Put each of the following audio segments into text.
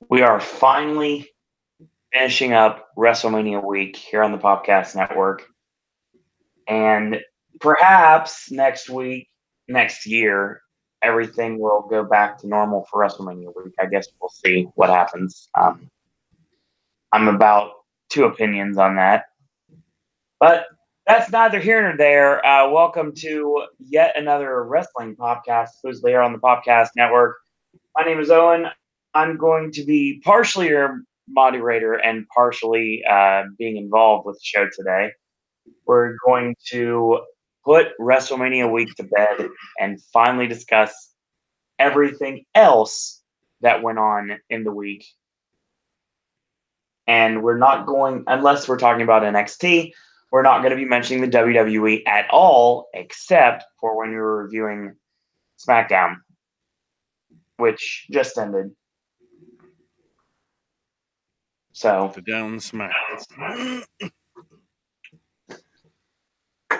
We are finally finishing up WrestleMania week here on the Popcast Network. And perhaps next week, next year, everything will go back to normal for WrestleMania week. I guess we'll see what happens. I'm about two opinions on that. But that's neither here nor there. Welcome to yet another wrestling podcast, exclusively here on the Popcast Network. My name is Owen. I'm going to be partially your moderator and partially being involved with the show today. We're going to put WrestleMania week to bed and finally discuss everything else that went on in the week. And we're not going, unless we're talking about NXT, we're not going to be mentioning the WWE at all, except for when we were reviewing SmackDown, which just ended. So, The down smack.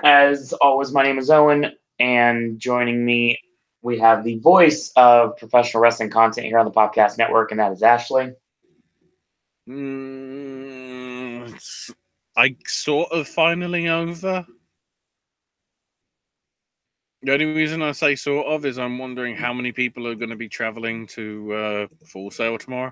As always, my name is Owen, and joining me, we have the voice of professional wrestling content here on the Popcast Network, and that is Ashley. It's like sort of finally over. The only reason I say sort of is I'm wondering how many people are going to be traveling to Full Sail tomorrow.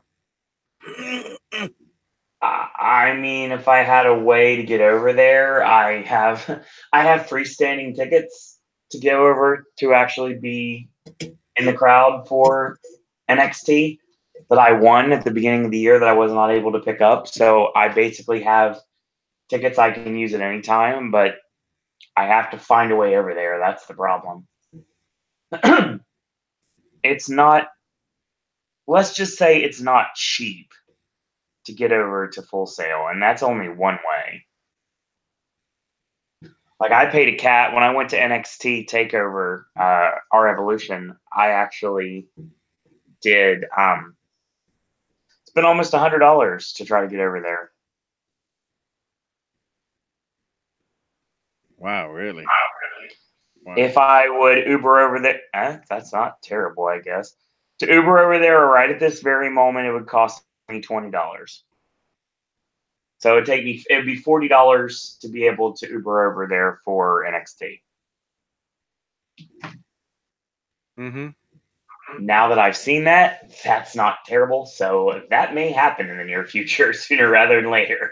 I mean, if I had a way to get over there, I have freestanding tickets to go over to actually be in the crowd for NXT that I won at the beginning of the year that I was not able to pick up. So I basically have tickets I can use at any time, but I have to find a way over there. That's the problem. It's not, let's just say it's not cheap to get over to Full Sail, and that's only one way. Like I paid a cat when I went to NXT Takeover, our Evolution. I actually did. It's been almost $100 to try to get over there. Wow, really? Wow. If I would Uber over there, that's not terrible, I guess. To Uber over there right at this very moment, it would cost me $20. So it'd be $40 to be able to Uber over there for NXT. Mm-hmm. Now that I've seen that, that's not terrible. So that may happen in the near future, sooner rather than later.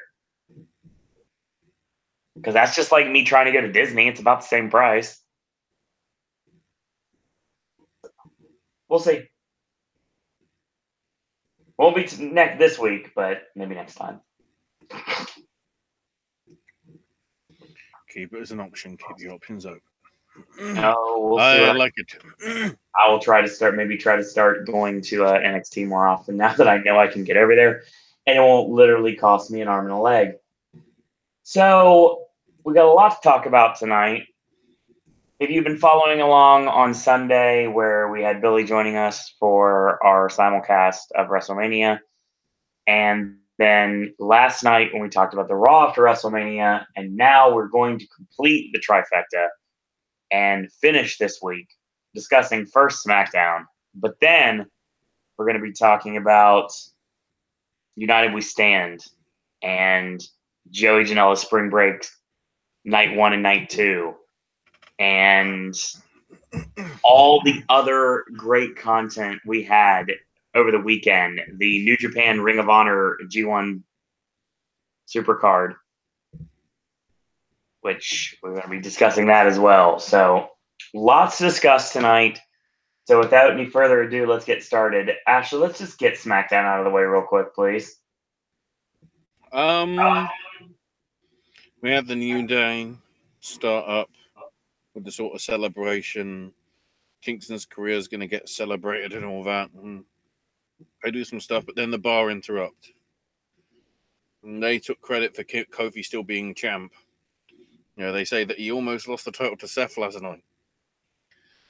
Because that's just like me trying to go to Disney. It's about the same price. We'll see. Won't be this week, but maybe next time. Keep it as an option. Keep your options open. No, we'll see. I like it. I will try to start going to NXT more often now that I know I can get over there, and it won't literally cost me an arm and a leg. So we got a lot to talk about tonight. If you've been following along on Sunday, where we had Billy joining us for our simulcast of WrestleMania, and then last night when we talked about the Raw after WrestleMania, and now we're going to complete the trifecta and finish this week discussing first SmackDown, but then we're going to be talking about United We Stand and Joey Janela's Spring Break Night 1 and Night 2 and all the other great content we had over the weekend. The New Japan Ring of Honor G1 Supercard, which we're going to be discussing that as well. So lots to discuss tonight. So without any further ado, let's get started. Ashley, let's just get SmackDown out of the way real quick, please. We have the New Day start up with the sort of celebration. Kingston's career is going to get celebrated and all that. And they do some stuff, but then the Bar interrupt. And they took credit for Kofi still being champ. You know, they say that he almost lost the title to Seth last night.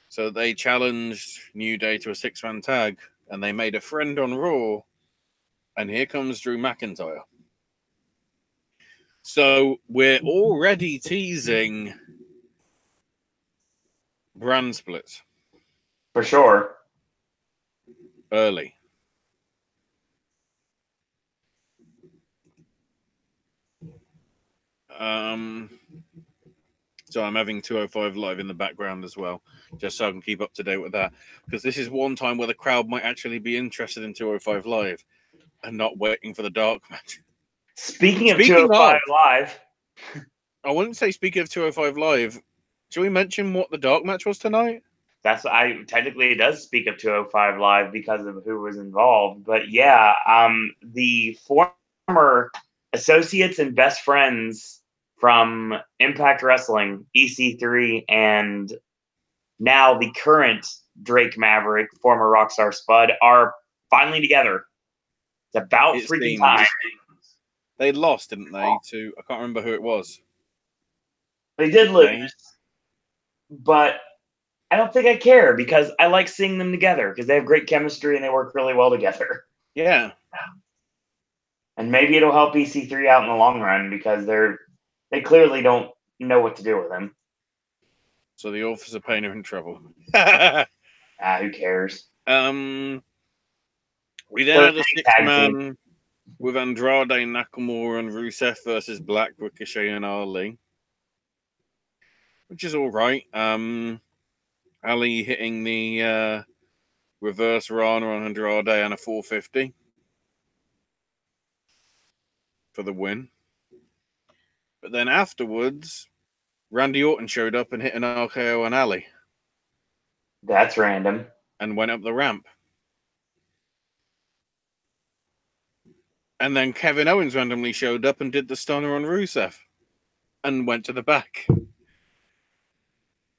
So they challenged New Day to a 6-man tag, and they made a friend on Raw. And here comes Drew McIntyre. So we're already teasing brand splits. For sure. Early. So I'm having 205 Live in the background as well, just so I can keep up to date with that. Because this is one time where the crowd might actually be interested in 205 Live and not waiting for the dark match. Speaking of Speaking 205 of- Live, I wouldn't say speaking of 205 Live, should we mention what the dark match was tonight? technically it does speak of 205 Live because of who was involved. But yeah, the former associates and best friends from Impact Wrestling, EC3, and now the current Drake Maverick, former Rockstar Spud, are finally together. It's about It freaking seems. time. They lost, didn't they? To I can't remember who it was. They did lose, but I don't think I care because I like seeing them together because they have great chemistry and they work really well together. Yeah. And maybe it'll help EC3 out in the long run because they clearly don't know what to do with him. So the Authors of Pain are in trouble. Who cares? We then had a six-man with Andrade, Nakamura, and Rusev versus Black, Ricochet, and Ali, which is all right. Ali hitting the reverse Rana on Andrade and a 450 for the win. But then afterwards, Randy Orton showed up and hit an RKO on Ali. That's random. And went up the ramp. And then Kevin Owens randomly showed up and did the stunner on Rusev and went to the back.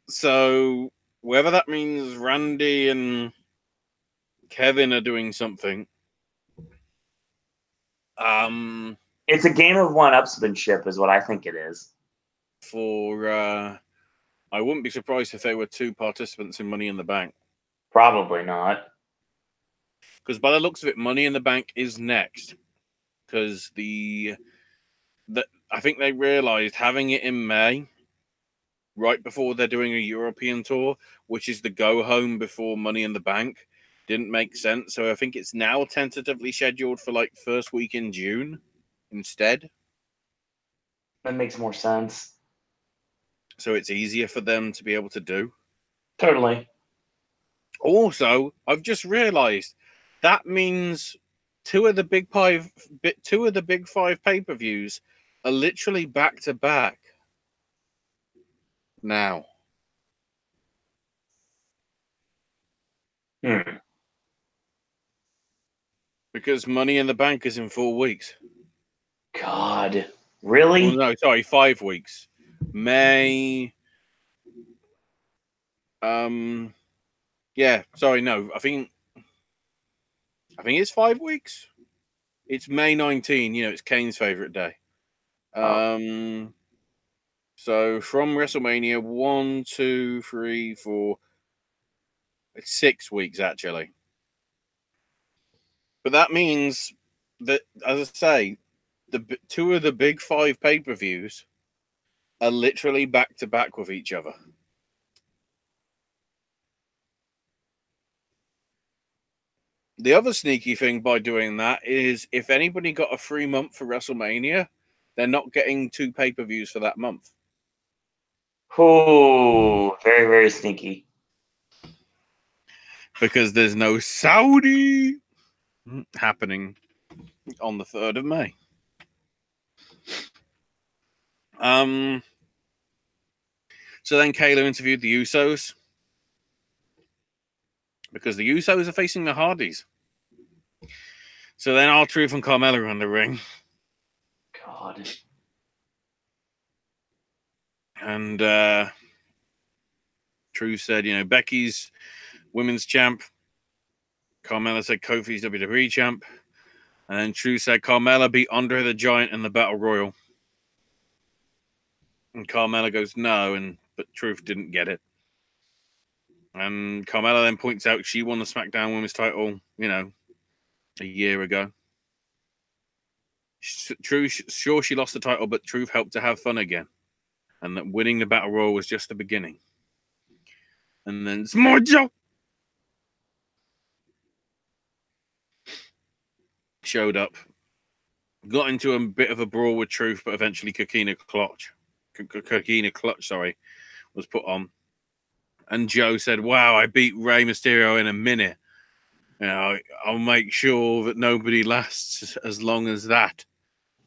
So whether that means Randy and Kevin are doing something. It's a game of one-upsmanship is what I think it is. I wouldn't be surprised if they were two participants in Money in the Bank. Probably not. Because by the looks of it, Money in the Bank is next. Because I think they realized having it in May, right before they're doing a European tour, which is the go home before Money in the Bank, didn't make sense. So I think it's now tentatively scheduled for like first week in June instead. That makes more sense. So it's easier for them to be able to do. Totally. Also, I've just realized that means two of the big five pay-per-views are literally back to back now. Because Money in the Bank is in 4 weeks. God, really? Oh, no, sorry, 5 weeks. May. Yeah, sorry, no. I think it's 5 weeks. It's May 19. You know, it's Kane's favorite day. So from WrestleMania, 1, 2, 3, 4. It's 6 weeks actually. But that means that, as I say, the two of the big 5 pay-per-views are literally back to back with each other. The other sneaky thing by doing that is if anybody got a free month for WrestleMania, they're not getting 2 pay-per-views for that month. Oh, very, very sneaky. Because there's no Saudi happening on the 3rd of May. So then Kayla interviewed the Usos. Because the Usos are facing the Hardys. So then R-Truth and Carmella are in the ring. God. And Truth said, Becky's women's champ. Carmella said Kofi's WWE champ. And then Truth said Carmella beat Andre the Giant in the Battle Royal. And Carmella goes, no, but Truth didn't get it. And Carmella then points out she won the SmackDown Women's title, a year ago. Truth, sure, she lost the title, but Truth helped her have fun again. And that winning the Battle Royal was just the beginning. And then Samoa Joe showed up got into a bit of a brawl with Truth, but eventually Coquina Clutch, was put on. And Joe said, "Wow, I beat Rey Mysterio in a minute. I'll make sure that nobody lasts as long as that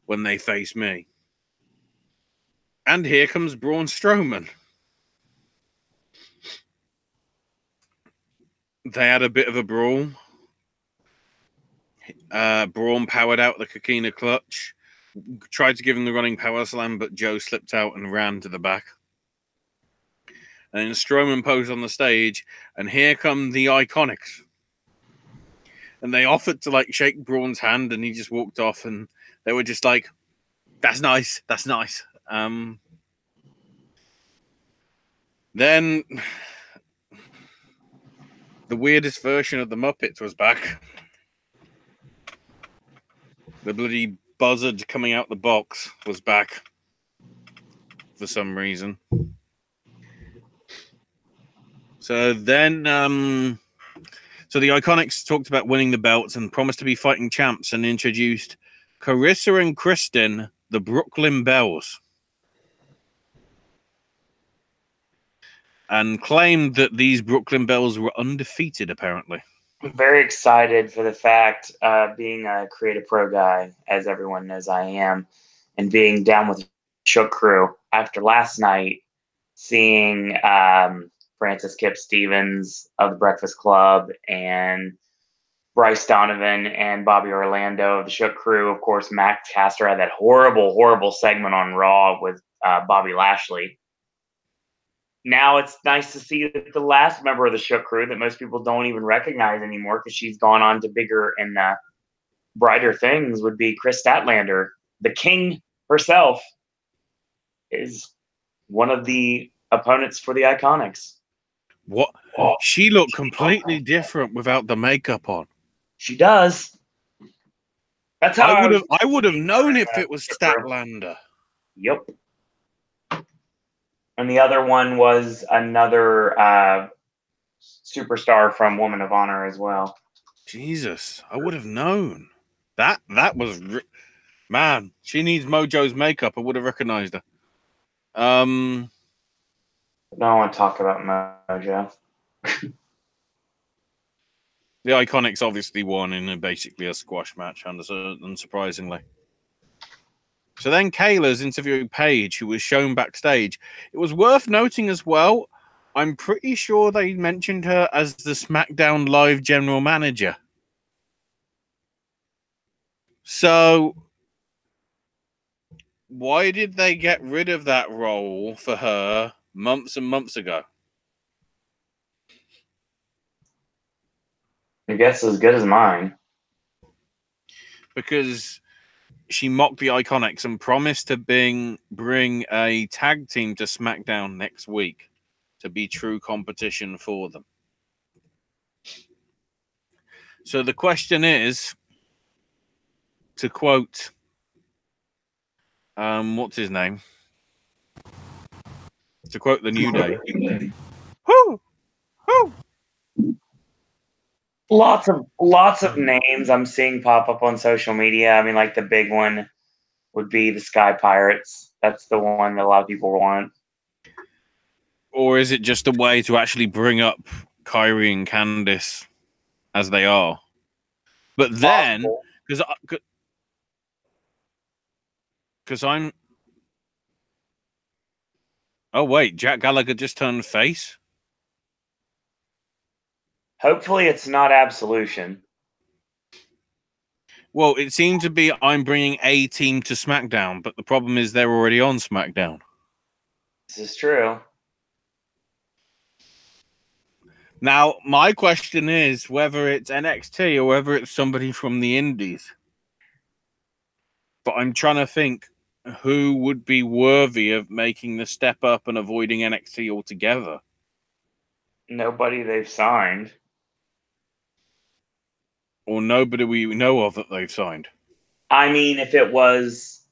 when they face me." And here comes Braun Strowman. They had a bit of a brawl. Braun powered out the Coquina Clutch, tried to give him the running power slam, but Joe slipped out and ran to the back. And then Strowman posed on the stage, and here come the Iconics. And they offered to shake Braun's hand, and he just walked off, and they were just like, "That's nice, that's nice." Then the weirdest version of the Muppets was back. The bloody buzzard coming out the box was back for some reason. So then, so the Iconics talked about winning the belts and promised to be fighting champs and introduced Carissa and Kristen, the Brooklyn Bells, and claimed that these Brooklyn Bells were undefeated, apparently. I'm very excited for the fact, being a creative pro guy, as everyone knows I am, and being down with the Shook crew after last night, seeing Francis Kip Stevens of the Breakfast Club and Bryce Donovan and Bobby Orlando of the Shook crew. Of course, Matt Caster had that horrible, horrible segment on Raw with Bobby Lashley. Now it's nice to see that the last member of the Shook crew that most people don't even recognize anymore because she's gone on to bigger and brighter things would be Chris Statlander. The King herself is one of the opponents for the Iconics. What? She looked completely different without the makeup on. She does. That's how I would have known if it was Statlander. Yep. And the other one was another superstar from Woman of Honor as well. Jesus, I would have known. That was... Man, she needs Mojo's makeup. I would have recognized her. I don't want to talk about Mojo. The Iconics obviously won in basically a squash match, unsurprisingly. So then Kayla's interviewing Paige, who was shown backstage. It was worth noting as well, I'm pretty sure they mentioned her as the SmackDown Live general manager. So why did they get rid of that role for her months and months ago? I guess as good as mine. Because she mocked the Iconics and promised to bring a tag team to SmackDown next week to be true competition for them. So the question is, to quote, what's his name? To quote the New Day. Whoo! Whoo! Lots of names I'm seeing pop up on social media. I mean, like the big one would be the Sky Pirates. That's the one that a lot of people want. Or is it just a way to actually bring up Kyrie and Candice as they are? But then, because I'm... Oh, wait, Jack Gallagher just turned face? Hopefully it's not Absolution. Well, it seemed to be I'm bringing a team to SmackDown, but the problem is they're already on SmackDown. This is true. Now, my question is whether it's NXT or whether it's somebody from the Indies. But I'm trying to think who would be worthy of making the step up and avoiding NXT altogether. Nobody they've signed. Or nobody we know of that they've signed. I mean, if it was...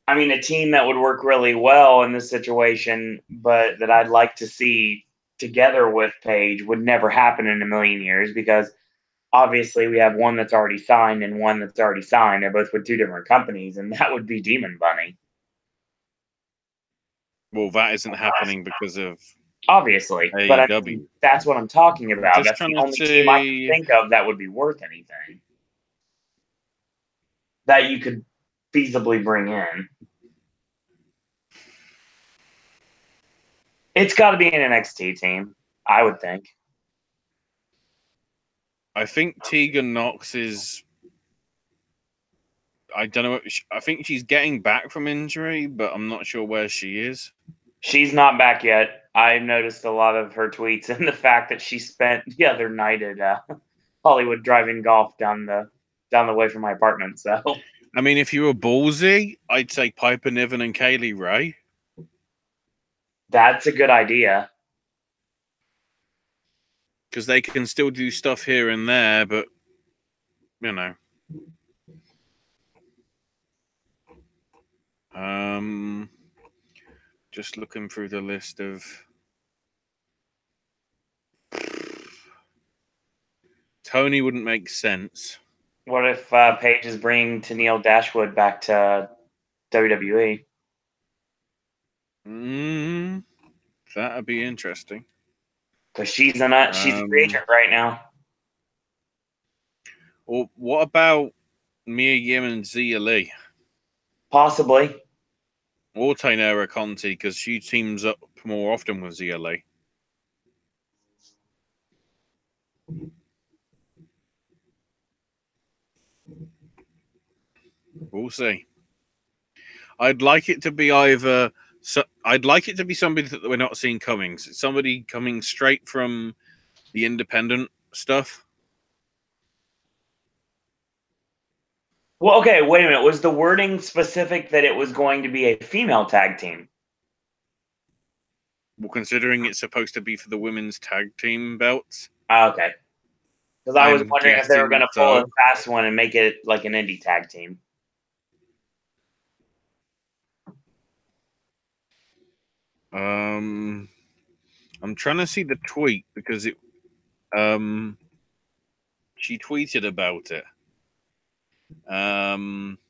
I mean, a team that would work really well in this situation, but that I'd like to see together with Paige would never happen in a million years because obviously we have one that's already signed and one that's already signed. They're both with two different companies, and that would be Demon Bunny. Well, that isn't happening because of Obviously, but I mean, AEW. that's what I'm talking I'm about. just That's the trying to only team I can see. think of that would be worth anything that you could feasibly bring in. It's got to be an NXT team, I would think. I think Tegan Knox is. I don't know. I think she's getting back from injury, but I'm not sure where she is. She's not back yet. I noticed a lot of her tweets and the fact that she spent the other night at Hollywood driving golf down the way from my apartment. So I mean, if you were ballsy, I'd say Piper Niven and Kaylee Ray. that's a good idea. Because they can still do stuff here and there, but, you know. Just looking through the list of... Tony wouldn't make sense. What if Paige is bringing Tennille Dashwood back to WWE? That'd be interesting. Because she's a free agent right now. Or what about Mia Yim and Zia Lee? Possibly. Or Tainara Conti, because she teams up more often with Zia Lee. We'll see. I'd like it to be either... I'd like it to be somebody that we're not seeing coming. Somebody coming straight from the independent stuff. Well, okay, wait a minute. Was the wording specific that it was going to be a female tag team? Well, considering it's supposed to be for the women's tag team belts. Okay. Because I was wondering if they were going to pull a fast one and make it like an indie tag team. I'm trying to see the tweet because it she tweeted about it.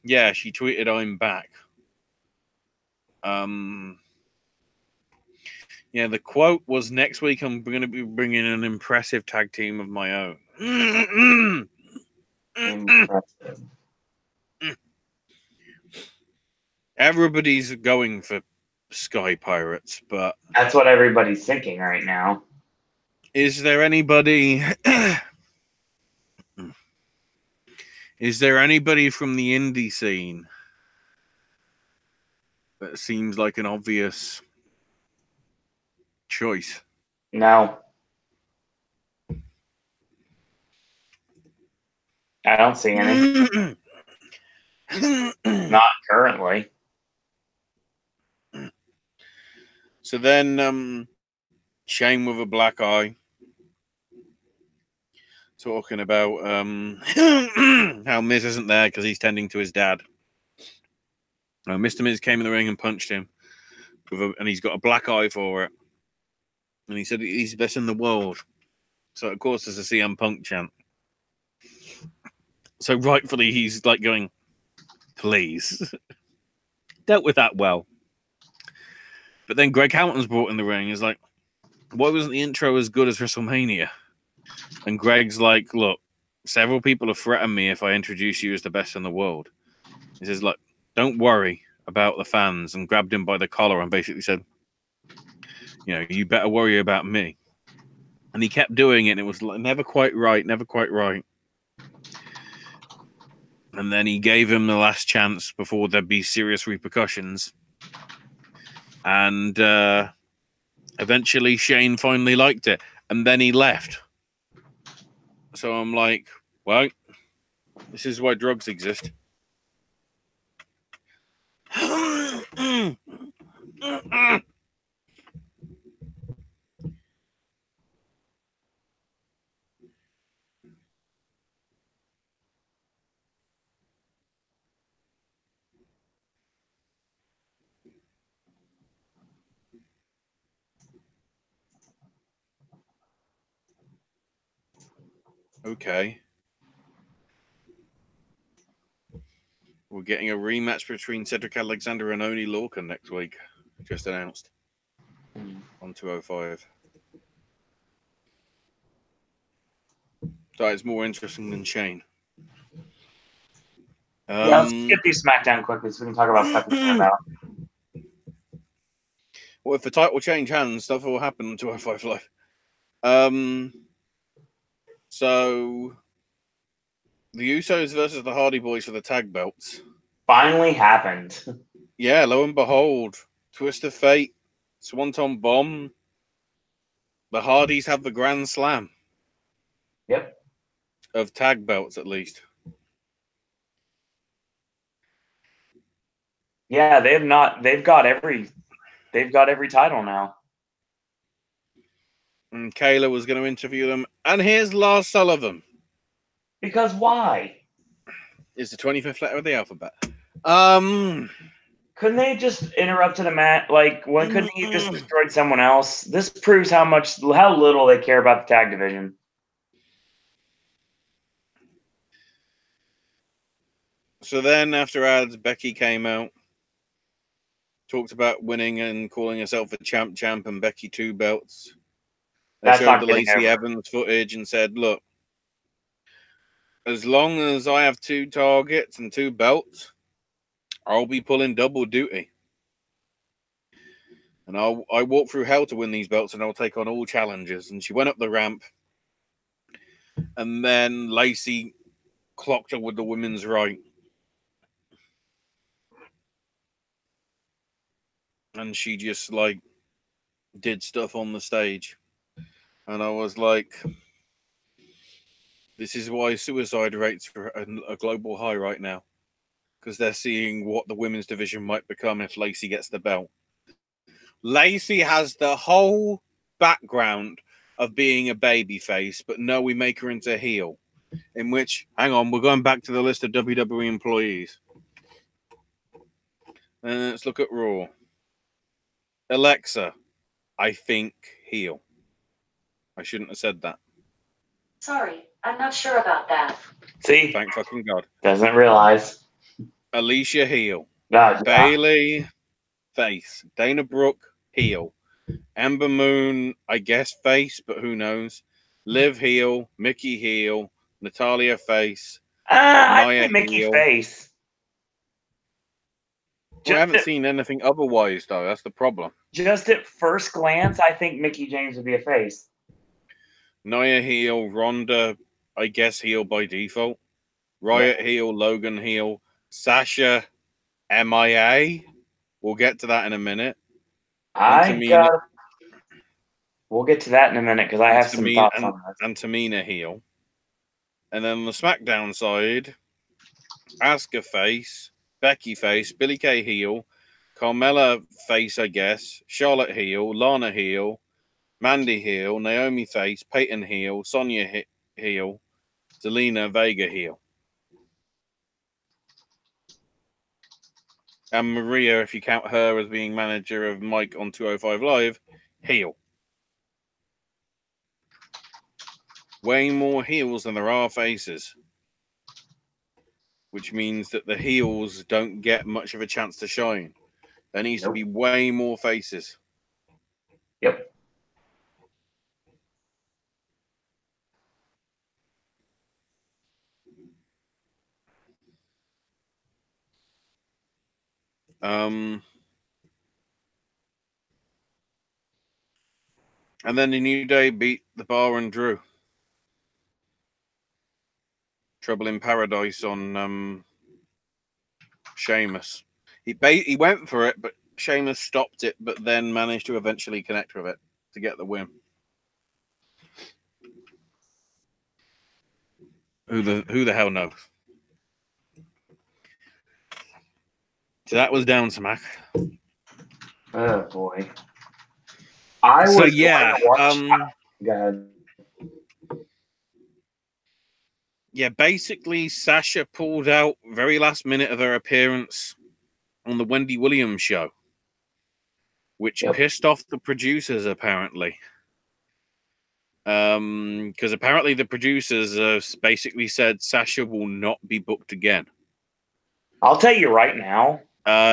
Yeah, she tweeted I'm back. Yeah, the quote was, next week I'm going to be bringing an impressive tag team of my own. Impressive. Everybody's going for Sky Pirates, but that's what everybody's thinking right now. Is there anybody Is there anybody from the indie scene that seems like an obvious choice? No. I don't see any. Not currently. So then Shane with a black eye talking about how Miz isn't there because he's tending to his dad. Mr. Miz came in the ring and punched him, and he's got a black eye for it. And he said he's the best in the world. So, of course, there's a CM Punk chant. So, rightfully, he's like going, please. Dealt with that well. But then Greg Hamilton's brought in the ring. He's like, why wasn't the intro as good as WrestleMania? And Greg's like, look, several people have threatened me if I introduce you as the best in the world. He says, look, don't worry about the fans, and grabbed him by the collar and basically said, you know, you better worry about me. And he kept doing it, and it was never quite right, never quite right. And then he gave him the last chance before there'd be serious repercussions. And eventually Shane finally liked it. And then he left. So I'm like, well, this is why drugs exist. Okay. We're getting a rematch between Cedric Alexander and Oni Lorcan next week. Just announced on 205. So it's more interesting than Shane. Yeah, let's get through SmackDown quickly so we can talk about stuff we care about. Well, if the title change hands, stuff will happen on 205 Live. So the Usos versus the Hardy Boys for the tag belts. Finally happened. Yeah, lo and behold, Twist of Fate, Swanton Bomb. The Hardys have the Grand Slam. Yep. Of tag belts, at least. Yeah, they've got every title now. And Kayla was going to interview them. And here's Lars Sullivan. Because why? Is the 25th letter of the alphabet. Couldn't they just interrupted a match? Like, when couldn't he just destroyed someone else? This proves how little they care about the tag division. So then, after ads, Becky came out, talked about winning and calling herself a champ, and Becky 2 belts. They showed the Lacey Evans footage and said, look, as long as I have 2 targets and 2 belts, I'll be pulling double duty. And I walk through hell to win these belts, and I'll take on all challenges. And she went up the ramp, and then Lacey clocked her with the women's right. And she just, like, did stuff on the stage. And I was like, this is why suicide rates are a global high right now. Because they're seeing what the women's division might become if Lacey gets the belt. Lacey has the whole background of being a babyface, but no, we make her into a heel. In which, hang on, we're going back to the list of WWE employees. Let's look at Raw. Alexa, I think heel. I shouldn't have said that. Sorry, I'm not sure about that. See? Thank fucking God. Doesn't realize. Alicia heel. Yeah. Bailey face. Dana Brooke heel. Ember Moon, I guess face, but who knows? Liv heel. Mickey heel. Natalia face. I think Mickey heel. face. Well, I haven't seen anything otherwise, though. That's the problem. Just at first glance, I think Mickey James would be a face. Nia heel. Ronda, I guess heel by default. Riot heel. Logan heel. Sasha, MIA. We'll get to that in a minute. We'll get to that in a minute because I have some thoughts on this. And Tamina heel. And then on the SmackDown side, Asuka face, Becky face, Billie Kay heel, Carmella face, I guess, Charlotte heel, Lana heel, Mandy heel, Naomi face, Peyton heel, Sonya heel, Zelina Vega heel. And Maria, if you count her as being manager of Mike on 205 Live, heel. Way more heels than there are faces. Which means that the heels don't get much of a chance to shine. There needs to be way more faces. Yep. And then the New Day beat the Bar and Drew. Trouble in Paradise on Sheamus. He went for it, but Sheamus stopped it, but then managed to eventually connect with it to get the win. Who the hell knows? So that was down smack. Oh boy. Go ahead. Yeah, basically Sasha pulled out very last minute of her appearance on the Wendy Williams show, which pissed off the producers apparently. Because apparently the producers basically said Sasha will not be booked again. I'll tell you right now.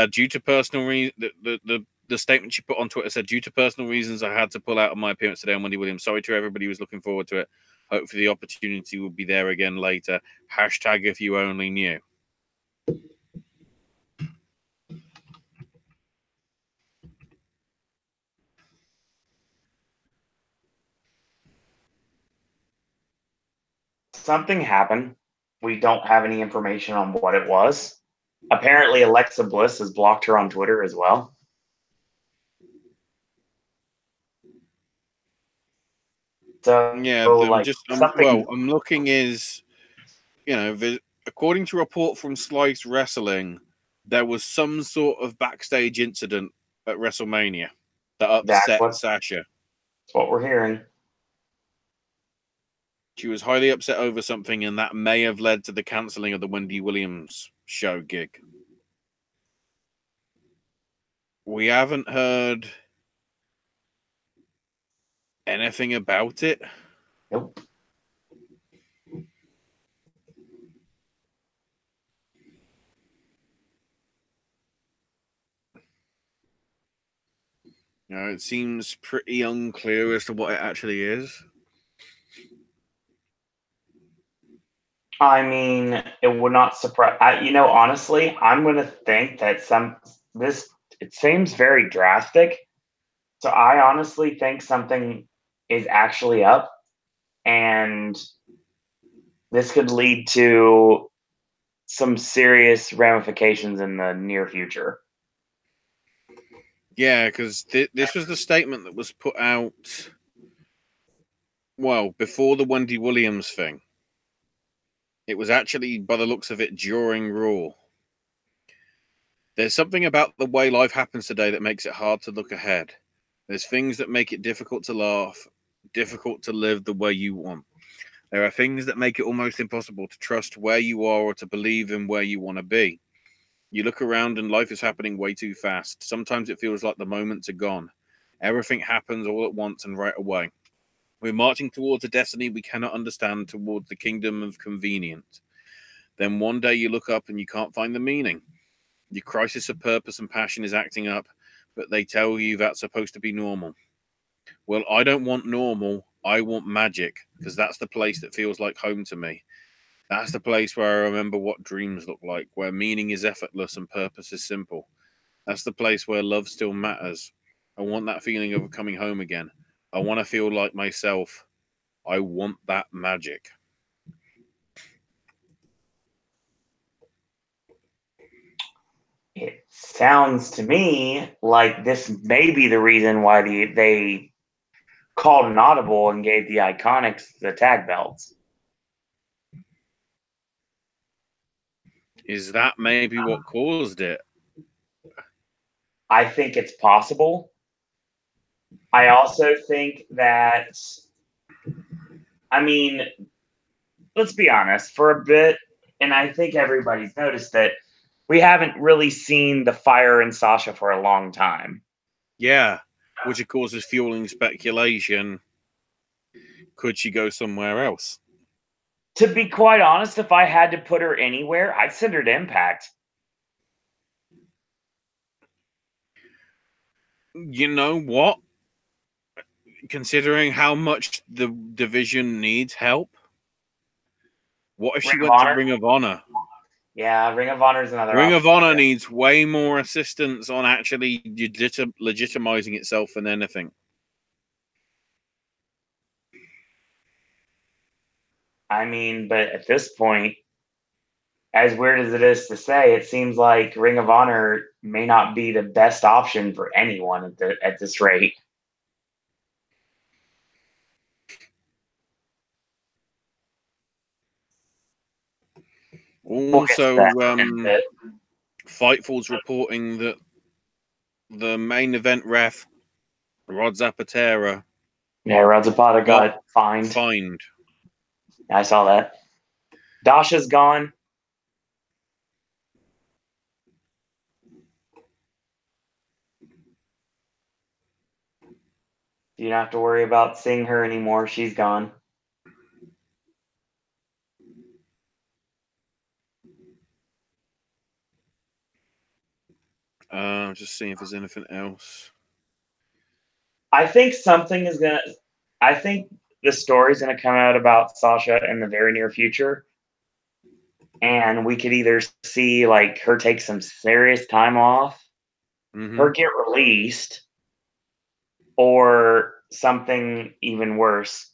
Due to personal reasons, the statement she put on Twitter said, due to personal reasons, I had to pull out of my appearance today on Wendy Williams. Sorry to everybody who was looking forward to it. Hopefully the opportunity will be there again later. Hashtag if you only knew. Something happened. We don't have any information on what it was. Apparently, Alexa Bliss has blocked her on Twitter as well. So Yeah, like something. I'm looking according to a report from Slice Wrestling, there was some sort of backstage incident at WrestleMania that upset Sasha. That's what we're hearing. She was highly upset over something, and that may have led to the cancelling of the Wendy Williams show gig. We haven't heard anything about it. Nope. It seems pretty unclear as to what it actually is. I mean, it would not surprise. Honestly, I'm going to think that it seems very drastic. So I honestly think something is actually up, and this could lead to some serious ramifications in the near future. Yeah, because this was the statement that was put out, before the Wendy Williams thing. It was actually, by the looks of it, during Raw. There's something about the way life happens today that makes it hard to look ahead. There's things that make it difficult to laugh, difficult to live the way you want. There are things that make it almost impossible to trust where you are or to believe in where you want to be. You look around and life is happening way too fast. Sometimes it feels like the moments are gone. Everything happens all at once and right away. We're marching towards a destiny we cannot understand, towards the kingdom of convenience. Then one day you look up and you can't find the meaning. Your crisis of purpose and passion is acting up, but they tell you that's supposed to be normal. Well, I don't want normal. I want magic, because that's the place that feels like home to me. That's the place where I remember what dreams look like, where meaning is effortless and purpose is simple. That's the place where love still matters. I want that feeling of coming home again. I want to feel like myself. I want that magic. It sounds to me like this may be the reason why they called an audible and gave the Iconics the tag belts. Is that maybe what caused it? I think it's possible. I also think that, let's be honest, for a bit, and I think everybody's noticed that we haven't really seen the fire in Sasha for a long time. Yeah, which of course is fueling speculation. Could she go somewhere else? To be quite honest, if I had to put her anywhere, I'd send her to Impact. You know what? Considering how much the division needs help, what if she went to Ring of Honor? Yeah, Ring of Honor is another Ring option. of Honor needs way more assistance on actually legitimizing itself than anything. But at this point, as weird as it is to say, it seems like Ring of Honor may not be the best option for anyone at this rate. Also, Fightful's reporting that the main event ref, Rod Zapatera. Yeah, Rod Zapata got fined. I saw that. Dasha's gone. You don't have to worry about seeing her anymore. She's gone. Just seeing if there's anything else. I think something is gonna. I think the story's gonna come out about Sasha in the very near future, and we could either see like her take some serious time off, her get released, or something even worse.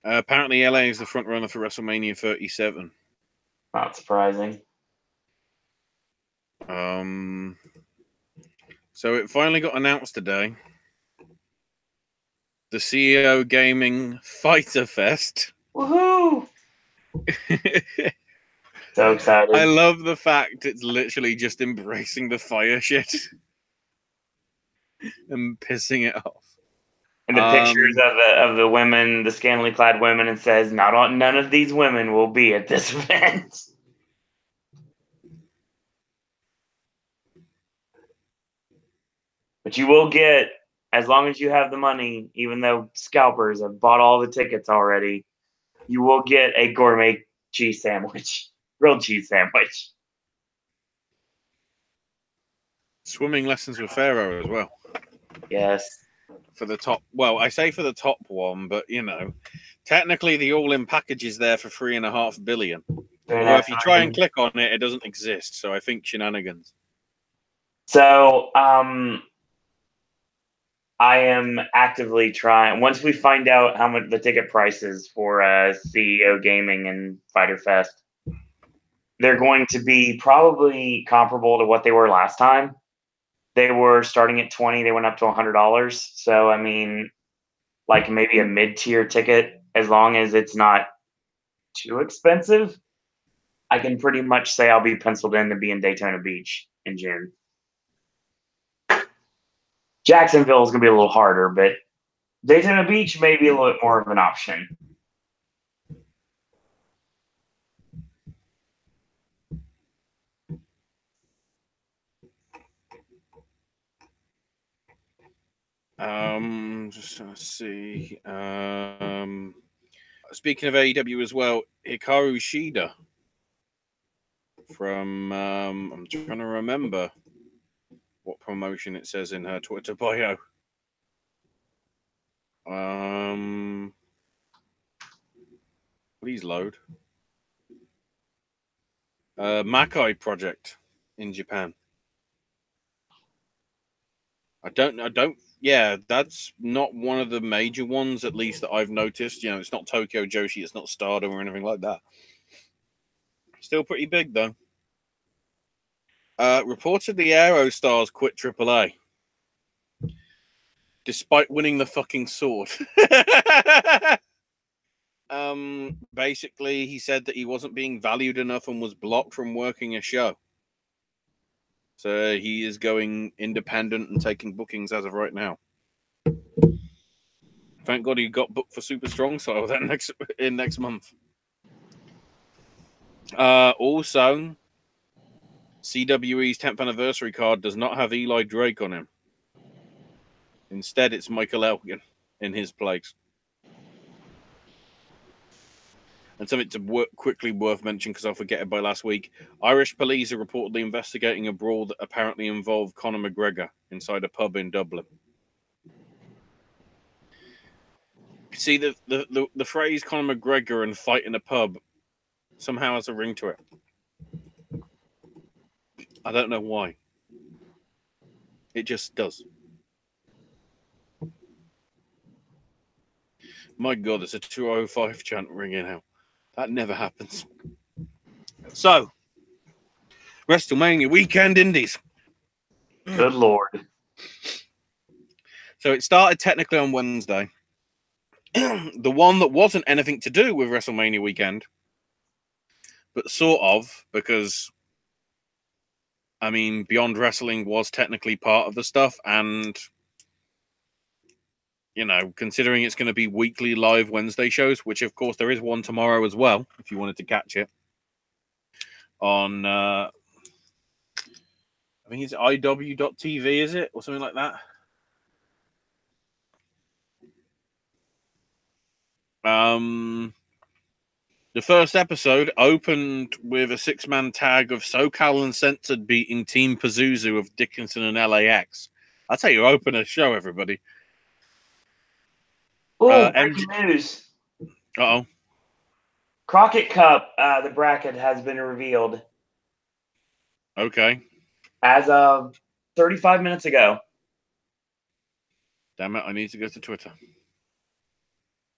Apparently, LA is the front runner for WrestleMania 37. Not surprising. So it finally got announced today. The CEO Gaming Fighter Fest. Woohoo! So excited. I love the fact it's literally just embracing the fire shit and pissing it off. And the pictures of the women, the scantily clad women, and says, none of these women will be at this event. But you will get, as long as you have the money, even though scalpers have bought all the tickets already, you will get a gourmet cheese sandwich, grilled cheese sandwich. Swimming lessons with Pharaoh as well. Yes. For the top, well, I say for the top one, but you know, technically the all-in package is there for $3.5 billion. Although if you try and click on it, it doesn't exist. So I think shenanigans. So, I am actively trying. Once we find out how much the ticket prices for CEO Gaming and Fighter Fest, they're going to be probably comparable to what they were last time. They were starting at $20, they went up to $100. So I mean, like maybe a mid-tier ticket, as long as it's not too expensive, I can pretty much say I'll be penciled in to be in Daytona Beach in June. Jacksonville is going to be a little harder, but Daytona Beach may be a little bit more of an option. Just trying to see. Speaking of AEW as well, Hikaru Shida from I'm trying to remember what promotion it says in her Twitter bio. Please load. Makai Project in Japan. I don't. Yeah, that's not one of the major ones, at least that I've noticed. You know, it's not Tokyo Joshi, it's not Stardom or anything like that. Still pretty big though. Reportedly, Aerostars quit AAA despite winning the fucking sword. Basically, he said that he wasn't being valued enough and was blocked from working a show. So he is going independent and taking bookings as of right now. Thank God he got booked for Super Strong Style that next month. Also, CWE's 10th anniversary card does not have Eli Drake on him. Instead, it's Michael Elgin in his place. And something to quickly worth mentioning, because I'll forget it by last week. Irish police are reportedly investigating a brawl that apparently involved Conor McGregor inside a pub in Dublin. See, the phrase Conor McGregor and fight in a pub somehow has a ring to it. I don't know why. It just does. My God, there's a 205 chant ringing out. That never happens. So, WrestleMania weekend indies. Good Lord. So it started technically on Wednesday. The one that wasn't anything to do with WrestleMania weekend, but sort of, because, I mean, Beyond Wrestling was technically part of the stuff, and, you know, considering it's going to be weekly live Wednesday shows, which, of course, there is one tomorrow as well, if you wanted to catch it, on, I think it's iw.tv, is it? Or something like that. The first episode opened with a 6-man tag of SoCal Uncensored beating Team Pazuzu of Dickinson and LAX. I'll tell you, open a show, everybody. Ooh, breaking news. Uh-oh. Crockett Cup, the bracket has been revealed. Okay. As of 35 minutes ago. Damn it, I need to go to Twitter.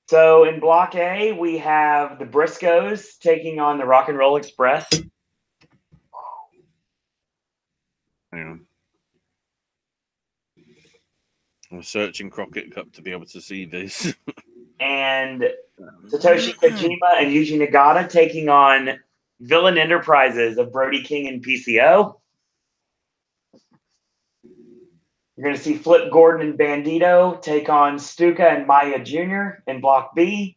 So in Block A, we have the Briscoes taking on the Rock and Roll Express. Hang on. I'm searching Crockett Cup to be able to see this. And Satoshi Kojima and Yuji Nagata taking on Villain Enterprises of Brody King and PCO. You're going to see Flip Gordon and Bandito take on Stuka and Maya Jr. in Block B.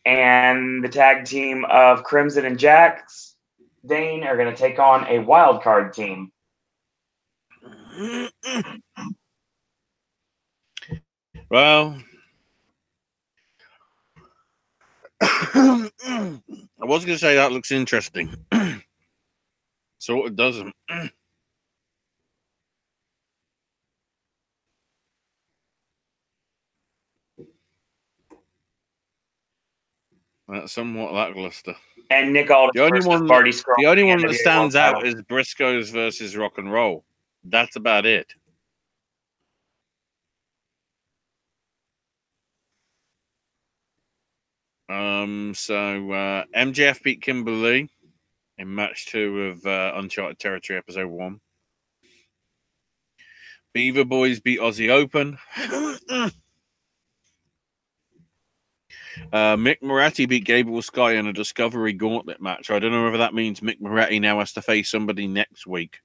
And the tag team of Crimson and Jax Dane are going to take on a wild card team. Well, I was going to say that looks interesting. So it doesn't. That's somewhat lackluster. And Nick Aldis The only one that NBA stands World out Title. is Briscoes versus Rock and Roll. That's about it. So MJF beat Kimberly in match 2 of Uncharted Territory episode 1. Beaver Boys beat Aussie Open. Mick Moretti beat Gable Sky in a Discovery Gauntlet match. I don't know whether that means Mick Moretti now has to face somebody next week.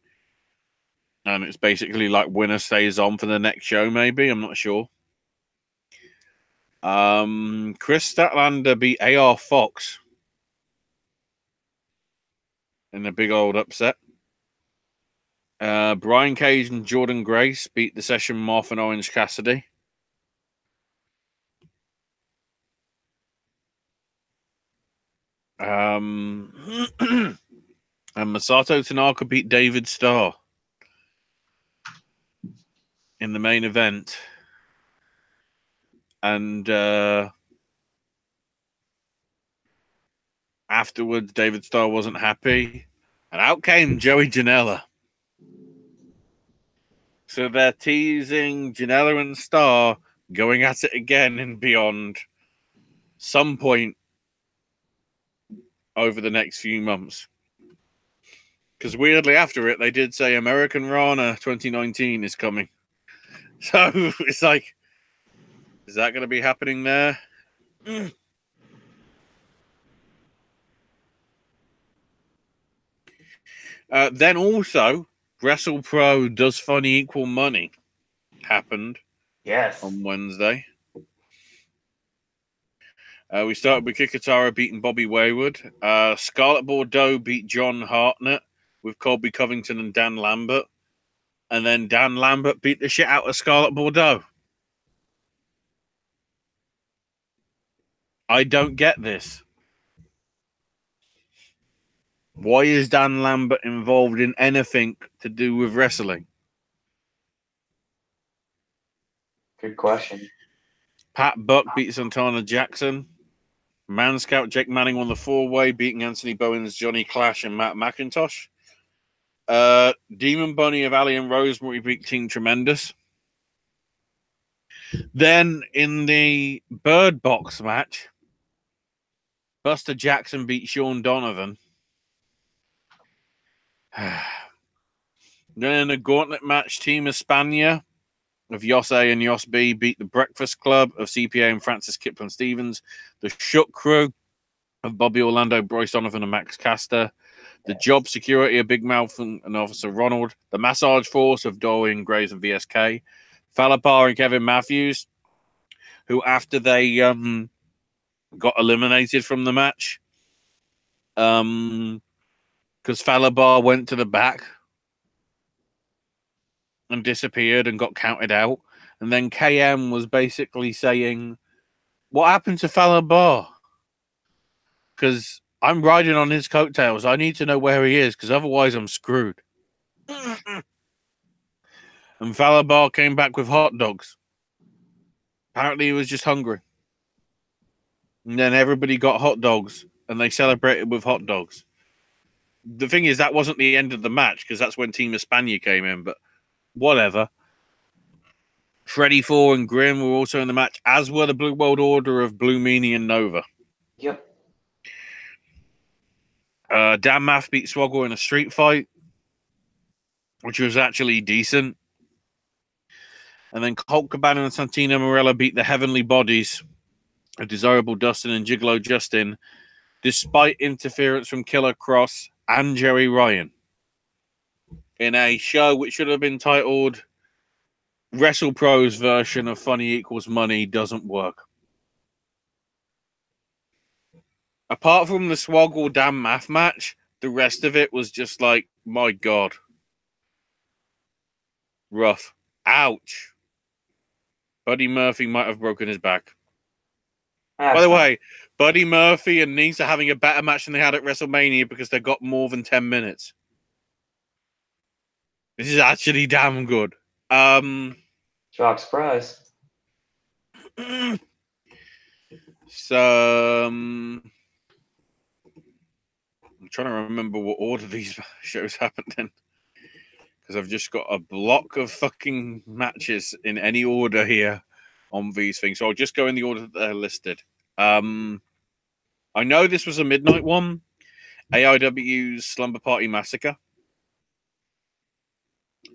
And it's basically like winner stays on for the next show, maybe. I'm not sure. Chris Statlander beat AR Fox in a big old upset. Brian Cage and Jordan Grace beat the Session Moth and Orange Cassidy. And Masato Tanaka beat David Starr in the main event. And afterwards, David Starr wasn't happy. And out came Joey Janela. So they're teasing Janela and Starr going at it again and beyond some point over the next few months. Because weirdly after it, they did say American Rana 2019 is coming. So it's like, is that going to be happening there? Then also, WrestlePro Does Funny Equal Money happened on Wednesday. We started with Kikatara beating Bobby Wayward. Scarlett Bordeaux beat John Hartnett with Colby Covington and Dan Lambert. And then Dan Lambert beat the shit out of Scarlett Bordeaux. I don't get this. Why is Dan Lambert involved in anything to do with wrestling? Good question. Pat Buck beat Santana Jackson. Man Scout Jake Manning won the 4-way, beating Anthony Bowens, Johnny Clash, and Matt McIntosh. Demon Bunny of Ali and Rosemary beat Team Tremendous. Then in the Bird Box match, Buster Jackson beat Sean Donovan. Then in a gauntlet match, Team Espana of Yos A and Yos B beat the Breakfast Club of CPA and Francis Kipling Stevens. The Shook Crew of Bobby Orlando, Bryce Donovan, and Max Caster. The Job Security of Big Mouth and Officer Ronald. The Massage Force of Dorian Graves and VSK. Falapar and Kevin Matthews, who after they got eliminated from the match, because Falabar went to the back and disappeared and got counted out. And then KM was basically saying, what happened to Falabar? because I'm riding on his coattails. I need to know where he is, because otherwise I'm screwed. And Falabar came back with hot dogs. Apparently he was just hungry. And then everybody got hot dogs, and they celebrated with hot dogs. The thing is, that wasn't the end of the match, because that's when Team Espana came in, but whatever. Freddy 4 and Grim were also in the match, as were the Blue World Order of Blue Meanie and Nova. Yep. Dan Maff beat Swoggle in a street fight, which was actually decent. And then Colt Cabana and Santino Marella beat the Heavenly Bodies of Desirable Dustin and Gigolo Justin, despite interference from Killer Cross and Jerry Ryan, in a show which should have been titled Wrestle Pro's version of Funny Equals Money Doesn't Work. Apart from the Swoggle Dan Maff match, the rest of it was just like, my God. Rough. Ouch. Buddy Murphy might have broken his back. By the way, Buddy Murphy and Nese are having a better match than they had at WrestleMania because they got more than 10 minutes. This is actually damn good. Shock surprise. So, I'm trying to remember what order these shows happened in, because I've just got a block of fucking matches in any order here on these things. So I'll just go in the order that they're listed. I know this was a midnight one. AIW's Slumber Party Massacre.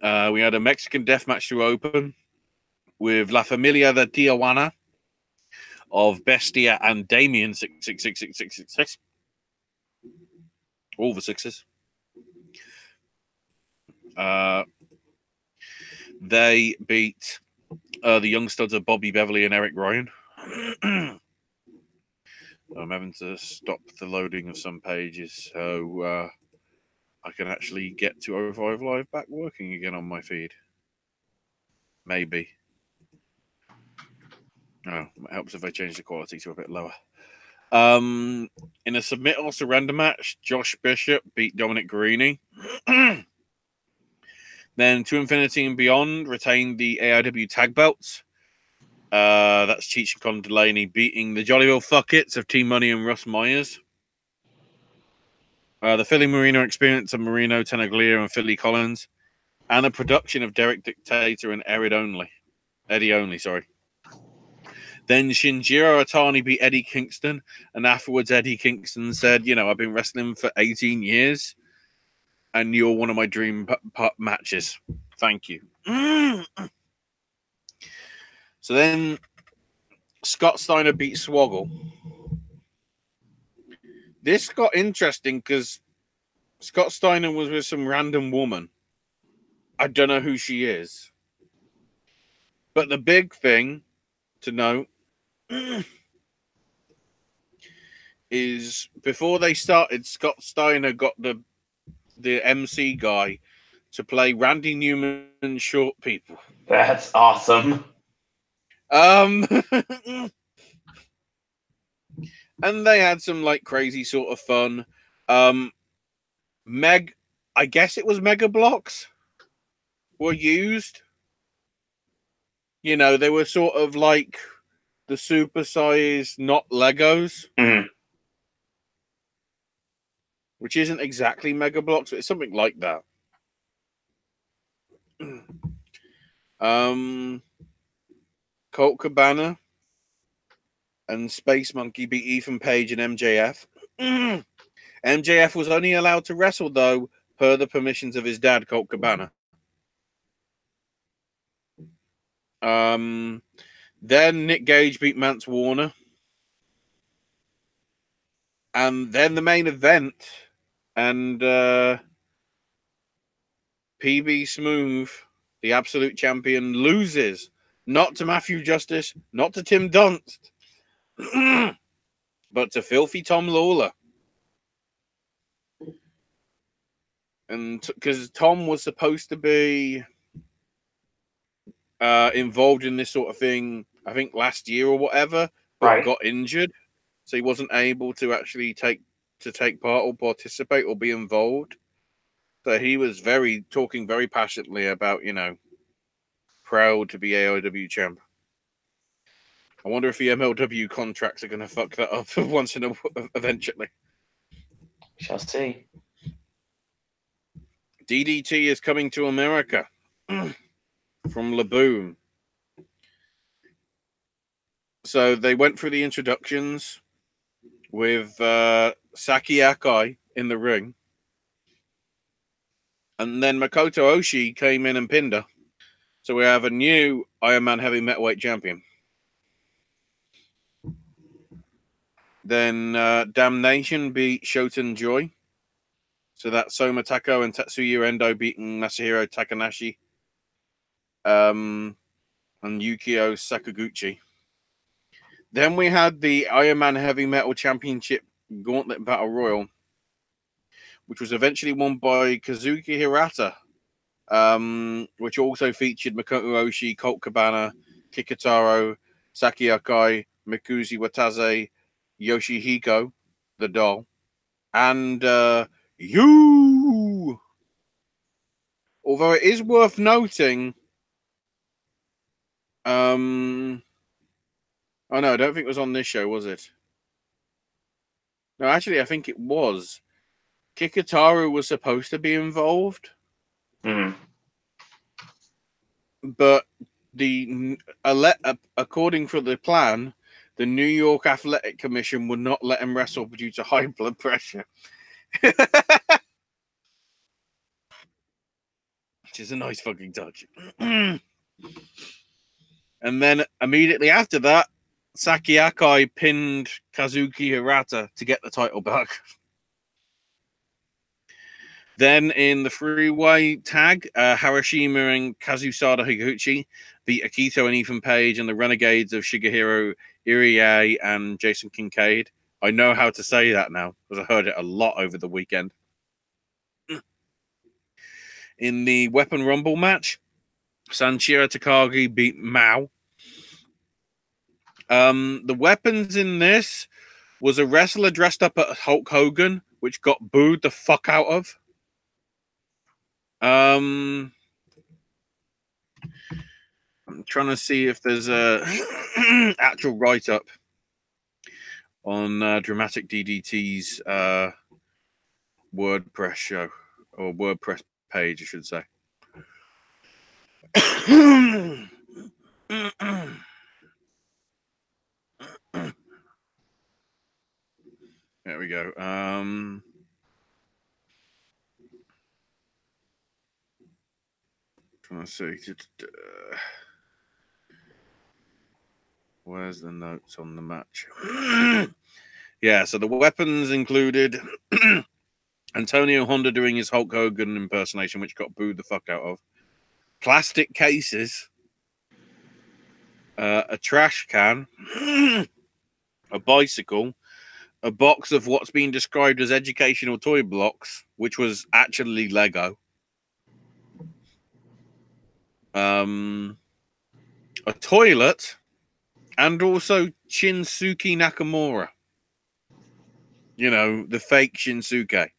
We had a Mexican death match to open with La Familia de Tijuana of Bestia and Damien 6666666. All the sixes. They beat the young studs of Bobby Beverly and Eric Ryan. I'm having to stop the loading of some pages so I can actually get to 05 Live back working again on my feed. Maybe. Oh, it helps if I change the quality to a bit lower. In a submit or surrender match, Josh Bishop beat Dominic Guarini. Then To Infinity and Beyond retained the AIW tag belts. That's Cheech and Con Delaney beating the Jollyville Fuckets of Team Money and Russ Myers. The Philly Marino Experience of Marino Tenaglia and Philly Collins. And a production of Derek Dictator and Eddie Only. Then Shinjiro Atani beat Eddie Kingston. And afterwards, Eddie Kingston said, I've been wrestling for 18 years. And you're one of my dream matches. Thank you. So then Scott Steiner beat Swoggle. This got interesting because Scott Steiner was with some random woman. I don't know who she is. But the big thing to note is before they started, Scott Steiner got the MC guy to play Randy Newman's Short People. That's awesome. And they had some crazy sort of fun. I guess it was Mega Blocks were used. They were sort of like the supersized, not Legos. Mm-hmm. Which isn't exactly Mega Blocks, but it's something like that. Colt Cabana and Space Monkey beat Ethan Page and MJF. MJF was only allowed to wrestle, though, per the permissions of his dad, Colt Cabana. Then Nick Gage beat Mance Warner. And then the main event, and PB Smooth, the absolute champion, loses. Not to Matthew Justice, not to Tim Dunst, but to Filthy Tom Lawler. And because Tom was supposed to be involved in this sort of thing, I think last year or whatever, but got injured. so he wasn't able to actually take part or participate or be involved. So he was talking very passionately about, proud to be AIW champ. I wonder if the MLW contracts are going to fuck that up eventually. Shall see. DDT is coming to America from Laboon. So they went through the introductions with Saki Akai in the ring. And then Makoto Oshii came in and pinned her. So we have a new Iron Man Heavy Metalweight champion. Then Damnation beat Shoten Joy. So that's Soma Tako and Tetsuya Endo beating Masahiro Takanashi. And Yukio Sakaguchi. Then we had the Iron Man Heavy Metal Championship Gauntlet Battle Royal, which was eventually won by Kazuki Hirata, which also featured Makoto Oshii, Colt Cabana, Kikutaro, Saki Akai, Mikuzi Watase, Yoshihiko, the doll, and you. Although it is worth noting, oh no, I don't think it was on this show, was it? No, actually, I think it was. Kikutaro was supposed to be involved, but according to the plan, the New York Athletic Commission would not let him wrestle due to high blood pressure. Which is a nice fucking touch. And then immediately after that, Saki Akai pinned Kazuki Hirata to get the title back. Then in the three-way tag, Harashima and Kazusada Higuchi beat Akito and Ethan Page and the Renegades of Shigehiro Irie and Jason Kincaid. I know how to say that now because I heard it a lot over the weekend. In the Weapon Rumble match, Sanshiro Takagi beat Mao. The weapons in this was a wrestler dressed up as Hulk Hogan, which got booed the fuck out of. I'm trying to see if there's a actual write-up on Dramatic DDT's WordPress show, or WordPress page, I should say. There we go. Trying to see. Where's the notes on the match? Yeah, so the weapons included Antonio Honda doing his Hulk Hogan impersonation, which got booed the fuck out of. Plastic cases. A trash can. A bicycle. A box of what's been described as educational toy blocks, which was actually Lego. A toilet, and also Shinsuke Nakamura. You know, the fake Shinsuke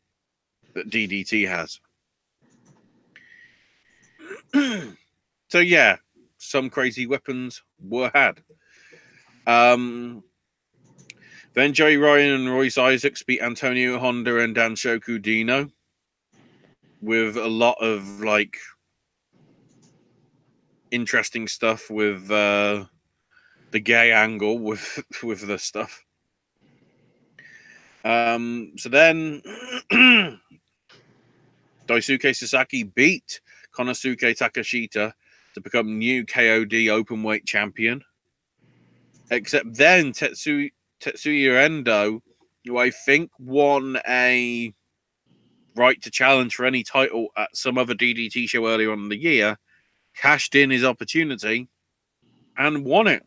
that DDT has. So yeah, some crazy weapons were had. Then Joey Ryan and Royce Isaacs beat Antonio Honda and Danshoku Dino with a lot of like interesting stuff with the gay angle with the stuff. So then Daisuke Sasaki beat Konosuke Takashita to become new KOD openweight champion. Except then Tetsuya Endo, who I think won a right to challenge for any title at some other DDT show earlier on in the year, cashed in his opportunity and won it.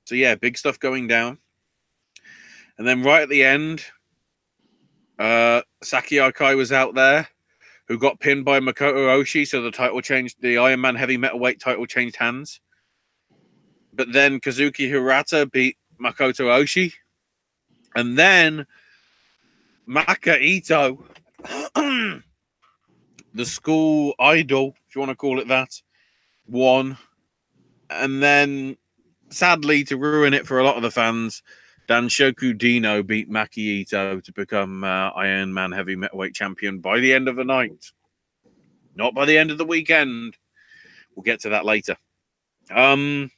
So yeah, big stuff going down. And then right at the end, Saki Akai was out there who got pinned by Makoto Oshii, so the title changed. The Iron Man Heavy Metalweight title changed hands. But then Kazuki Hirata beat Makoto Oshii. And then Maka Ito, the school idol, if you want to call it that, won. And then, sadly, to ruin it for a lot of the fans, Danshoku Dino beat Maki Ito to become Iron Man Heavy Metalweight champion by the end of the night. Not by the end of the weekend. We'll get to that later. Evolve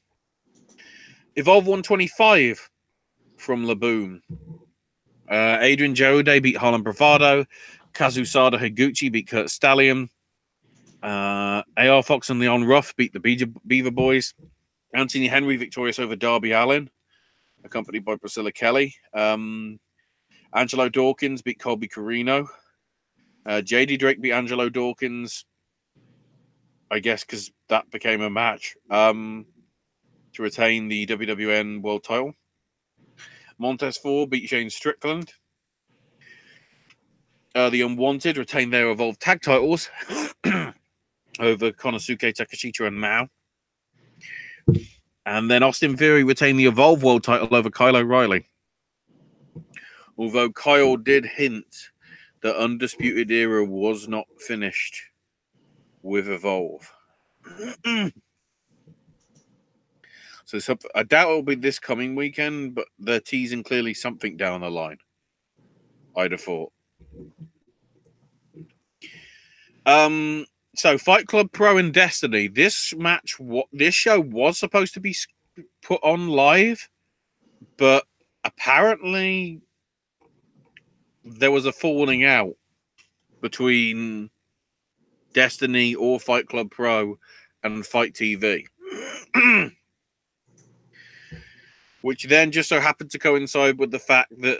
125 from Laboon. Adrian Jode beat Harlem Bravado. Kazusada Higuchi beat Kurt Stallion. AR Fox and Leon Ruff beat the Beaver Boys. Anthony Henry victorious over Darby Allin, accompanied by Priscilla Kelly. Angelo Dawkins beat Colby Carino. JD Drake beat Angelo Dawkins, I guess because that became a match, to retain the WWN World title. Montez Ford beat Shane Strickland. The Unwanted retained their Evolved tag titles over Konosuke Takeshita and Mao. And then Austin Theory retained the Evolve World title over Kyle O'Reilly. Although Kyle did hint that Undisputed Era was not finished with Evolve. So I doubt it'll be this coming weekend, but they're teasing clearly something down the line. I'd have thought. So Fight Club Pro and Destiny. This show was supposed to be put on live, but apparently there was a falling out between Destiny or Fight Club Pro and Fight TV. Which then just so happened to coincide with the fact that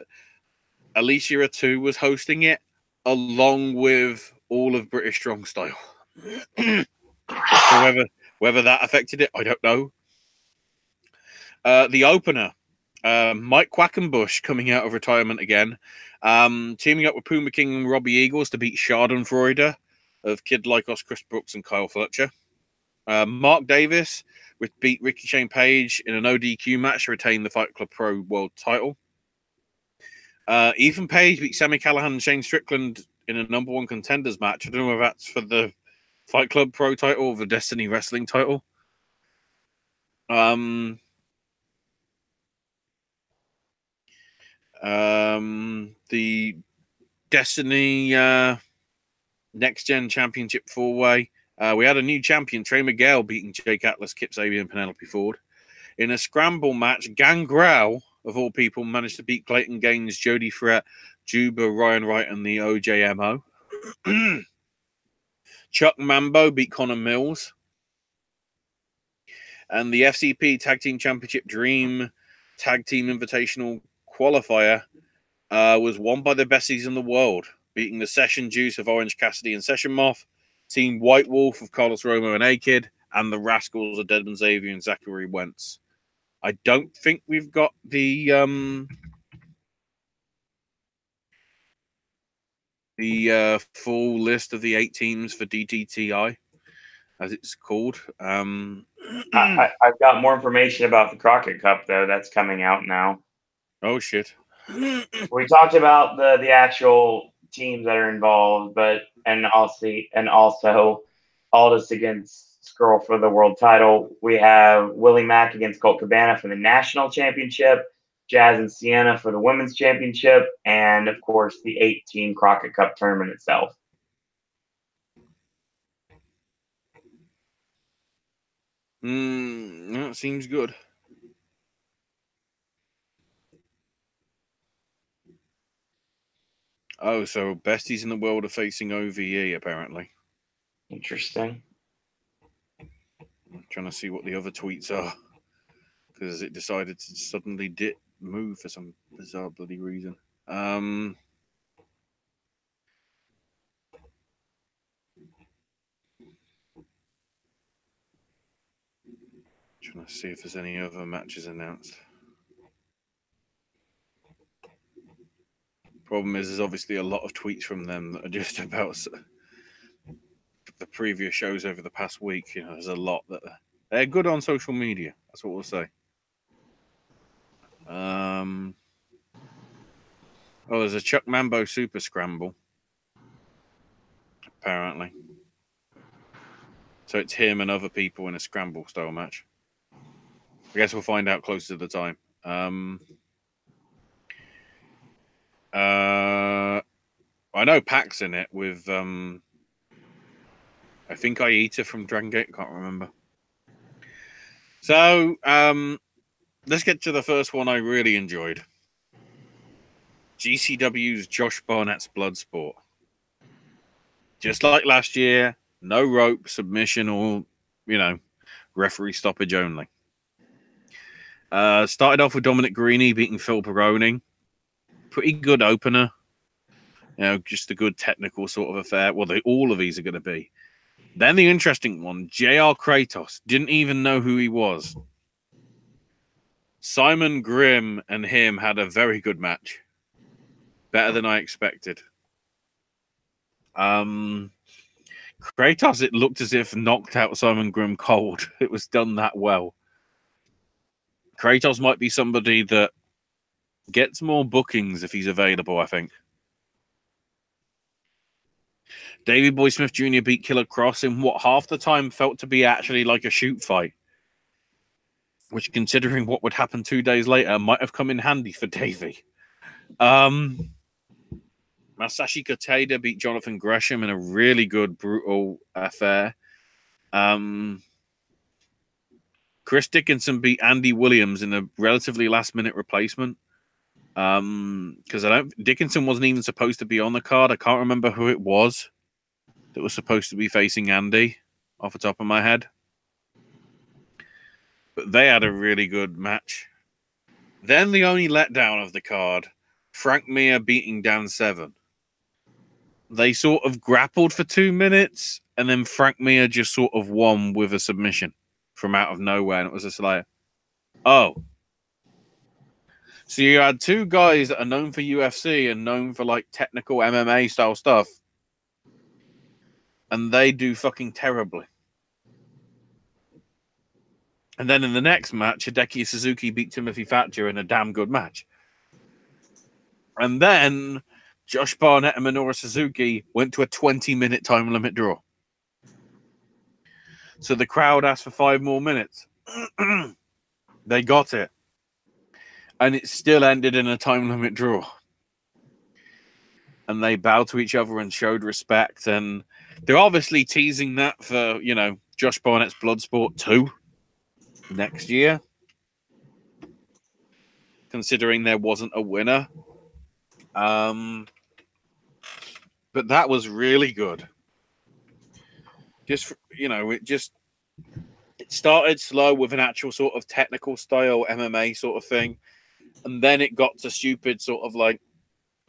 Alicia Atu was hosting it along with all of British Strong Style. Whether that affected it, I don't know. The opener, Mike Quackenbush coming out of retirement again, teaming up with Puma King and Robbie Eagles to beat Schadenfreude of Kid Lycos, Chris Brooks, and Kyle Fletcher. Mark Davis beat Ricky Shane Page in an ODQ match to retain the Fight Club Pro World title. Ethan Page beat Sami Callihan and Shane Strickland in a number one contenders match. I don't know if that's for the Fight Club Pro title or the Destiny Wrestling title. The Destiny Next Gen Championship 4-way. We had a new champion, Trey Miguel, beating Jake Atlas, Kip Sabian, and Penelope Ford. In a scramble match, Gangrel, of all people, managed to beat Clayton Gaines, Jody Frett, Juba, Ryan Wright, and the OJMO. Chuck Mambo beat Connor Mills. And the FCP Tag Team Championship Dream Tag Team Invitational Qualifier was won by the besties in the world, beating the Session Juice of Orange Cassidy and Session Moth, Team White Wolf of Carlos Romo and A-Kid, and the Rascals of Deadman Xavier and Zachary Wentz. I don't think we've got the full list of the 8 teams for DTTI, as it's called. I've got more information about the Crockett Cup, though. That's coming out now. Oh, shit. We talked about the actual teams that are involved, and also Aldous against Skrull for the world title. We have Willie Mack against Colt Cabana for the national championship, Jazz and Sienna for the women's championship, and of course the 8-team Crockett Cup tournament itself. That seems good. Oh, so besties in the world are facing OVE, apparently. Interesting. I'm trying to see what the other tweets are, because it decided to suddenly move for some bizarre bloody reason. Trying to see if there's any other matches announced. Problem is, there's obviously a lot of tweets from them that are just about the previous shows over the past week. You know, there's a lot that they're good on social media. That's what we'll say. Oh, there's a Chuck Mambo Super Scramble, apparently. So it's him and other people in a scramble style match. I guess we'll find out closer to the time. I know Pac's in it with I think Aita from Dragon Gate. Can't remember. So let's get to the first one I really enjoyed. GCW's Josh Barnett's Bloodsport. Just like last year, no rope, submission, or, you know, referee stoppage only. Started off with Dominic Greeny beating Phil Peroni. Pretty good opener. You know, just a good technical sort of affair. Well, all of these are going to be. Then the interesting one, JR Kratos. Didn't even know who he was. Simon Grimm and him had a very good match. Better than I expected. Kratos, it looked as if knocked out Simon Grimm cold. It was done that well. Kratos might be somebody that gets more bookings if he's available, I think. Davey Boy Smith Jr. beat Killer Cross in what half the time felt to be actually like a shoot fight. Which, considering what would happen 2 days later, might have come in handy for Davey. Masashi Kateda beat Jonathan Gresham in a really good, brutal affair. Chris Dickinson beat Andy Williams in a relatively last-minute replacement. Because Dickinson wasn't even supposed to be on the card. I can't remember who it was that was supposed to be facing Andy off the top of my head. But they had a really good match. Then the only letdown of the card, Frank Mir beating Dan Severn. They sort of grappled for 2 minutes, and then Frank Mir just sort of won with a submission from out of nowhere. And it was just like, oh. So you had two guys that are known for UFC and known for like technical MMA style stuff, and they do fucking terribly. And then in the next match, Hideki Suzuki beat Timothy Thatcher in a damn good match. And then Josh Barnett and Minoru Suzuki went to a 20-minute time limit draw. So the crowd asked for 5 more minutes. They got it. And it still ended in a time limit draw. And they bowed to each other and showed respect. And they're obviously teasing that for, you know, Josh Barnett's Bloodsport 2 next year. Considering there wasn't a winner. But that was really good. Just, you know, it started slow with an actual sort of technical style MMA sort of thing. And then it got to stupid sort of like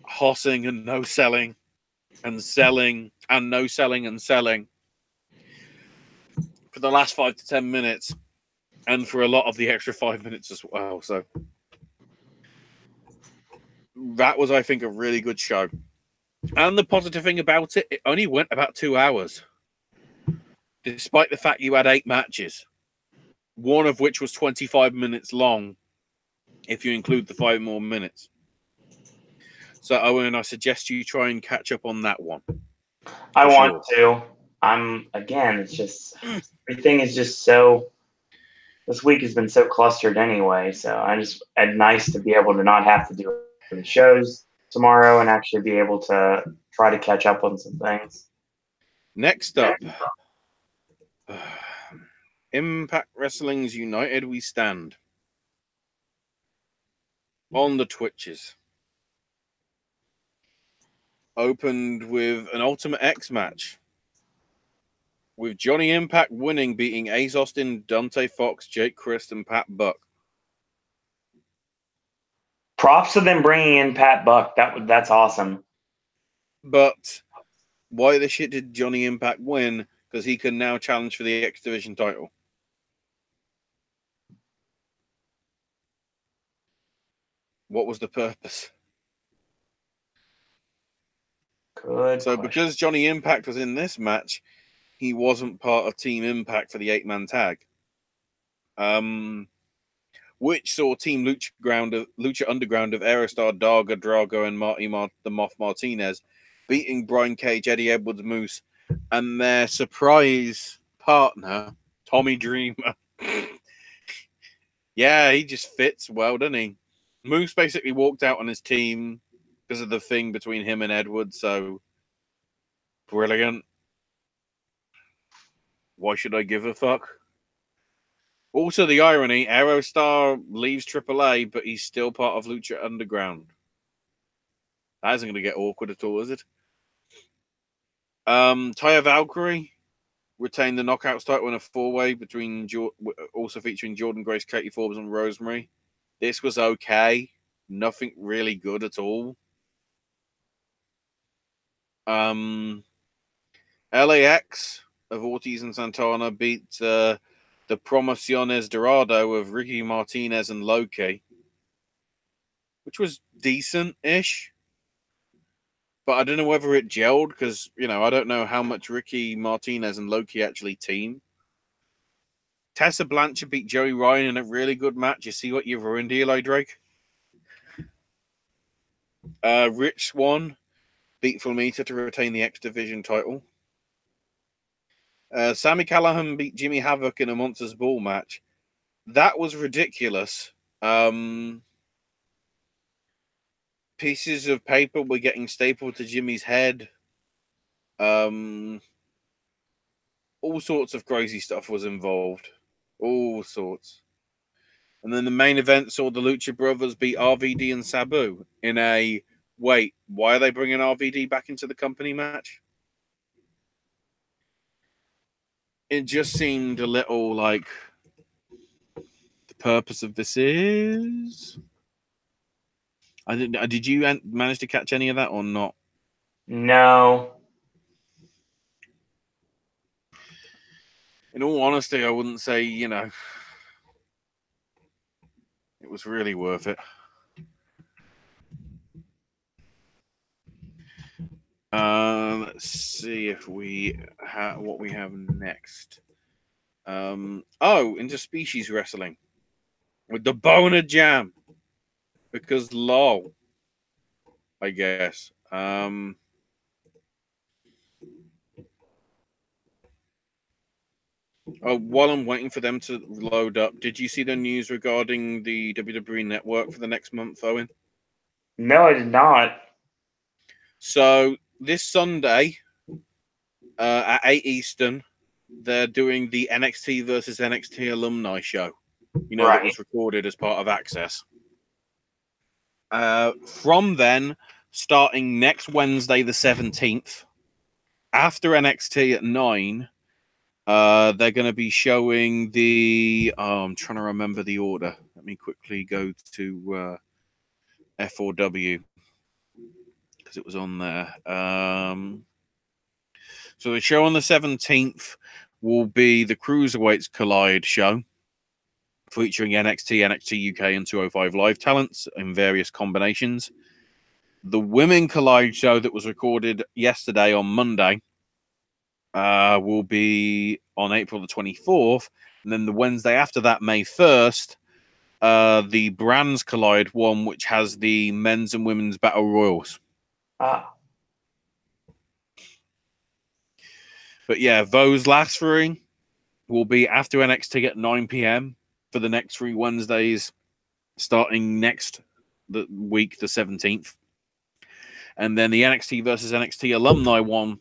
hossing and no selling and selling and no selling and selling for the last 5 to 10 minutes and for a lot of the extra 5 minutes as well. So that was, I think, a really good show. And the positive thing about it, it only went about 2 hours. Despite the fact you had 8 matches, one of which was 25 minutes long, if you include the 5 more minutes. So, Owen, I suggest you try and catch up on that one. I want to. It's just, everything is just so, this week has been so clustered anyway. So it's nice to be able to not have to do the shows tomorrow and actually be able to try to catch up on some things. Next up, Impact Wrestling's United We Stand. On the Twitches. Opened with an Ultimate X match. With Johnny Impact winning, beating Ace Austin, Dante Fox, Jake Christ, and Pat Buck. Props to them bringing in Pat Buck. That's awesome. But why the shit did Johnny Impact win? Because he can now challenge for the X Division title. What was the purpose? Good So question. because Johnny Impact was in this match, he wasn't part of Team Impact for the 8-man tag. Which saw Team Lucha Underground of Aerostar, Darga, Drago, and the Moth Martinez beating Brian Cage, Eddie Edwards, Moose, and their surprise partner, Tommy Dreamer. Yeah, he just fits well, doesn't he? Moose basically walked out on his team because of the thing between him and Edwards, so brilliant. Why should I give a fuck? Also, the irony, Aerostar leaves AAA, but he's still part of Lucha Underground. That isn't going to get awkward at all, is it? Taya Valkyrie retained the Knockouts title in a 4-way between also featuring Jordan Grace, Katie Forbes, and Rosemary. This was okay. Nothing really good at all. LAX of Ortiz and Santana beat the Promociones Dorado of Ricky Martinez and Loki, which was decent-ish. But I don't know whether it gelled because, I don't know how much Ricky Martinez and Loki actually team. Tessa Blanchard beat Joey Ryan in a really good match. You see what you've ruined, Eli Drake? Rich Swann beat Flamita to retain the X Division title. Sami Callihan beat Jimmy Havoc in a Monsters Ball match. That was ridiculous. Pieces of paper were getting stapled to Jimmy's head. All sorts of crazy stuff was involved. All sorts. And then the main event saw the Lucha Brothers beat RVD and Sabu in a, wait, why are they bringing RVD back into the company match? It just seemed a little like the purpose of this is... Did you manage to catch any of that or not? No. In all honesty, I wouldn't say, it was really worth it. Let's see if we what we have next. Interspecies wrestling with the Boner Jam, because lol, I guess. While I'm waiting for them to load up, did you see the news regarding the WWE Network for the next month, Owen? No, I did not. So this Sunday at 8 Eastern, they're doing the NXT versus NXT alumni show. That was recorded as part of Access. From then, starting next Wednesday, the 17th, after NXT at 9, they're going to be showing the... I'm trying to remember the order. Let me quickly go to F4W because it was on there. So the show on the 17th will be the Cruiserweights Collide show, featuring NXT, NXT UK, and 205 Live talents in various combinations. The Women Collide show that was recorded yesterday on Monday will be on April the 24th. And then the Wednesday after that, May 1st, the Brands Collide one, which has the men's and women's battle royals. But yeah, those last three will be after NXT at 9 p.m. for the next 3 Wednesdays, starting next week, the 17th. And then the NXT versus NXT alumni one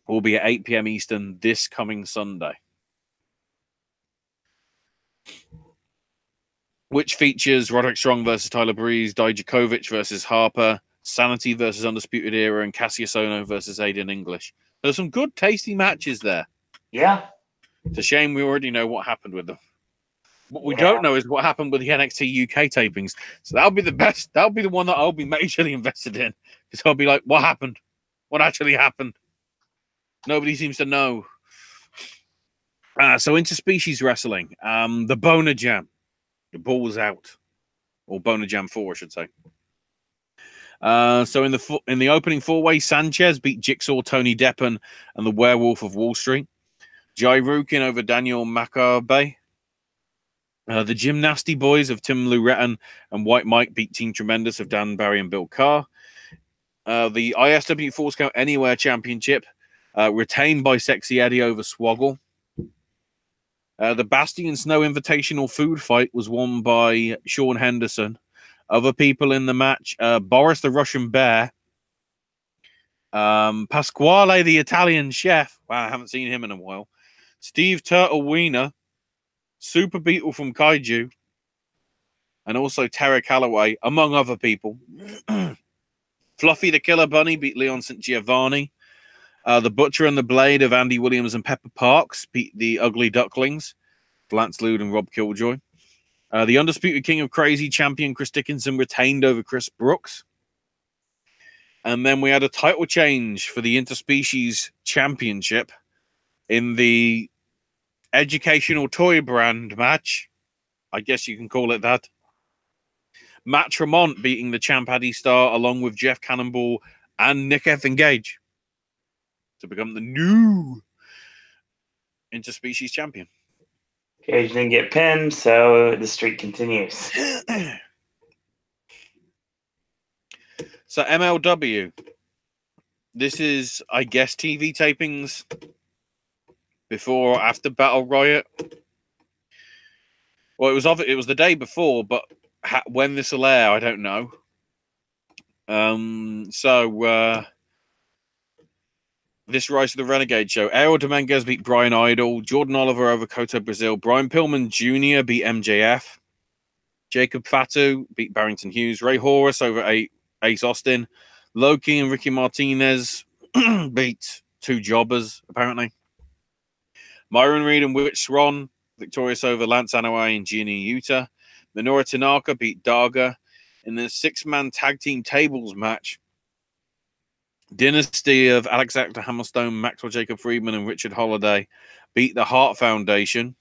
will be at 8 p.m. Eastern this coming Sunday, which features Roderick Strong versus Tyler Breeze, Dijakovic versus Harper, Sanity versus Undisputed Era, and Cassius Ohno versus Aiden English. There's some good, tasty matches there. Yeah. It's a shame we already know what happened with them. What we don't know is what happened with the NXT UK tapings. So that'll be the best. That'll be the one that I'll be majorly invested in. Because I'll be like, what happened? What actually happened? Nobody seems to know. So interspecies wrestling. The Boner Jam. The ball's out. Or Boner Jam 4, I should say. So in the opening 4-way, Sanchez beat Jigsaw, Tony Deppen, and the Werewolf of Wall Street. Jairukin over Daniel Makabe. The Gymnasty Boys of Tim Luretten and White Mike beat Team Tremendous of Dan Barry and Bill Carr. The ISW Force Count Anywhere Championship retained by Sexy Eddie over Swoggle. The Bastion Snow Invitational Food Fight was won by Sean Henderson. Other people in the match, Boris the Russian Bear, Pasquale the Italian Chef. Wow, I haven't seen him in a while. Steve Turtle Wiener, Super Beetle from Kaiju, and also Tara Calloway, among other people. Fluffy the Killer Bunny beat Leon St. Giovanni. The Butcher and the Blade of Andy Williams and Pepper Parks beat the Ugly Ducklings, Lance Lude and Rob Killjoy. The Undisputed King of Crazy champion Chris Dickinson retained over Chris Brooks. And then we had a title change for the Interspecies Championship in the Educational Toy Brand match. I guess you can call it that. Matt Tremont beating the champ Addy Star along with Jeff Cannonball and Nick Effin Gage to become the new Interspecies champion. Gage didn't get pinned, so the streak continues. So MLW. This is, I guess, TV tapings before or after Battle Riot. Well, it was the day before, but when this will air, I don't know. This Rise of the Renegade show. Errol Dominguez beat Brian Idol. Jordan Oliver over Koto Brazil. Brian Pillman Jr. beat MJF. Jacob Fatu beat Barrington Hughes. Ray Horus over Ace Austin. Loki and Ricky Martinez beat two jobbers, apparently. Myron Reed and Witch Swan victorious over Lance Anoa'i and Ginny Utah. Minoru Tanaka beat Daga in the 6-man tag team tables match. Dynasty of Alexander Hammerstone, Maxwell Jacob Friedman, and Richard Holiday beat the Hart Foundation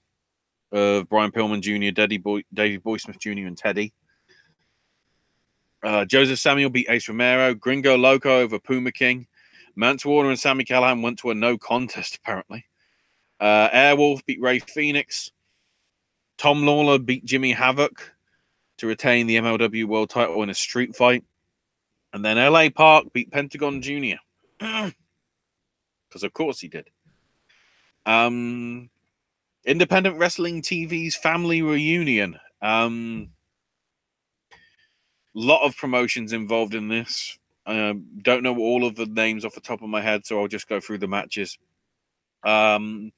of Brian Pillman Jr., Davey Boy Smith Jr., and Teddy. Joseph Samuel beat Ace Romero. Gringo Loco over Puma King. Mance Warner and Sammy Callahan went to a no contest, apparently. Airwolf beat Ray Phoenix. Tom Lawler beat Jimmy Havoc to retain the MLW World title in a street fight. And then LA Park beat Pentagon Jr. Because of course he did. Independent Wrestling TV's Family Reunion. Lot of promotions involved in this. Don't know all of the names off the top of my head, so I'll just go through the matches. The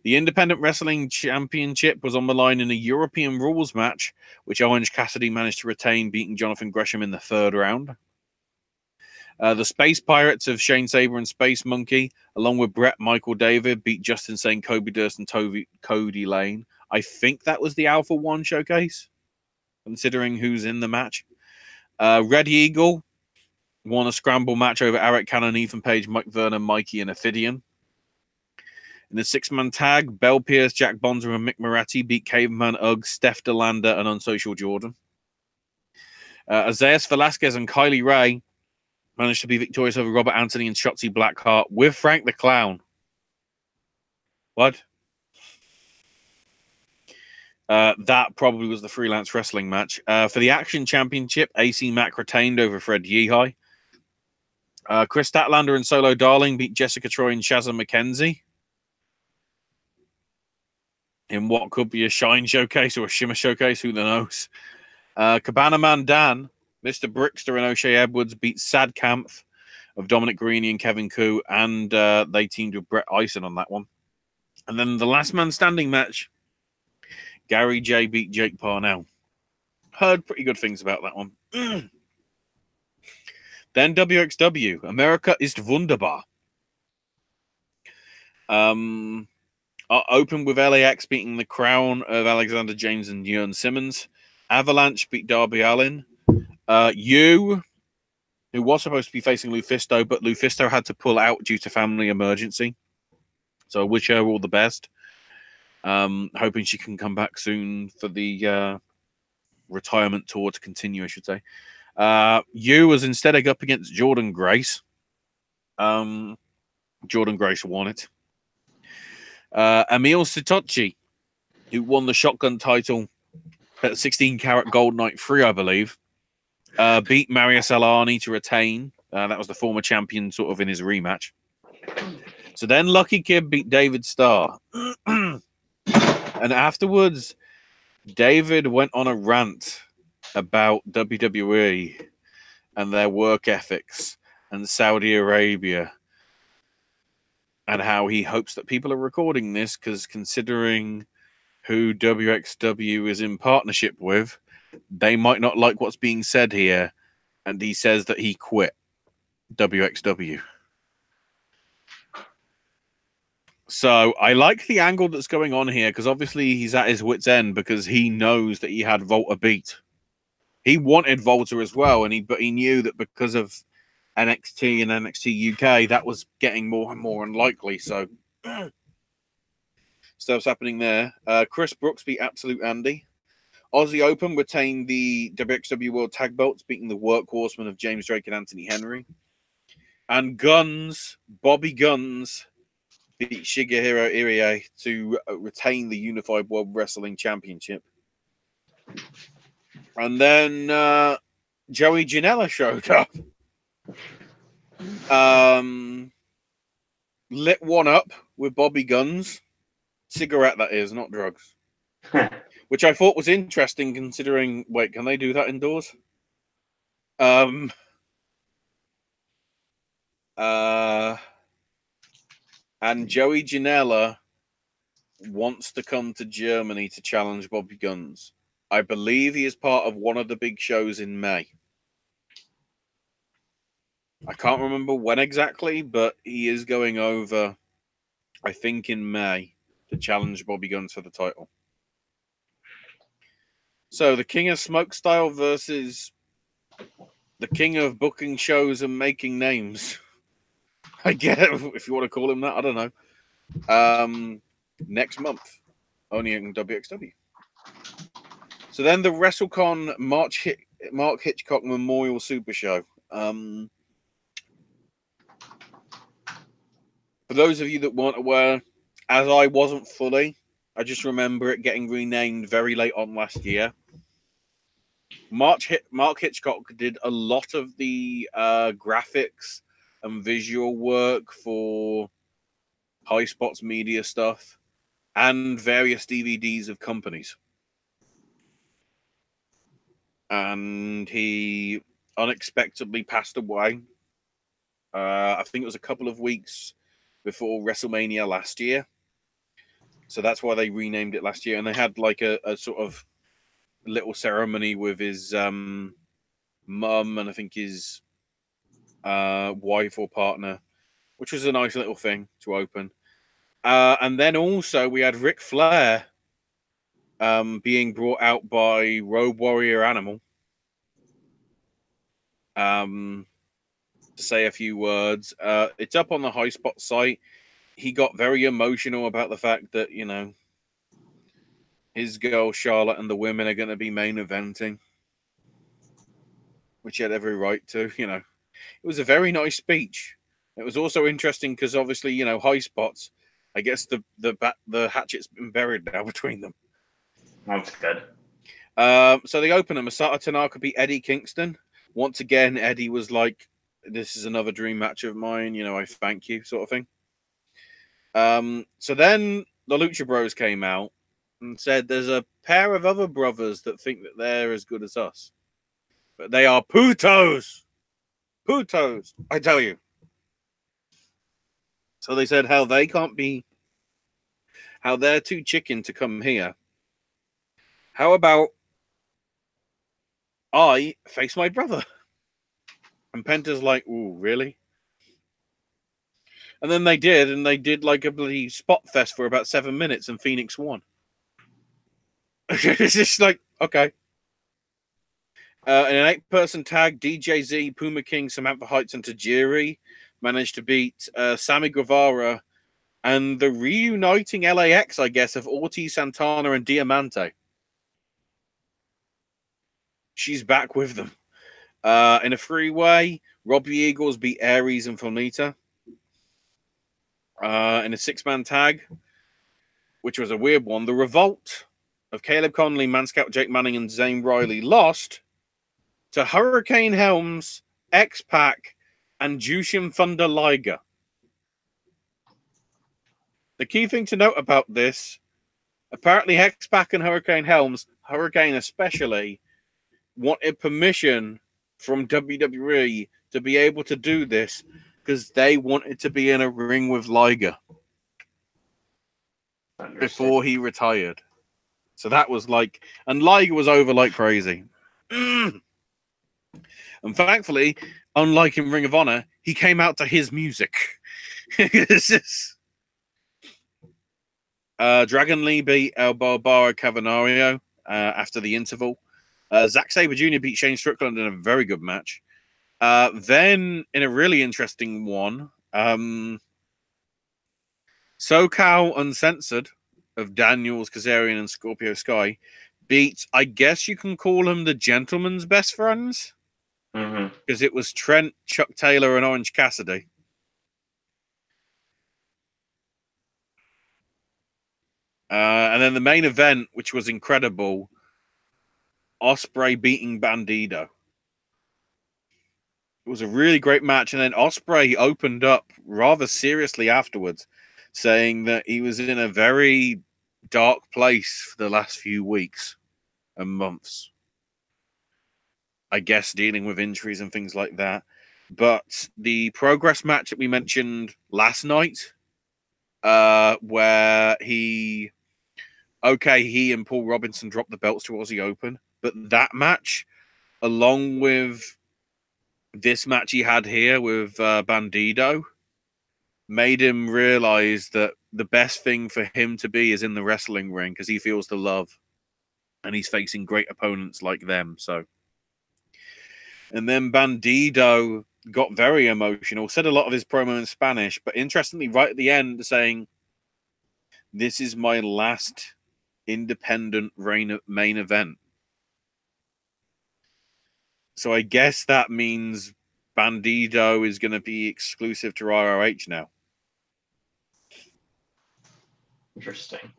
Independent Wrestling Championship was on the line in a European rules match, which Orange Cassidy managed to retain, beating Jonathan Gresham in the 3rd round. The Space Pirates of Shane Saber and Space Monkey, along with Brett Michael David, beat Justin Sane, Kobe Durst, and Cody Lane. I think that was the Alpha One showcase, considering who's in the match. Red Eagle won a scramble match over Eric Cannon, Ethan Page, Mike Vernon, Mikey, and Ophidian. In the 6-man tag, Bell Pierce, Jack Bonzer, and Mick Moretti beat Caveman Ugg, Steph DeLander, and Unsocial Jordan. Isaias Velasquez and Kylie Ray managed to be victorious over Robert Anthony and Shotzi Blackheart with Frank the Clown. What? That probably was the freelance wrestling match. For the Action Championship, AC Mack retained over Fred Yehi. Chris Statlander and Solo Darling beat Jessica Troy and Shazza McKenzie in what could be a Shine showcase or a Shimmer showcase, who knows. Cabana Man Dan, Mr. Brickster, and O'Shea Edwards beat Sad Kampf of Dominic Guarini and Kevin Koo, and they teamed with Brett Eisen on that one. And then the last man standing match, Gary J beat Jake Parnell. Heard pretty good things about that one. Then WXW, America ist wunderbar. Opened with LAX beating the Crown of Alexander James and Jörn Simmons. Avalanche beat Darby Allin. who was supposed to be facing Lufisto, but Lufisto had to pull out due to family emergency. So I wish her all the best. Hoping she can come back soon for the retirement tour to continue, I should say. You was instead up against Jordan Grace. Jordan Grace won it. Emil Sitochi, who won the shotgun title at 16 Karat Gold Night 3, I believe, beat Marius Alani to retain. That was the former champion sort of in his rematch. So then Lucky Kid beat David Starr. And afterwards, David went on a rant about WWE and their work ethics and Saudi Arabia and how he hopes that people are recording this because considering who WXW is in partnership with, they might not like what's being said here. And he says that he quit WXW. So I like the angle that's going on here because obviously he's at his wit's end because he knows that he had Volta beat. He wanted Volta as well, but he knew that because of NXT and NXT UK, that was getting more and more unlikely. So stuff's happening there. Chris Brooks beat Absolute Andy. Aussie Open retained the WXW World Tag Belts, beating the workhorsemen of James Drake and Anthony Henry. And Bobby Guns, beat Shigehiro Irie to retain the Unified World Wrestling Championship. And then Joey Janela showed up. Lit one up with Bobby Guns. Cigarette, that is, not drugs. Which I thought was interesting considering... Wait, can they do that indoors? And Joey Janela wants to come to Germany to challenge Bobby Guns. I believe he is part of one of the big shows in May. I can't remember when exactly, but he is going over, I think, in May to challenge Bobby Guns for the title. So the King of Smoke Style versus the King of Booking Shows and Making Names. I get it, if you want to call him that. I don't know. Next month, only in WXW. So then the WrestleCon Mark Hitchcock Memorial Super Show. For those of you that weren't aware, as I wasn't fully, I just remember it getting renamed very late on last year. Mark Hitchcock did a lot of the graphics and visual work for High Spots Media stuff and various DVDs of companies. And he unexpectedly passed away. I think it was a couple of weeks before WrestleMania last year. So that's why they renamed it last year. And they had like a sort of little ceremony with his mum and I think his wife or partner, which was a nice little thing to open. And then also we had Ric Flair being brought out by Road Warrior Animal to say a few words. It's up on the High Spot site. He got very emotional about the fact that, you know, his girl Charlotte and the women are going to be main eventing, which he had every right to, you know. It was a very nice speech. It was also interesting because obviously, you know, High Spots, I guess the hatchet's been buried now between them. That's good. So they open them. Masato Tanaka beat Eddie Kingston. Once again, Eddie was like, this is another dream match of mine. You know, I thank you, sort of thing. So then the Lucha Bros came out and said there's a pair of other brothers that think that they're as good as us. But they are putos. Putos, I tell you. So they said how they can't be, how they're too chicken to come here. How about I face my brother? And Penta's like, ooh, really? And then they did, and they did like a bloody spot fest for about 7 minutes, and Phoenix won. It's just like, okay. In an 8-person tag, DJZ, Puma King, Samantha Heights, and Tajiri managed to beat Sammy Guevara and the reuniting LAX, I guess, of Ortiz, Santana, and Diamante. She's back with them. In a freeway, Robbie Eagles beat Aries and Flamita. In a 6-man tag, which was a weird one. The Revolt of Caleb Conley, Man Scout Jake Manning, and Zane Riley lost to Hurricane Helms, X-Pac, and Jushin Thunder Liger. The key thing to note about this, apparently X-Pac and Hurricane Helms, Hurricane especially, wanted permission from WWE to be able to do this because they wanted to be in a ring with Liger before he retired. So that was like, and Liger was over like crazy. And thankfully, unlike in Ring of Honor, he came out to his music. Dragon Lee beat El Barbaro Cavernario after the interval. Zack Sabre Jr. beat Shane Strickland in a very good match. Then, in a really interesting one, SoCal Uncensored of Daniels, Kazarian, and Scorpio Sky beat, I guess you can call them the Gentleman's Best Friends, because it was Trent, Chuck Taylor, and Orange Cassidy. And then the main event, which was incredible, Ospreay beating Bandido. It was a really great match, and then Ospreay opened up rather seriously afterwards, saying that he was in a very dark place for the last few weeks and months. I guess dealing with injuries and things like that. But the Progress match that we mentioned last night, where he and Paul Robinson dropped the belts to Aussie Open, but that match, along with this match he had here with Bandido, made him realize that the best thing for him to be is in the wrestling ring because he feels the love and he's facing great opponents like them. So, and then Bandido got very emotional, said a lot of his promo in Spanish, but interestingly, right at the end, saying, "This is my last independent main event." So I guess that means Bandido is going to be exclusive to ROH now. Interesting.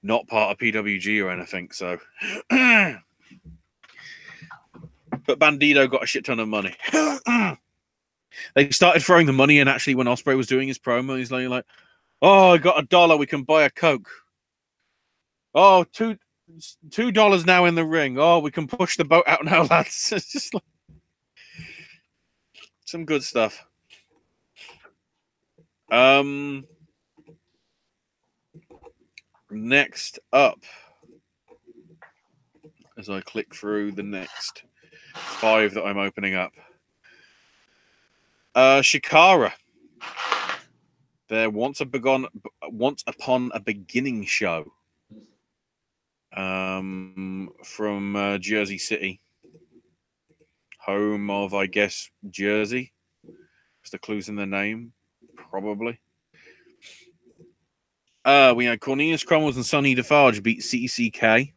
Not part of PWG or anything, so. But Bandido got a shit ton of money. They started throwing the money in actually when Ospreay was doing his promo. He's like, "Oh, I got $1. We can buy a Coke. Oh, $2 now in the ring. Oh, we can push the boat out now, lads." It's just like some good stuff. Next up, as I click through the next 5 that I'm opening up, Shikara. Their Once Upon a Beginning show from Jersey City, home of, I guess, Jersey. It's the clues in the name, probably. We had Cornelius Cromwell and Sonny Defarge beat CCK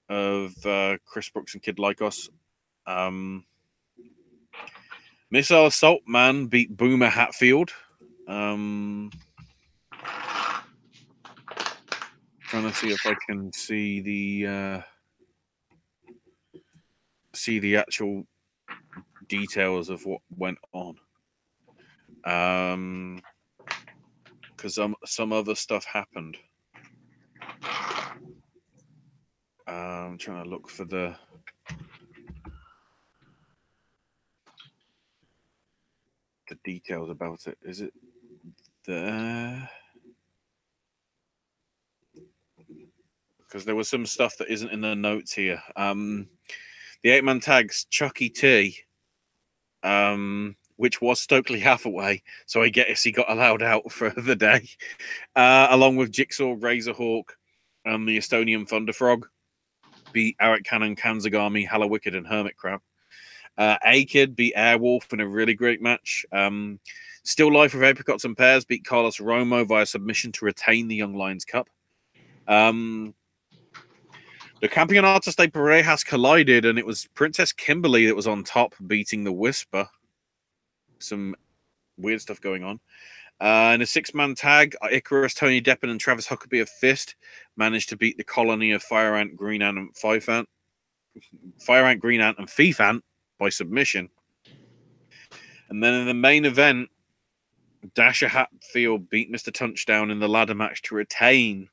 of Chris Brooks and Kid Lycos. Missile Assault Man beat Boomer Hatfield. Trying to see if I can see the actual details of what went on. Because some other stuff happened. I'm trying to look for the details about it. Is it there? Because there was some stuff that isn't in the notes here. The 8-man tags, Chucky T, which was Stokely Hathaway, so I guess he got allowed out for the day, along with Jigsaw, Razorhawk, and the Estonian Thunderfrog, beat Eric Cannon, Kanzagami, Hallowicked, and Hermit Crab. A-Kid beat Airwolf in a really great match. Still Life with Apricots and Pears beat Carlos Romo via submission to retain the Young Lions Cup. The Campeonato de Parejas collided, and it was Princess Kimberly that was on top, beating the Whisper. Some weird stuff going on. In a 6-man tag, Icarus, Tony Deppen, and Travis Huckabee of Fist managed to beat the colony of Fire Ant, Green Ant, and Thief Ant by submission. And then in the main event, Dasher Hatfield beat Mr. Touchdown in the ladder match to retain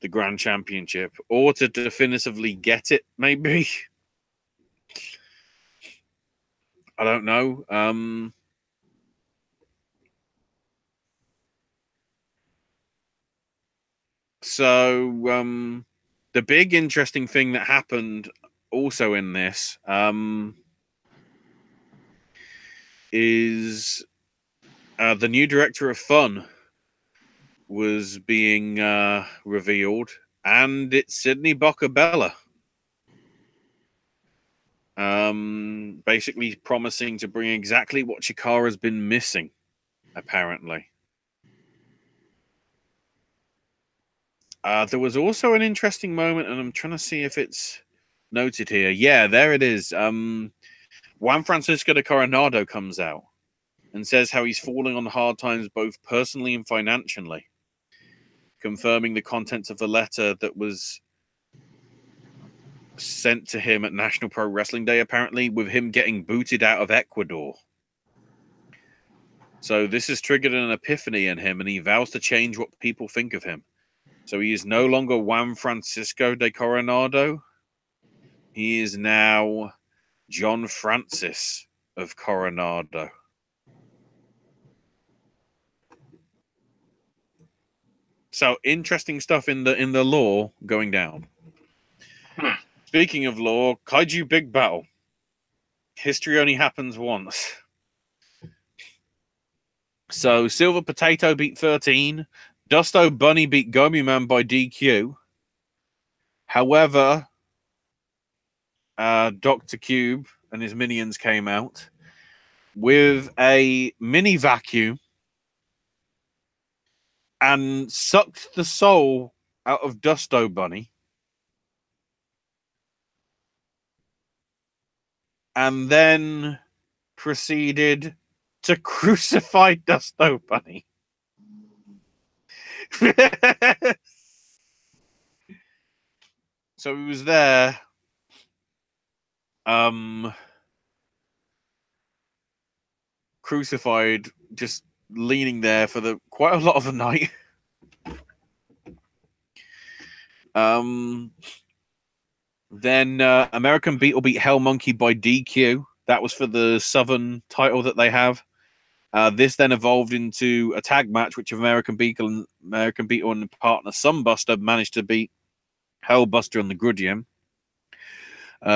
the Grand Championship, or to definitively get it, maybe. I don't know. So the big interesting thing that happened also in this is the new director of Fun was being revealed, and it's Sydney Boccabella. Basically promising to bring exactly what Chikara's been missing, apparently. There was also an interesting moment, and I'm trying to see if it's noted here. Yeah, there it is. Juan Francisco de Coronado comes out and says how he's falling on hard times both personally and financially, confirming the contents of the letter that was sent to him at National Pro Wrestling Day, apparently, with him getting booted out of Ecuador. So this has triggered an epiphany in him, and he vows to change what people think of him. So he is no longer Juan Francisco de Coronado. He is now John Francis of Coronado. So interesting stuff in the lore going down. Speaking of lore, Kaiju Big Battle. History only happens once. So Silver Potato beat 13. Dusto Bunny beat Gomi Man by DQ. However, Dr. Cube and his minions came out with a mini vacuum and sucked the soul out of Dusto Bunny. And then proceeded to crucify Dusto Bunny. So he was there, crucified, just leaning there for quite a lot of the night. Then American Beetle beat Hell Monkey by DQ. That was for the Southern title that they have. This then evolved into a tag match, which American Beetle and partner Sunbuster managed to beat Hellbuster and the Grudian.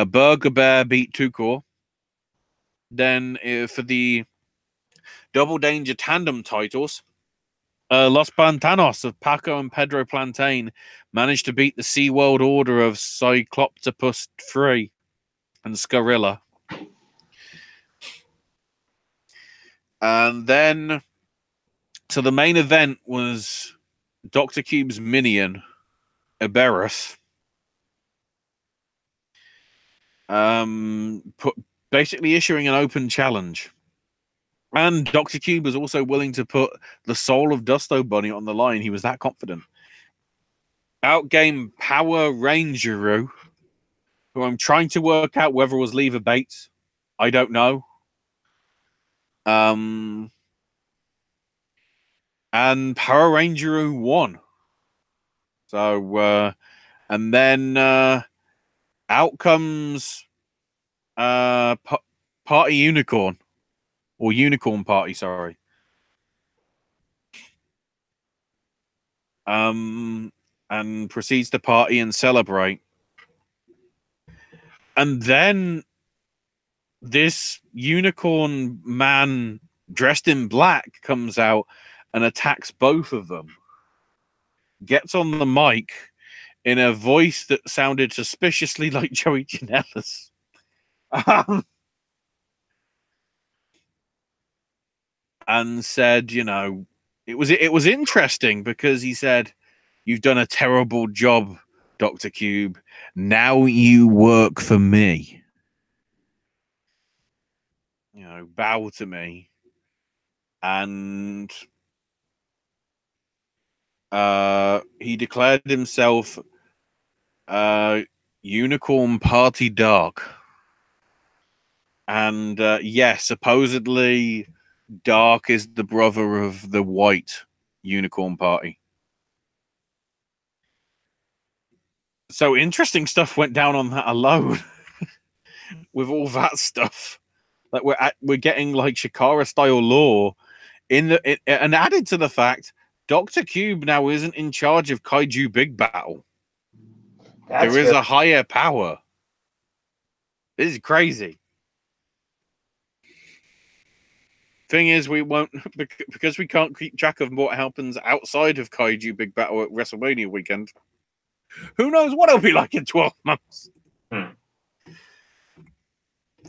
Burger Bear beat Tukor. Then for the Double Danger Tandem titles, Los Pantanos of Paco and Pedro Plantain managed to beat the SeaWorld Order of Cycloptopus 3 and Scarilla. And then, so the main event was Dr. Cube's minion, Iberus, basically issuing an open challenge. And Dr. Cube was also willing to put the soul of Dusto Bunny on the line. He was that confident. Outgame Power Rangeru, who I'm trying to work out whether it was Lever Bates. I don't know. And Power Rangeru won. So, and then out comes Party Unicorn. Or Unicorn Party, sorry. And proceeds to party and celebrate. And then this unicorn man dressed in black comes out and attacks both of them. Gets on the mic in a voice that sounded suspiciously like Joey Janela's. And said, you know, it was interesting because he said, "You've done a terrible job, Dr. Cube. Now you work for me. You know, bow to me." and he declared himself Unicorn Party Dark. And supposedly Dark is the brother of the White Unicorn Party. So interesting stuff went down on that alone. With all that stuff, like we're getting like Shikara style lore and added to the fact, Dr. Cube now isn't in charge of Kaiju Big Battle. There is a higher power. This is crazy. Thing is, we won't, because we can't keep track of what happens outside of Kaiju Big Battle at WrestleMania weekend. Who knows what it'll be like in 12 months?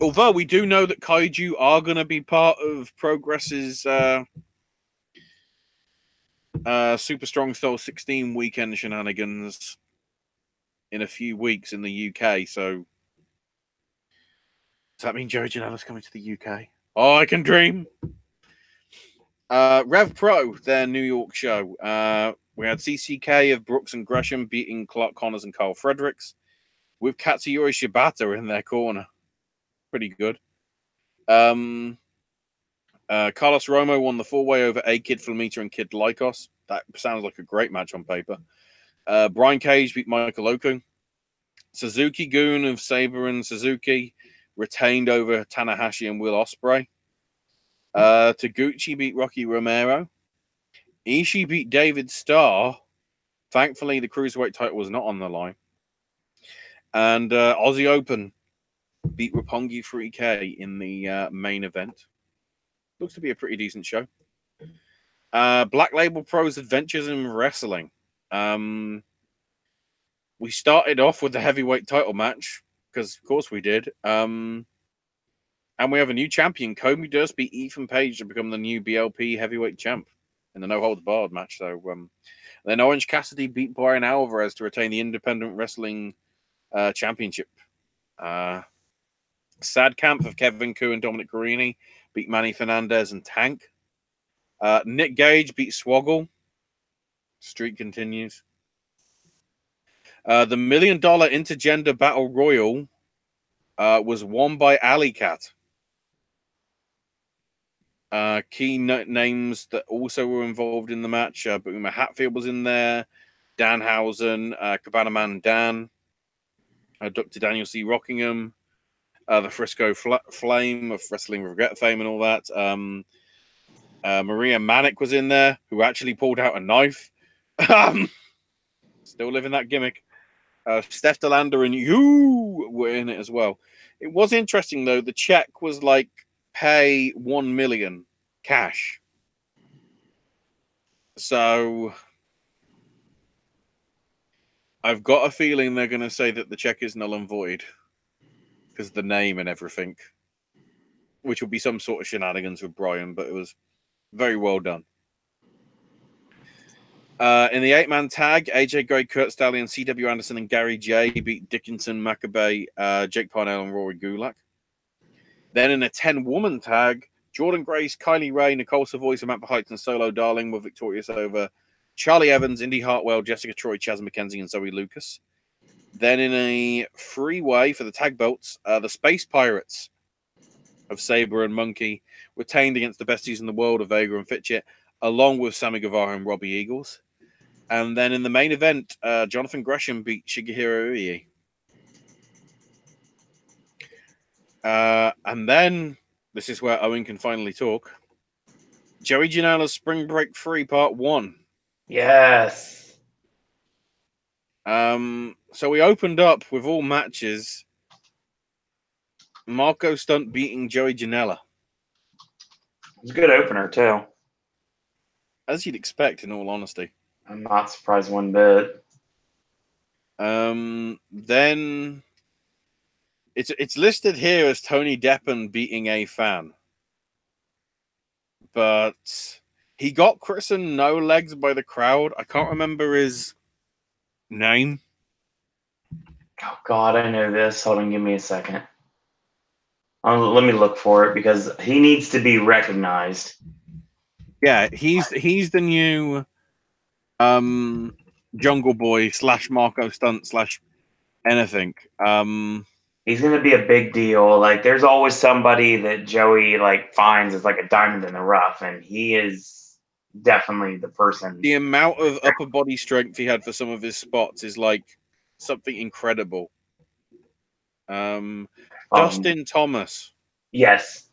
Although we do know that Kaiju are going to be part of Progress's Super Strong Style 16 weekend shenanigans in a few weeks in the UK. So does that mean Joey Janela's coming to the UK? Oh, I can dream. Rev Pro, their New York show. We had CCK of Brooks and Gresham beating Clark Connors and Carl Fredericks with Katsuyori Shibata in their corner. Pretty good. Carlos Romo won the 4-way over A-Kid Flamita and Kid Lycos. That sounds like a great match on paper. Brian Cage beat Michael Oku. Suzuki Goon of Sabre and Suzuki retained over Tanahashi and Will Ospreay. Taguchi beat Rocky Romero. Ishii beat David Starr. Thankfully, the Cruiserweight title was not on the line. And Aussie Open beat Roppongi 3K in the main event. Looks to be a pretty decent show. Black Label Pro's Adventures in Wrestling. We started off with the heavyweight title match, because of course we did. And we have a new champion. Kobe Durst beat Ethan Page to become the new BLP heavyweight champ in the No Holds Barred match. So then Orange Cassidy beat Brian Alvarez to retain the Independent Wrestling Championship. Sad Camp of Kevin Koo and Dominic Carini beat Manny Fernandez and Tank. Nick Gage beat Swoggle. Streak continues. The $1 Million Intergender Battle Royal was won by Alley Cat. Key names that also were involved in the match. Boomer Hatfield was in there. Danhausen, Cabana Man Dan, Dr. Daniel C. Rockingham, the Frisco Flame of Wrestling Regret fame and all that. Maria Manic was in there, who actually pulled out a knife. Still living that gimmick. Steph Delander and you were in it as well. It was interesting, though. The check was like, pay $1 million cash. So I've got a feeling they're going to say that the check is null and void because of the name and everything, which will be some sort of shenanigans with Brian, but it was very well done. In the 8-man tag, AJ Gray, Kurt Stallion, CW Anderson, and Gary J beat Dickinson, Maccabee, Jake Parnell, and Rory Gulak. Then in a 10-woman tag, Jordan Grace, Kylie Ray, Nicole Savoy, Samantha Heights, and Solo Darling were victorious over Charlie Evans, Indy Hartwell, Jessica Troy, Chaz McKenzie, and Zoe Lucas. Then in a 3-way for the tag belts, the Space Pirates of Sabre and Monkey retained against the besties in the world of Vega and Fitchett, along with Sammy Guevara and Robbie Eagles. And then in the main event, Jonathan Gresham beat Shigehiro Ii. And then, this is where Owen can finally talk. Joey Janela's Spring Break 3 Part 1. Yes. So we opened up with all matches. Marco Stunt beating Joey Janela. It was a good opener, too. As you'd expect, in all honesty. I'm not surprised one bit. Then it's listed here as Tony Deppen beating a fan. But he got christened No Legs by the crowd. I can't remember his name. Oh, God, I know this. Hold on, give me a second. Let me look for it because he needs to be recognized. Yeah, he's the new Jungle Boy / Marco Stunt / anything. He's gonna be a big deal. Like, there's always somebody that Joey like finds as like a diamond in the rough, and he is definitely the person. The amount of upper body strength he had for some of his spots is like something incredible. Dustin Thomas. Yes.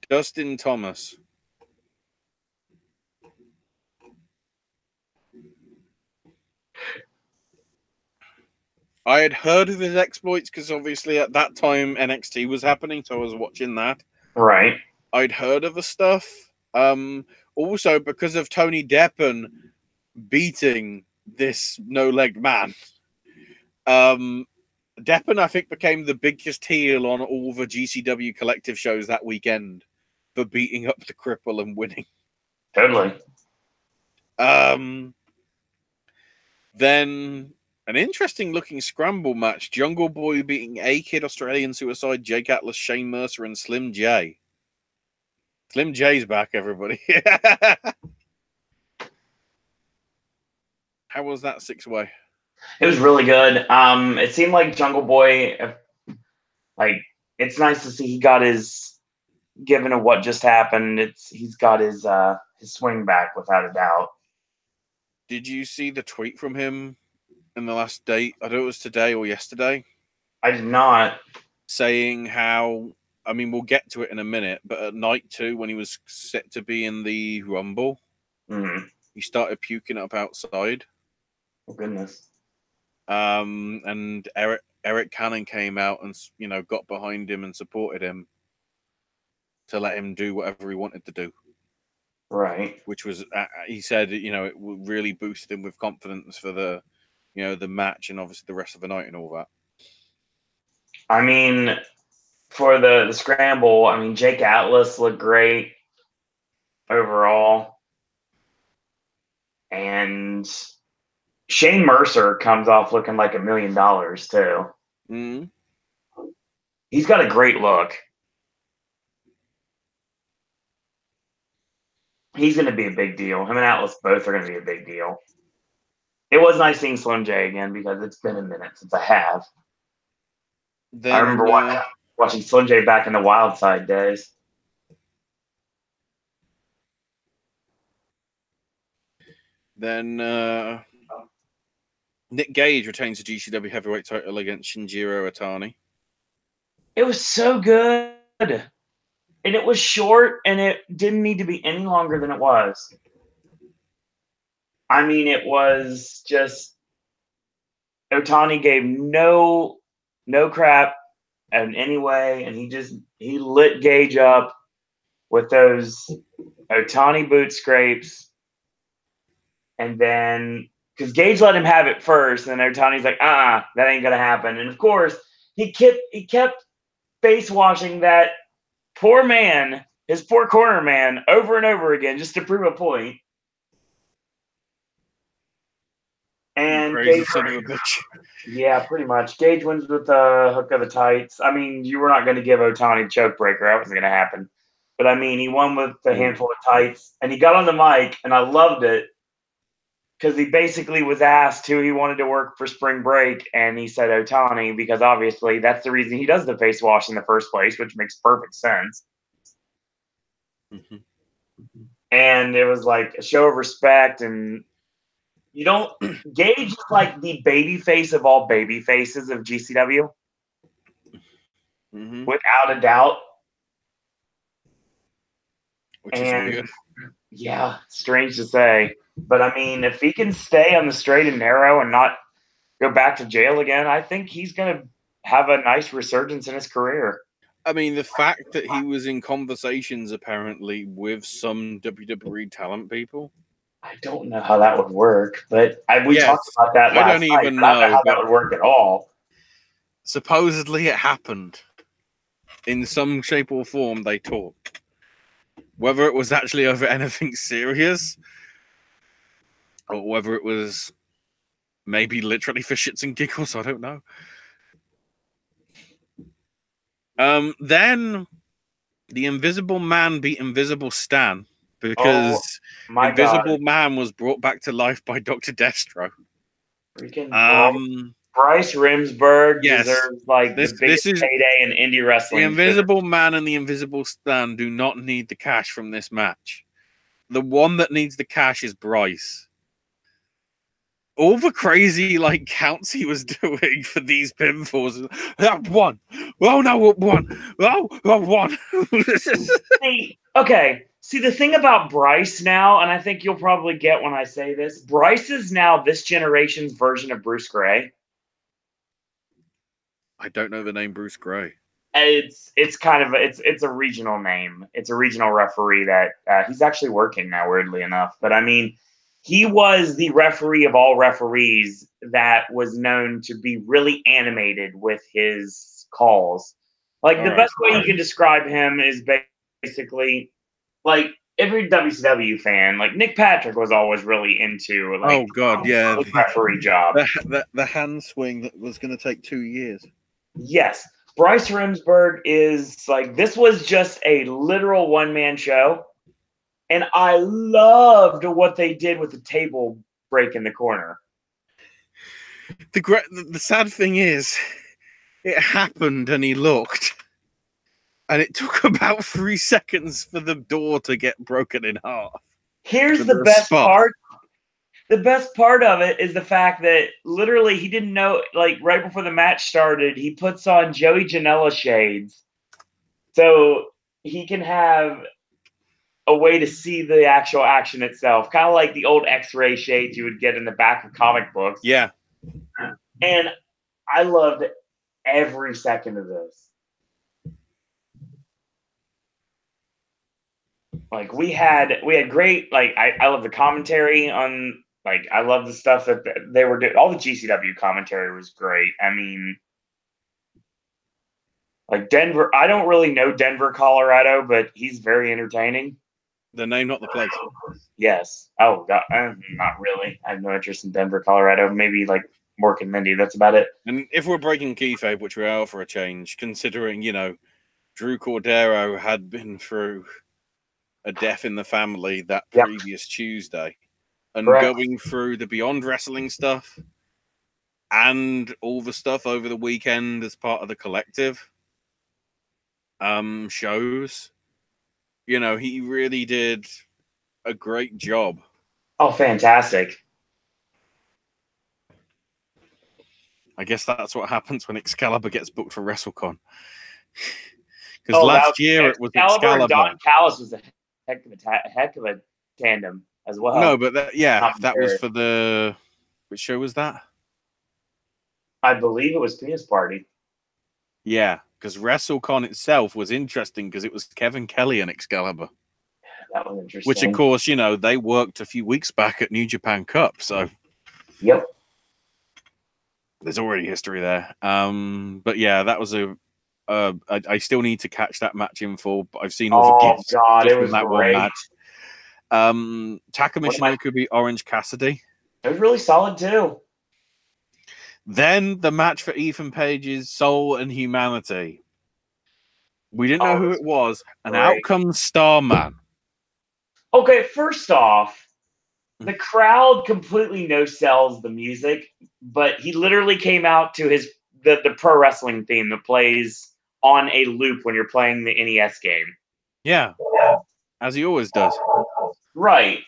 Dustin Thomas. I had heard of his exploits because obviously at that time NXT was happening, so I was watching that. Right. I'd heard of the stuff. Also because of Tony Deppen beating this no-legged man. Deppen, I think, became the biggest heel on all the GCW collective shows that weekend for beating up the cripple and winning. Totally. Then an interesting looking scramble match. Jungle Boy beating A-Kid, Australian Suicide, Jake Atlas, Shane Mercer, and Slim J. Slim J's back, everybody. How was that 6-way? It was really good. It seemed like Jungle Boy, like, it's nice to see he got his, given of what just happened, he's got his swing back without a doubt. Did you see the tweet from him in the last date? I don't know if it was today or yesterday. I did not. Saying how, I mean, we'll get to it in a minute, but at night 2, when he was set to be in the Rumble, he started puking up outside. Oh, goodness. And Eric Cannon came out and, you know, got behind him and supported him to let him do whatever he wanted to do. Right. Which was, he said, you know, it really boosted him with confidence for the, you know, the match and obviously the rest of the night and all that. I mean, for the scramble, I mean, Jake Atlas looked great overall. And Shane Mercer comes off looking like $1 million, too. Mm-hmm. He's got a great look. He's going to be a big deal. Him and Atlas both are going to be a big deal. It was nice seeing Slim J again because it's been a minute since I have. I remember watching Slim J back in the Wild Side days. Then Nick Gage retains the GCW heavyweight title against Shinjiro Atani. It was so good. And it was short, and it didn't need to be any longer than it was. I mean, it was just Otani gave no crap in any way, and he lit Gage up with those Otani boot scrapes, and then because Gage let him have it first, and then Otani's like, that ain't gonna happen. And of course, he kept face washing that poor man, his poor corner man, over and over again just to prove a point. And Gage, son of a bitch. Yeah, pretty much. Gage wins with the hook of the tights. I mean, you were not going to give Otani choke breaker. That wasn't going to happen. But I mean, he won with the handful of tights, and he got on the mic, and I loved it because he basically was asked who he wanted to work for spring break, and he said Otani because obviously that's the reason he does the face wash in the first place, which makes perfect sense. Mm-hmm. And it was like a show of respect, and you don't Gage is like the baby face of all baby faces of GCW. Mm-hmm. Without a doubt. Which is weird. Yeah, strange to say. But I mean, if he can stay on the straight and narrow and not go back to jail again, I think he's going to have a nice resurgence in his career. I mean, the fact that he was in conversations apparently with some WWE talent people. I don't know how that would work, but we talked about that last night. I don't even know how that would work at all. Supposedly it happened. In some shape or form, they talked. Whether it was actually over anything serious, or whether it was maybe literally for shits and giggles, I don't know. Then the Invisible Man beat Invisible Stan because my Invisible God. Man was brought back to life by Dr. Destro. Freaking Bryce Um, Rimsberg yes, deserves like the this biggest is payday in indie the wrestling. Invisible Man and the Invisible Stan do not need the cash from this match. The one that needs the cash is Bryce. All the crazy like counts he was doing for these pinfalls. One. Oh no, one. Oh, one. See, the thing about Bryce now, and I think you'll probably get when I say this, Bryce is now this generation's version of Bruce Gray. I don't know the name Bruce Gray. It's kind of it's a regional name. It's a regional referee that he's actually working now, weirdly enough. But I mean, he was the referee of all referees that was known to be really animated with his calls. Like the best way you can describe him is basically like every WCW fan. Like Nick Patrick was always really into like oh god, yeah, the referee job. The hand swing that was going to take 2 years. Yes. Bryce Rimsberg is like, this was just a literal one-man show. And I loved what they did with the table break in the corner. The sad thing is, it happened and he looked. And it took about 3 seconds for the door to get broken in half. Here's the best part. The best part of it is the fact that literally he didn't know, like right before the match started, he puts on Joey Janela shades so he can have a way to see the actual action itself, kind of like the old X-ray shades you would get in the back of comic books. Yeah. And I loved every second of this. Like we had great, like I love the commentary on, like I love the stuff that they were doing. All the GCW commentary was great. I mean, like Denver, I don't really know Denver, Colorado, but he's very entertaining. The name, not the place. Yes. Oh, God, not really. I have no interest in Denver, Colorado. Maybe like Mork and Mindy. That's about it. And if we're breaking kayfabe, which we are for a change, considering, you know, Drew Cordero had been through a death in the family that previous Tuesday, and going through the Beyond Wrestling stuff and all the stuff over the weekend as part of the collective shows, you know, he really did a great job. Oh, fantastic. I guess that's what happens when Excalibur gets booked for WrestleCon. Because last year it was Excalibur. And Don Callis was a heck of a tandem as well. No, but that was for the... Which show was that? I believe it was Penis Party. Yeah, because WrestleCon itself was interesting because it was Kevin Kelly and Excalibur. That was interesting. Which, of course, you know, they worked a few weeks back at New Japan Cup, so... Yep. There's already history there. But yeah, that was I still need to catch that match in full, but I've seen all the gifts. Oh, God, it was that great. One match. Taka Michinoku beat Orange Cassidy. It was really solid, too. Then the match for Ethan Page's Soul and Humanity. We didn't know who it was, and out comes Starman. Okay, first off, the crowd completely no-sells the music, but he literally came out to the pro wrestling theme that plays on a loop when you're playing the NES game. Yeah, as he always does. Right.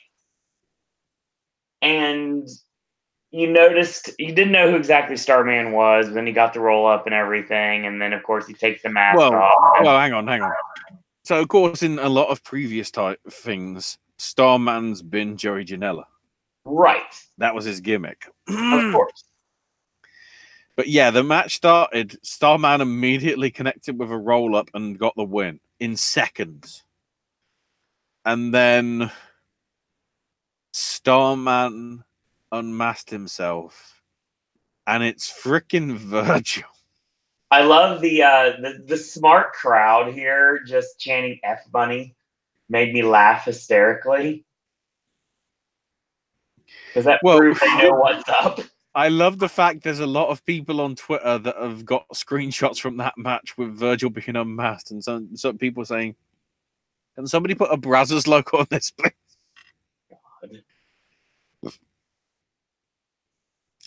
And you didn't know who exactly Starman was, but then he got the roll up and everything, and then of course he takes the mask off. Well, hang on. So of course, in a lot of previous type things, Starman's been Joey Janela. Right. That was his gimmick. Of course. But yeah, the match started. Starman immediately connected with a roll up and got the win in seconds. And then Starman unmasked himself, and it's freaking Virgil. I love the smart crowd here just chanting F Bunny. Made me laugh hysterically. Because that proves they know what's up. I love the fact there's a lot of people on Twitter that have got screenshots from that match with Virgil being unmasked, and some people saying, Can somebody put a Brazzers logo on this, please?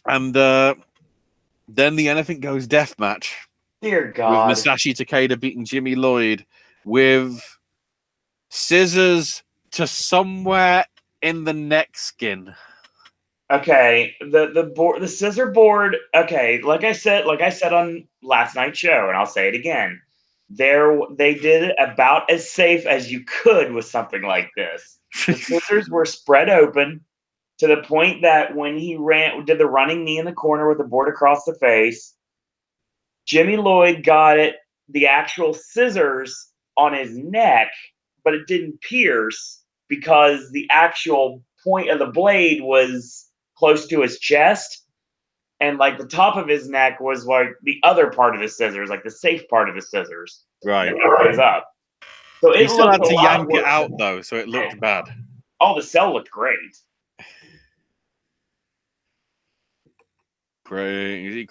And then the Anything Goes death match. Dear God. With Masashi Takeda beating Jimmy Lloyd with scissors to somewhere in the neck skin. Okay, the scissor board. Okay, like I said on last night's show, and I'll say it again. They did it about as safe as you could with something like this. The scissors were spread open to the point that when he did the running knee in the corner with the board across the face, Jimmy Lloyd got the actual scissors on his neck, but it didn't pierce because the actual point of the blade was close to his chest, and like the top of his neck was like the other part of the scissors, like the safe part of the scissors. Right. Was up. So he still had to yank it out though, so it looked bad. Oh, the cell looked great. Crazy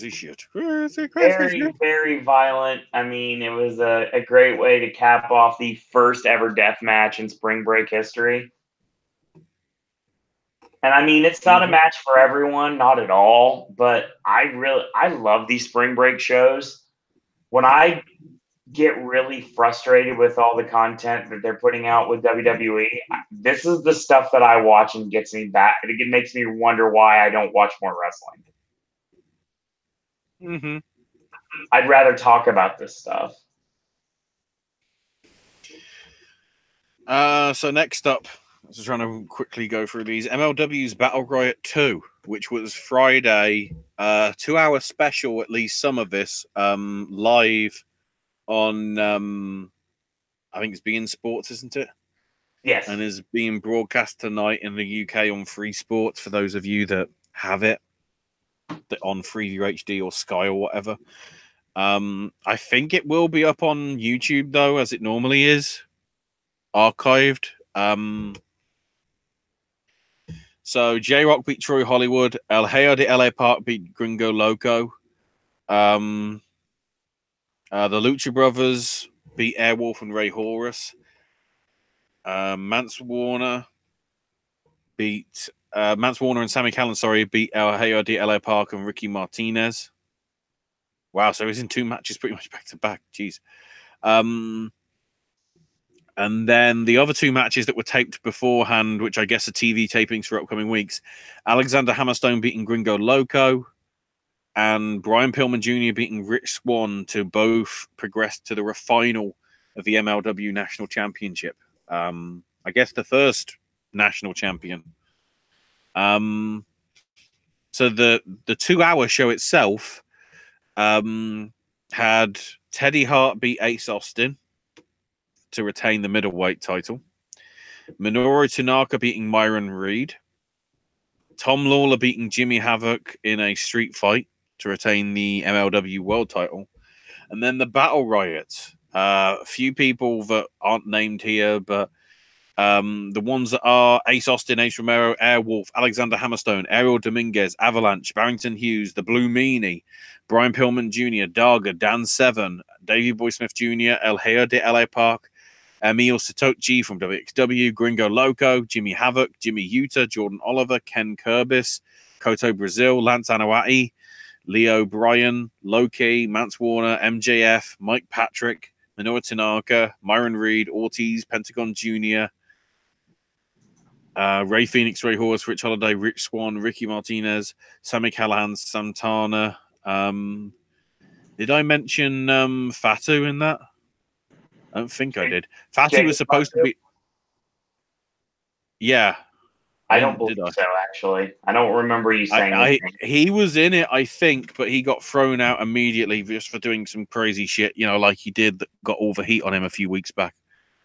shit. Crazy Very, shit. very violent. I mean, it was a great way to cap off the first ever death match in spring break history. And I mean, it's not a match for everyone, not at all. But I love these spring break shows. When I get really frustrated with all the content that they're putting out with WWE, this is the stuff that I watch and gets me back. It makes me wonder why I don't watch more wrestling. Mm-hmm. I'd rather talk about this stuff. So next up, I was trying to quickly go through these. MLW's Battle Riot 2, which was Friday, 2-hour special, at least some of this, live on, I think it's beIN Sports, isn't it? Yes. And is being broadcast tonight in the UK on Free Sports for those of you that have it on Freeview HD or Sky or whatever. I think it will be up on YouTube, though, as it normally is, archived. So J-Rock beat Troy Hollywood. El Hijo de LA Park beat Gringo Loco. The Lucha Brothers beat Airwolf and Ray Horus. Mance Warner and Sammy Callan, beat El Hijo de LA Park and Ricky Martinez. Wow, so he's in 2 matches pretty much back to back. Jeez. And then the other 2 matches that were taped beforehand, which I guess are TV tapings for upcoming weeks, Alexander Hammerstone beating Gringo Loco and Brian Pillman Jr. beating Rich Swann to both progress to the final of the MLW National Championship. I guess the first national champion. So the 2-hour show itself had Teddy Hart beat Ace Austin to retain the middleweight title. Minoru Tanaka beating Myron Reed. Tom Lawler beating Jimmy Havoc in a street fight to retain the MLW World title. And then the Battle Riot. A few people that aren't named here, but the ones that are Ace Austin, Ace Romero, Airwolf, Alexander Hammerstone, Ariel Dominguez, Avalanche, Barrington Hughes, The Blue Meanie, Brian Pillman Jr., Darga, Dan Severn, Davey Boy Smith Jr., El Hijo de LA Park, Emil Satochi from WXW, Gringo Loco, Jimmy Havoc, Jimmy Utah, Jordan Oliver, Ken Kurbis, Koto Brazil, Lance Anuati, Leo Bryan, Loki, Mance Warner, MJF, Mike Patrick, Minoru Tanaka, Myron Reed, Ortiz, Pentagon Jr., Ray Phoenix, Ray Horse, Rich Holiday, Rich Swann, Ricky Martinez, Sammy Callahan, Santana. Did I mention Fatu in that? I don't think I did. Fatu was supposed to be. Yeah. I don't believe so, actually. I don't remember you saying he was in it, I think, but he got thrown out immediately just for doing some crazy shit, like he did that got all the heat on him a few weeks back,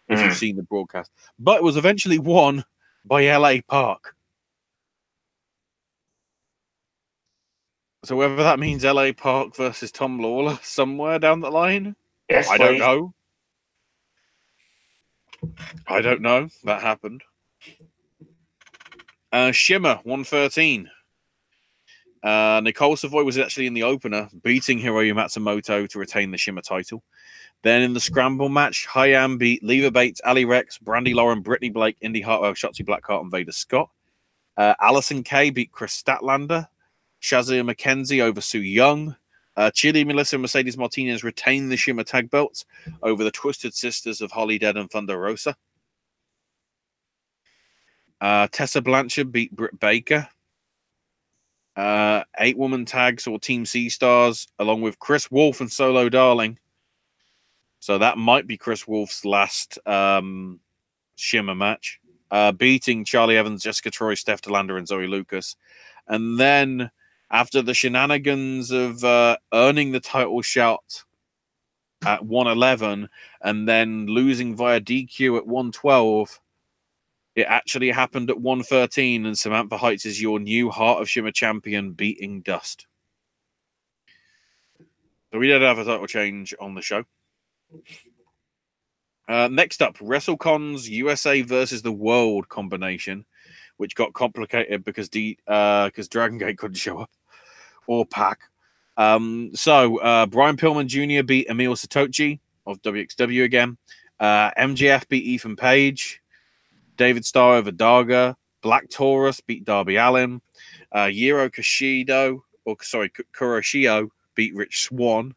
if you've seen the broadcast. But it was eventually won by LA Park. So whether that means LA Park versus Tom Lawler somewhere down the line, yes, I don't know. I don't know. That happened. Shimmer 113 Nicole Savoy was actually in the opener, beating Hiroyu Matsumoto to retain the Shimmer title. Then in the scramble match, Hyam beat Leva Bates, Ali Rex, Brandy Lauren, Brittany Blake, Indy Hartwell, Shotzi Blackheart, and Vader Scott. Allison Kay beat Chris Statlander. Shazia McKenzie over Sue Young. Chili, Melissa, and Mercedes Martinez retained the Shimmer tag belts over the Twisted Sisters of Holly Dead and Thunder Rosa. Tessa Blanchard beat Britt Baker. 8-woman tags or Team C Stars, along with Chris Wolf and Solo Darling. So that might be Chris Wolf's last Shimmer match. Beating Charlie Evans, Jessica Troy, Steph Delander, and Zoe Lucas. And then, after the shenanigans of earning the title shot at 111 and then losing via DQ at 112, it actually happened at 113, and Samantha Heights is your new Heart of Shimmer champion, beating Dust. So we did have a title change on the show. Next up, WrestleCon's USA versus the World combination, which got complicated because Dragon Gate couldn't show up, or Pac. Brian Pillman Jr. beat Emil Satochi of WXW again. MJF beat Ethan Page. David Starr over Daga. Black Taurus beat Darby Allin. Yiro Kuroshio beat Rich Swann.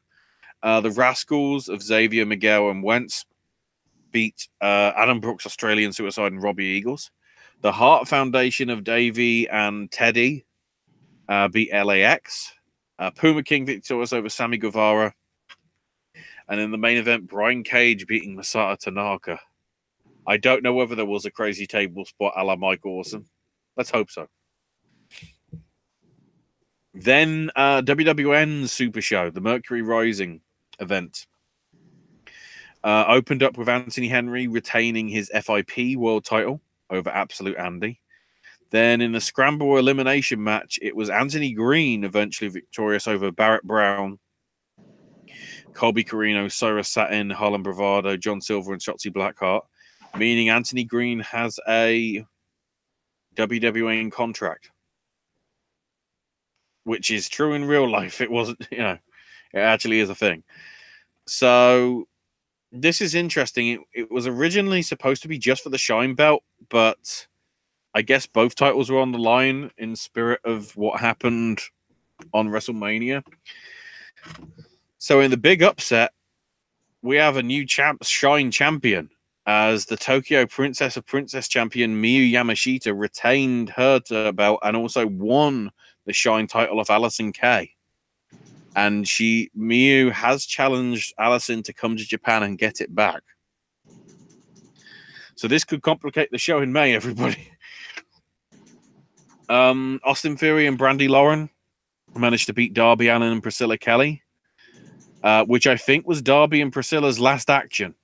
The Rascals of Xavier, Miguel, and Wentz beat Adam Brooks, Australian Suicide, and Robbie Eagles. The Hart Foundation of Davey and Teddy beat LAX. Puma King victorious over Sammy Guevara. And in the main event, Brian Cage beating Masato Tanaka. I don't know whether there was a crazy table spot a la Mike Awesome. Let's hope so. Then WWN's Super Show, the Mercury Rising event, opened up with Anthony Henry retaining his FIP world title over Absolute Andy. Then in the Scramble elimination match, it was Anthony Green eventually victorious over Barrett Brown, Colby Carino, Cyrus Satin, Harlem Bravado, John Silver, and Shotzi Blackheart, meaning Anthony Green has a WWE contract, which is true in real life. It wasn't, it actually is a thing. So this is interesting. It was originally supposed to be just for the Shine Belt, but I guess both titles were on the line in spirit of what happened on WrestleMania. So in the big upset, we have a new Shine champion, as the Tokyo Princess of Princess champion Miyu Yamashita retained her belt and also won the Shine title of Allison Kay. And Miyu has challenged Allison to come to Japan and get it back. So this could complicate the show in May, everybody. Austin Theory and Brandy Lauren managed to beat Darby Allin and Priscilla Kelly, which I think was Darby and Priscilla's last action,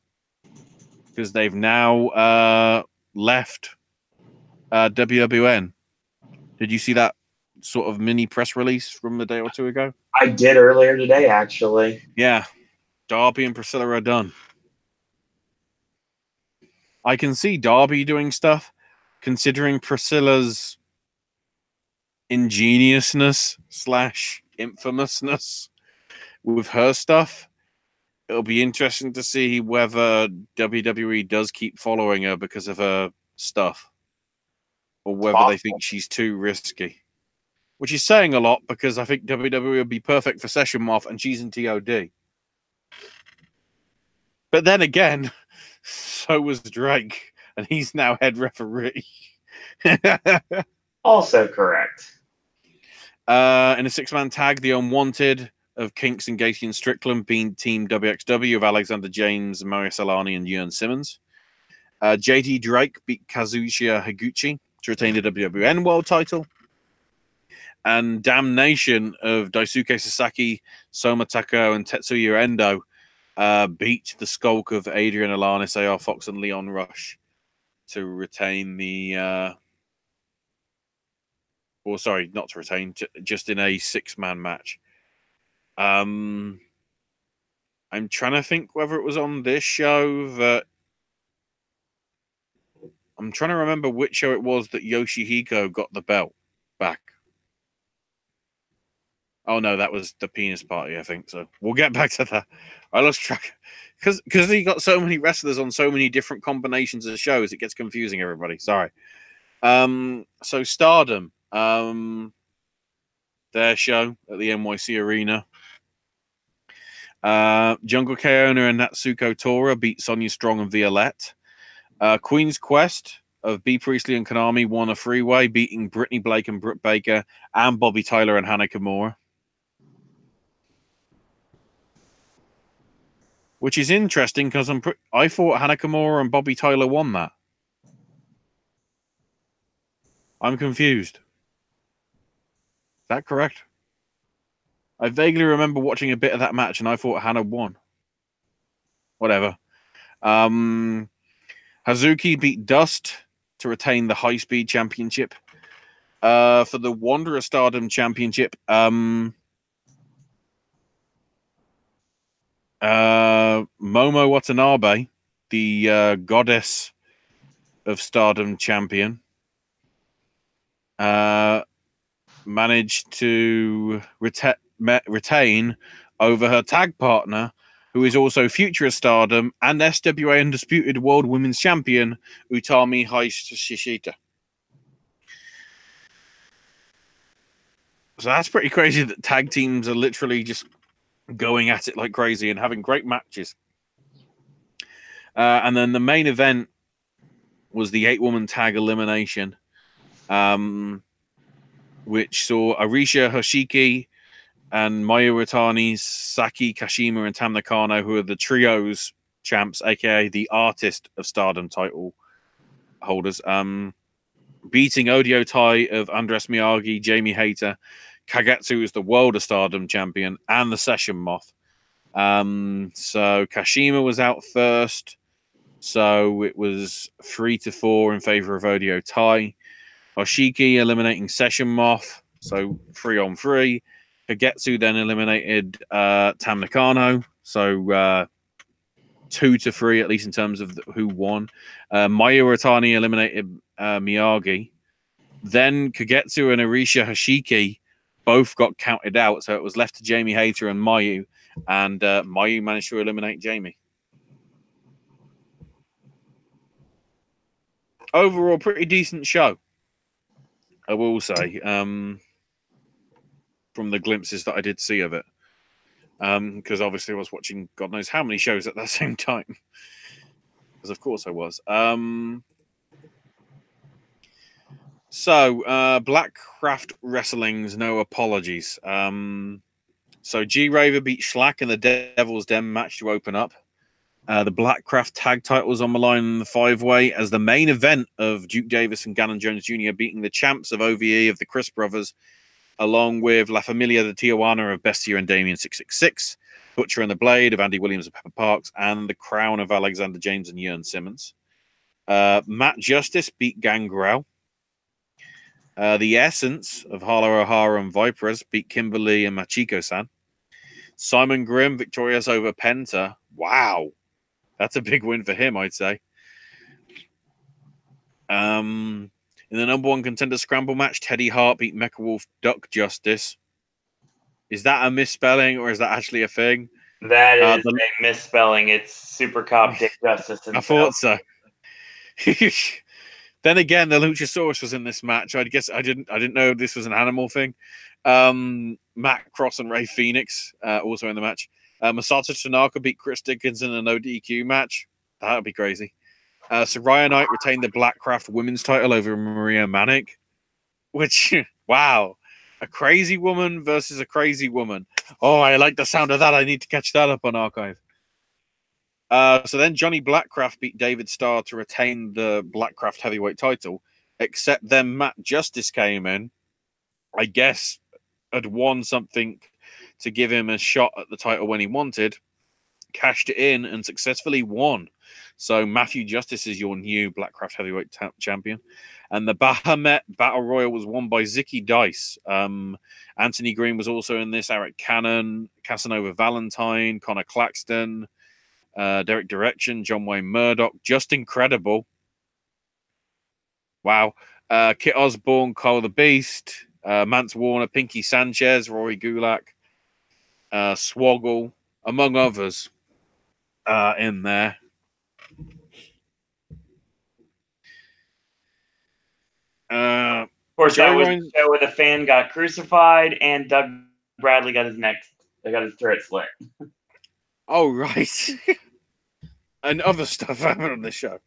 because they've now left WWN. Did you see that sort of mini press release from a day or two ago? I did earlier today, actually. Yeah. Darby and Priscilla are done. I can see Darby doing stuff, considering Priscilla's ingeniousness / infamousness with her stuff. It'll be interesting to see whether WWE does keep following her because of her stuff, or whether they think she's too risky. Which is saying a lot, because I think WWE would be perfect for Session Moth, and she's in TOD. But then again, so was Drake, and he's now head referee. Also correct. In a 6-man tag, the Unwanted of Kingston, Gacy, and Strickland being Team WXW of Alexander James, Mario Solani, and Jörn Simmons. JD Drake beat Kazuchika Higuchi to retain the WWN World title. And Damnation of Daisuke Sasaki, Soma Takao, and Tetsuya Endo beat the Skulk of Adrian Alanis, AR Fox, and Leon Rush to retain the... not to retain, just in a 6-man match. I'm trying to think whether it was on this show that... I'm trying to remember which show it was that Yoshihiko got the belt back. Oh no, that was the penis party, I think. So we'll get back to that. I lost track because he got so many wrestlers on so many different combinations of shows. It gets confusing, everybody. Sorry. So Stardom, their show at the NYC Arena. Jungle K-Owner and Natsuko Tora beat Sonya Strong and Violette. Queen's Quest of B. Priestley and Konami won a freeway, beating Brittany Blake and Britt Baker and Bobby Tyler and Hana Kimura. Which is interesting because I thought Hana Kimura and Bobby Tyler won that. I'm confused. Is that correct? I vaguely remember watching a bit of that match and I thought Hana won. Whatever. Hazuki beat Dust to retain the High Speed Championship. For the Wanderer Stardom Championship, Momo Watanabe, the Goddess of Stardom champion, managed to retain over her tag partner, who is also Future Stardom and SWA Undisputed World Women's Champion, Utami Hayashishita. So that's pretty crazy that tag teams are literally just going at it like crazy and having great matches. And then the main event was the 8-woman tag elimination, which saw Arisha Hoshiki and Mayu Iwatani, Saki Kashima, and Tam Nakano, who are the trios champs, aka the Artist of Stardom title holders, beating Odio Tai of Andres Miyagi, Jamie Hayter, Kagetsu is the World of Stardom champion, and the Session Moth. So Kashima was out first, so it was 3-4 in favor of Odio Tai. Hoshiki eliminating Session Moth, so 3-on-3. Kagetsu then eliminated Tam Nakano, so 2-3 at least in terms of who won. Mayu Iwatani eliminated Miyagi. Then Kagetsu and Arisha Hoshiki both got counted out, so it was left to Jamie Hayter and Mayu, and Mayu managed to eliminate Jamie. Overall, pretty decent show, I will say, from the glimpses that I did see of it. Because obviously I was watching God knows how many shows at that same time. Because of course I was. So, Blackcraft Wrestling's No Apologies. So G-Raver beat Schlack in the Devil's Den match to open up. The Blackcraft tag titles on the line in the 5-way as the main event of Duke Davis and Gannon Jones Jr. beating the champs of OVE of the Chris Brothers, along with La Familia de Tijuana of Bestia and Damien 666, Butcher and the Blade of Andy Williams and Pepper Parks, and the Crown of Alexander James and Jörn Simmons. Matt Justice beat Gangrel. The Essence of Harlow O'Hara and Vipers beat Kimberly and Machiko-san. Simon Grimm victorious over Penta. Wow. That's a big win for him, I'd say. In the number 1 contender scramble match, Teddy Hart beat Mecha Wolf Duck Justice. Is that a misspelling or is that actually a thing? That is a misspelling. It's Super Cop Dick Justice. I thought so. Then again, the Luchasaurus was in this match. I guess I didn't know this was an animal thing. Matt Cross and Ray Phoenix also in the match. Masato Tanaka beat Chris Dickinson in a no DQ match. That would be crazy. Soraya Knight retained the Blackcraft women's title over Maria Manic. Which, wow. A crazy woman versus a crazy woman. Oh, I like the sound of that. I need to catch that up on Archive. So then Johnny Blackcraft beat David Starr to retain the Blackcraft heavyweight title, except then Matt Justice came in, I guess had won something to give him a shot at the title when he wanted, cashed it in and successfully won. So Matthew Justice is your new Blackcraft heavyweight champion. And the Bahamut Battle Royal was won by Zicky Dice. Anthony Green was also in this, Eric Cannon, Casanova Valentine, Connor Claxton, Derek Direction, John Wayne Murdoch, Just Incredible. Wow. Kit Osborne, Cole the Beast, Mance Warner, Pinky Sanchez, Rory Gulak, Swoggle, among others, in there. Of course, that was the show where the fan got crucified and Doug Bradley got his throat slit. Oh, right. And other stuff happened on the show.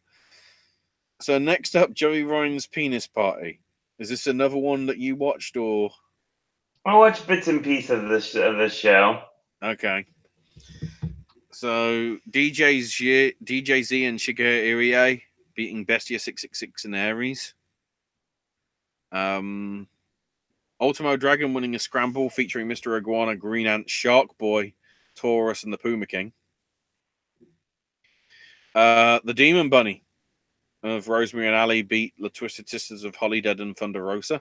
So next up, Joey Ryan's penis party. Is this another one that you watched, or? I watched bits and pieces of this show. Okay. So DJ Z and Shigeru Irie beating Bestia 666 and Aries. Ultimo Dragon winning a scramble featuring Mr. Iguana, Green Ant, Shark Boy, Taurus, and the Puma King. The Demon Bunny of Rosemary and Ali beat the Twisted Sisters of Holidead and Thunder Rosa.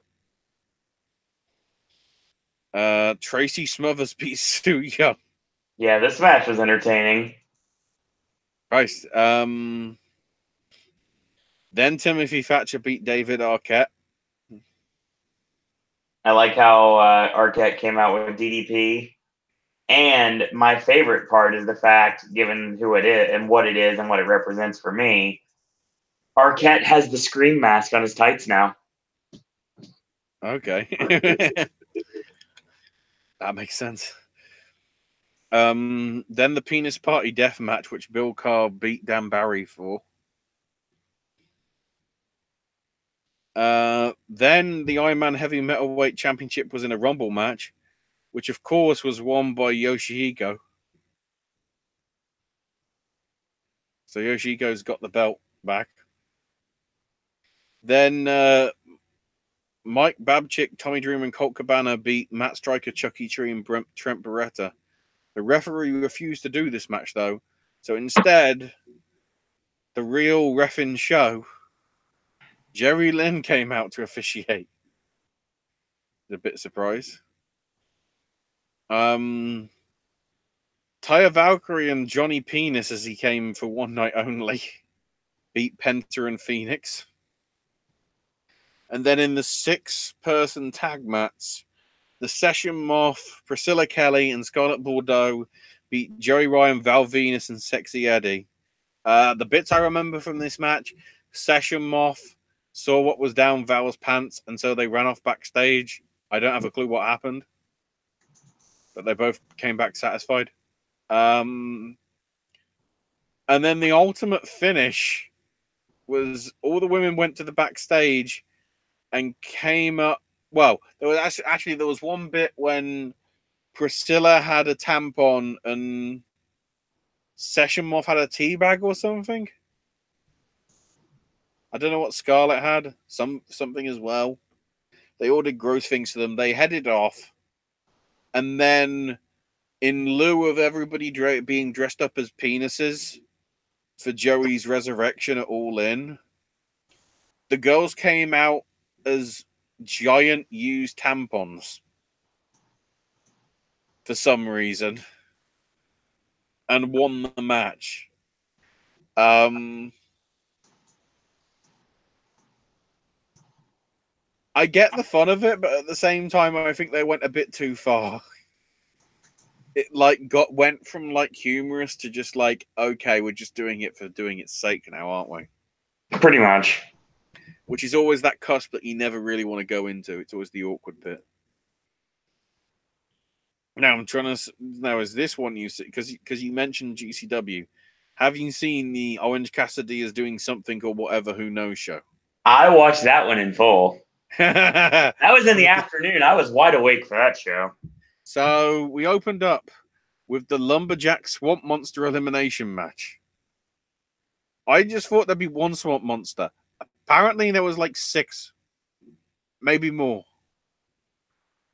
Tracy Smothers beat Sue Young. Yeah, this match was entertaining. Right. Then Timothy Thatcher beat David Arquette. I like how Arquette came out with DDP. And my favorite part is the fact, given who it is and what it represents for me, Arquette has the Scream mask on his tights now. Okay. That makes sense. Then the Penis Party Death match, which Bill Carr beat Dan Barry for. Then the Iron Man Heavy Metalweight Championship was in a Rumble match, which of course was won by Yoshihiko. So Yoshihiko's got the belt back. Then Mike Babchick, Tommy Dreamer, and Colt Cabana beat Matt Striker, Chucky Tree, and Trent Beretta. The referee refused to do this match, though. So instead, the real reffing show, Jerry Lynn came out to officiate. A bit surprised. Taya Valkyrie and Johnny Penis, as he came for one night only, beat Penta and Phoenix. And then in the 6-person tag match, the Session Moth, Priscilla Kelly, and Scarlett Bordeaux beat Joey Ryan, Val Venus, and Sexy Eddie. The bits I remember from this match, Session Moth saw what was down Val's pants, and so they ran off backstage. I don't have a clue what happened, but they both came back satisfied. And then the ultimate finish was all the women went to the backstage and came up. Well, there was actually there was one bit when Priscilla had a tampon and Session Moth had a tea bag or something. I don't know what Scarlett had. Something as well. They all did gross things to them. They headed off, and then in lieu of everybody being dressed up as penises for Joey's resurrection at All In, the girls came out as giant used tampons for some reason and won the match. I get the fun of it, but at the same time, I think they went a bit too far. It went from humorous to just okay, we're just doing it for doing its sake now, aren't we? Pretty much. Which is always that cusp that you never really want to go into. It's always the awkward bit. Now I'm trying to. Now is this one you see because you mentioned GCW? Have you seen the Orange Cassidy is doing something or whatever? Who knows show? I watched that one in full. That was in the afternoon. I was wide awake for that show. So we opened up with the Lumberjack Swamp Monster elimination match. I just thought there'd be one Swamp Monster. Apparently there was 6, maybe more.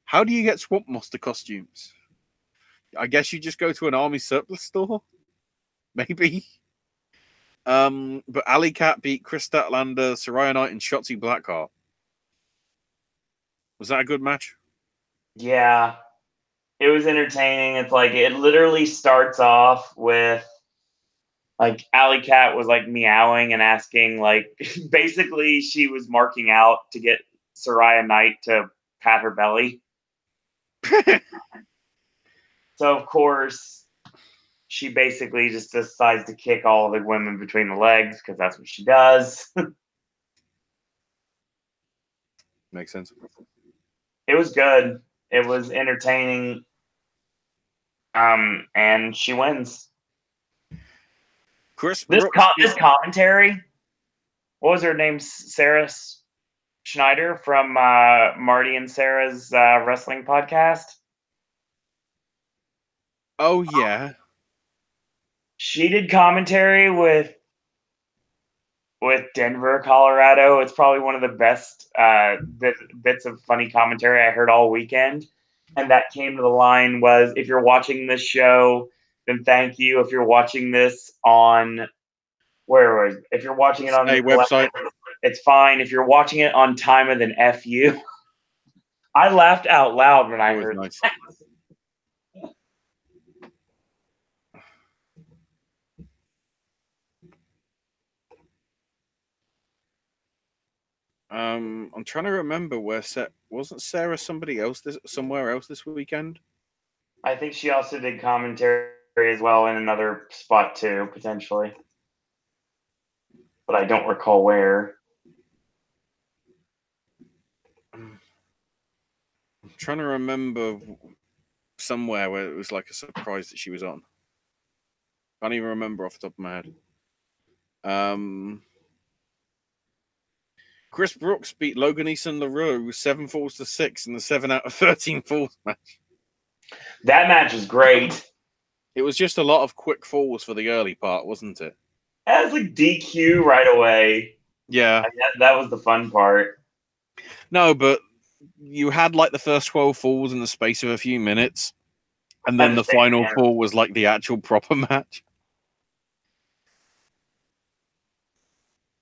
How do you get Swamp Monster costumes? I guess you just go to an army surplus store? Maybe. But Alley Cat beat Chris Statlander, Saraya Knight, and Shotzi Blackheart. Was that a good match? Yeah. It was entertaining. It's it literally starts off with Alley Cat was meowing and asking basically she was marking out to get Saraya Knight to pat her belly. So, of course, she basically just decides to kick all the women between the legs because that's what she does. Makes sense. It was good. It was entertaining. And she wins. Chris This, Brooks. this commentary, what was her name? Sarah Schneider from Marty and Sarah's wrestling podcast. Oh, yeah. She did commentary with Denver, Colorado. It's probably one of the best bits of funny commentary I heard all weekend. And that came to the line was, if you're watching this show, then thank you. If you're watching this on, if you're watching it on a website, it's fine. If you're watching it on Time, then F you. I laughed out loud when I heard nice. that. I'm trying to remember where wasn't Sarah somewhere else this weekend? I think she also did commentary as well in another spot too, potentially, but I don't recall where. I'm trying to remember somewhere where it was like a surprise that she was on. Can't even remember off the top of my head. Chris Brooks beat Logan Eason LaRue 7 falls to 6 in the 7 out of 13 falls match. That match was great. It was just a lot of quick falls for the early part, wasn't it? That was like DQ right away. Yeah. That was the fun part. No, but you had like the first 12 falls in the space of a few minutes, and then the final fall was like the actual proper match.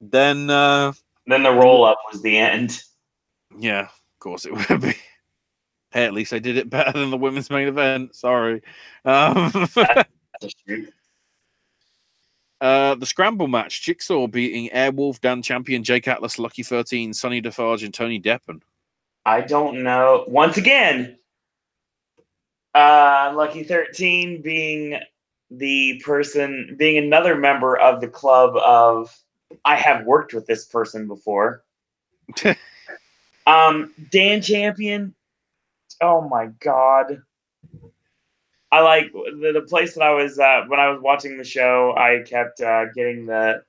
Then the roll-up was the end. Yeah, of course it would be. Hey, at least I did it better than the women's main event. Sorry. The scramble match. Jigsaw beating Airwolf, Dan Champion, Jake Atlas, Lucky 13, Sonny Defarge, and Tony Deppen. I don't know. Once again, Lucky 13 being another member of the club of, I have worked with this person before. Dan Champion. Oh my God. I like the place that I was when I was watching the show. I kept getting the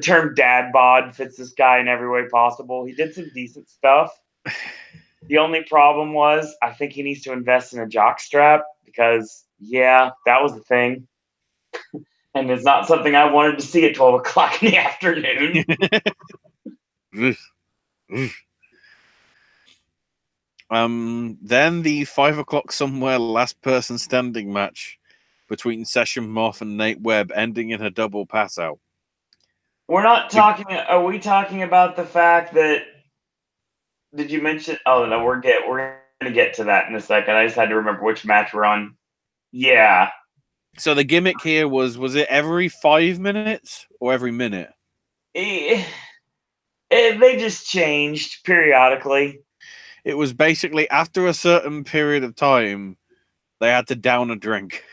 term dad bod fits this guy in every way possible. He did some decent stuff. The only problem was I think he needs to invest in a jock strap because that was the thing. And it's not something I wanted to see at 12 o'clock in the afternoon. Then the 5 o'clock somewhere last person standing match between Session Moth and Nate Webb ending in a double pass out. We're not talking. Are we talking about the fact that? Did you mention? Oh no, we're gonna get to that in a second. I just had to remember which match we're on. Yeah. So the gimmick here was it every 5 minutes or every minute? They just changed periodically. It was basically after a certain period of time, they had to down a drink.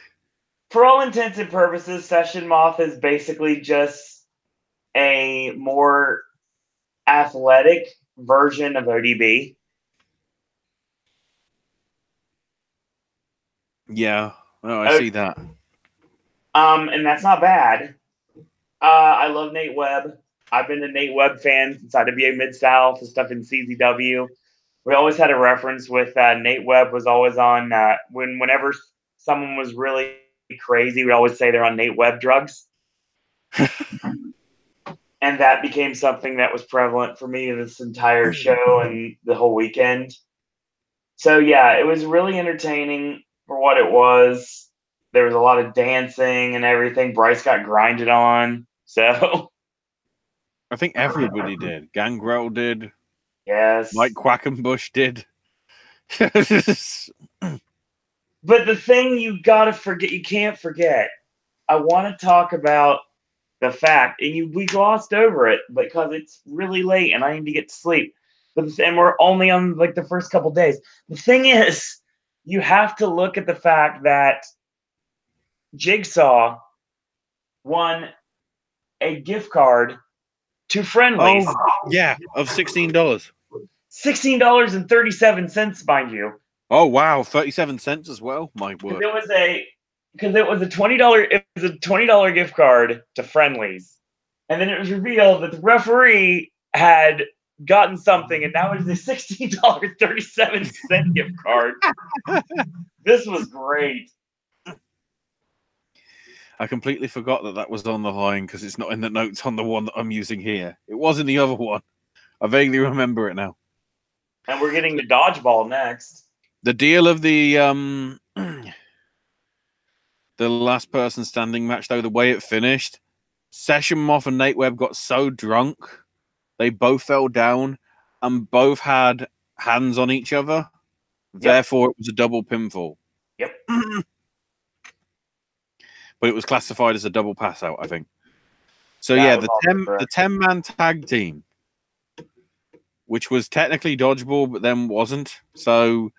For all intents and purposes, Session Moth is basically just a more athletic version of ODB. Yeah, I see that. And that's not bad. I love Nate Webb. I've been a Nate Webb fan since IWA Mid-South and stuff in CZW. We always had a reference with Nate Webb was always on whenever someone was really crazy, we always say they're on Nate Webb drugs. And that became something that was prevalent for me this entire show and the whole weekend. So, yeah, it was really entertaining for what it was. There was a lot of dancing and everything. Bryce got grinded on. So I think everybody did. Gangrel did. Yes. Mike Quackenbush did. But the thing you can't forget. I want to talk about the fact, and we glossed over it because it's really late and I need to get to sleep. And we're only on like the first couple days. The thing is, you have to look at the fact that Jigsaw won a gift card to Friendlies. Oh, yeah, of $16. $16.37, mind you. Oh wow, 37 cents as well. My word. It was a $20 gift card to Friendlies, and then it was revealed that the referee had gotten something, and now it is a $16.37 gift card. This was great. I completely forgot that was on the line because it's not in the notes on the one that I'm using here. It was in the other one. I vaguely remember it now. And we're getting the dodgeball next. The deal of the last person standing match, though, the way it finished, Session Moth and Nate Webb got so drunk, they both fell down and both had hands on each other. Yep. Therefore, it was a double pinfall. Yep. But it was classified as a double pass out, I think. So yeah, the 10-man tag team, which was technically dodgeball, but then wasn't. So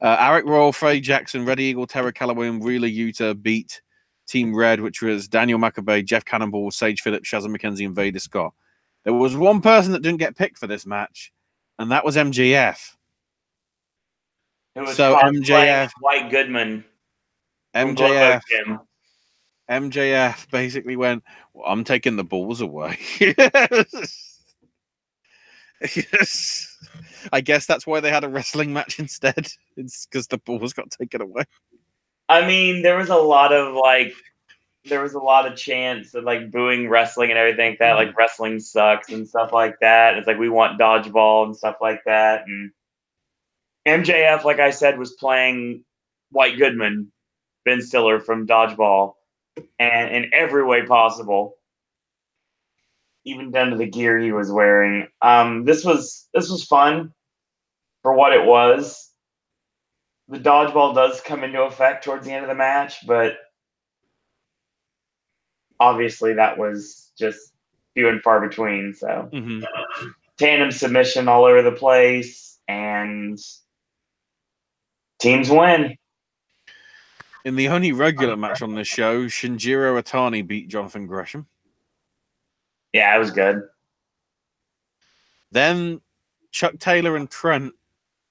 Eric Royal, Frey Jackson, Red Eagle, Terra Calloway, and Wheeler Yuta beat Team Red, which was Daniel McAbey, Jeff Cannonball, Sage Phillips, Shazza McKenzie, and Vader Scott. There was one person that didn't get picked for this match, and that was MJF. So MJF, White Goodman, MJF basically went, well, I'm taking the balls away. Yes. I guess that's why they had a wrestling match instead. It's because the balls got taken away. I mean, there was a lot of chants of like booing wrestling and everything like that, like wrestling sucks and stuff like that. It's like we want dodgeball and stuff like that. And MJF, like I said, was playing White Goodman, Ben Stiller from Dodgeball, and in every way possible, even down to the gear he was wearing. This was fun for what it was. The dodgeball does come into effect towards the end of the match, but obviously that was just few and far between. So tandem submission all over the place, and teams win. In the only regular match on this show, Shinjiro Atani beat Jonathan Gresham. Yeah, it was good. Then Chuck Taylor and Trent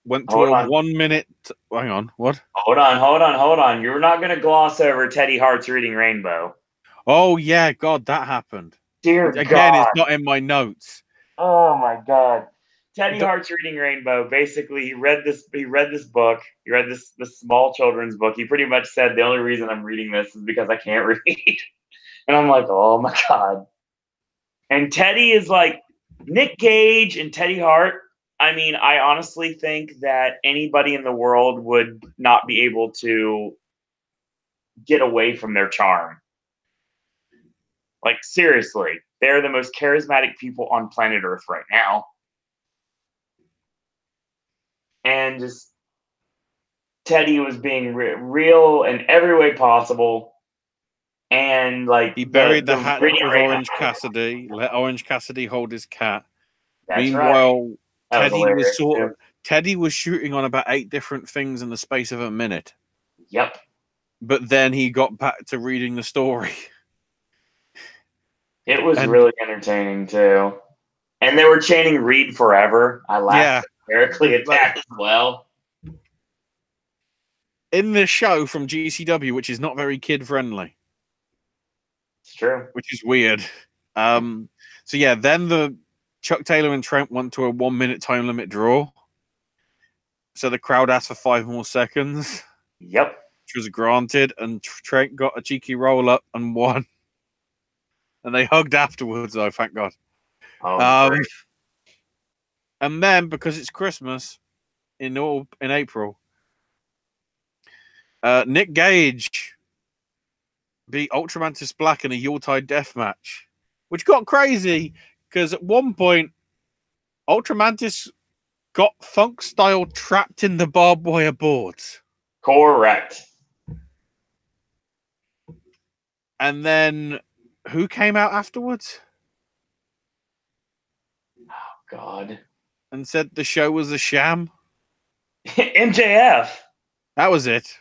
went to a 1 minute. Hang on, what? Hold on. You're not going to gloss over Teddy Hart's Reading Rainbow. Oh, yeah, God, that happened. Dear Again, God. it's not in my notes. Oh, my God. Teddy Hart's Reading Rainbow. Basically, he read this book. He read this small children's book. He pretty much said, the only reason I'm reading this is because I can't read. And I'm like, oh, my God. And Teddy is like, Nick Gage and Teddy Hart. I mean, I honestly think that anybody in the world would not be able to get away from their charm. Like, seriously, they're the most charismatic people on planet Earth right now. And just Teddy was being real in every way possible. And, like, he buried the hat with Orange Cassidy, let Orange Cassidy hold his cat. That's Meanwhile, right. Teddy was shooting on about 8 different things in the space of a minute. Yep. But then he got back to reading the story. It was really entertaining too. And they were chanting "Read Forever." I laughed hysterically at that as well. In this show from GCW, which is not very kid friendly. It's true. Which is weird. So yeah, then the Chuck Taylor and Trent went to a 1 minute time limit draw. So the crowd asked for 5 more seconds. Yep. Which was granted, and Trent got a cheeky roll up and won. And they hugged afterwards, though, thank God. And then, because it's Christmas in April, Nick Gage beat Ultramantis Black in a Yuletide death match, which got crazy because at one point, Ultramantis got Funk Style trapped in the barbed wire boards. Correct. And then who came out afterwards? Oh, God. and said the show was a sham? MJF. That was it.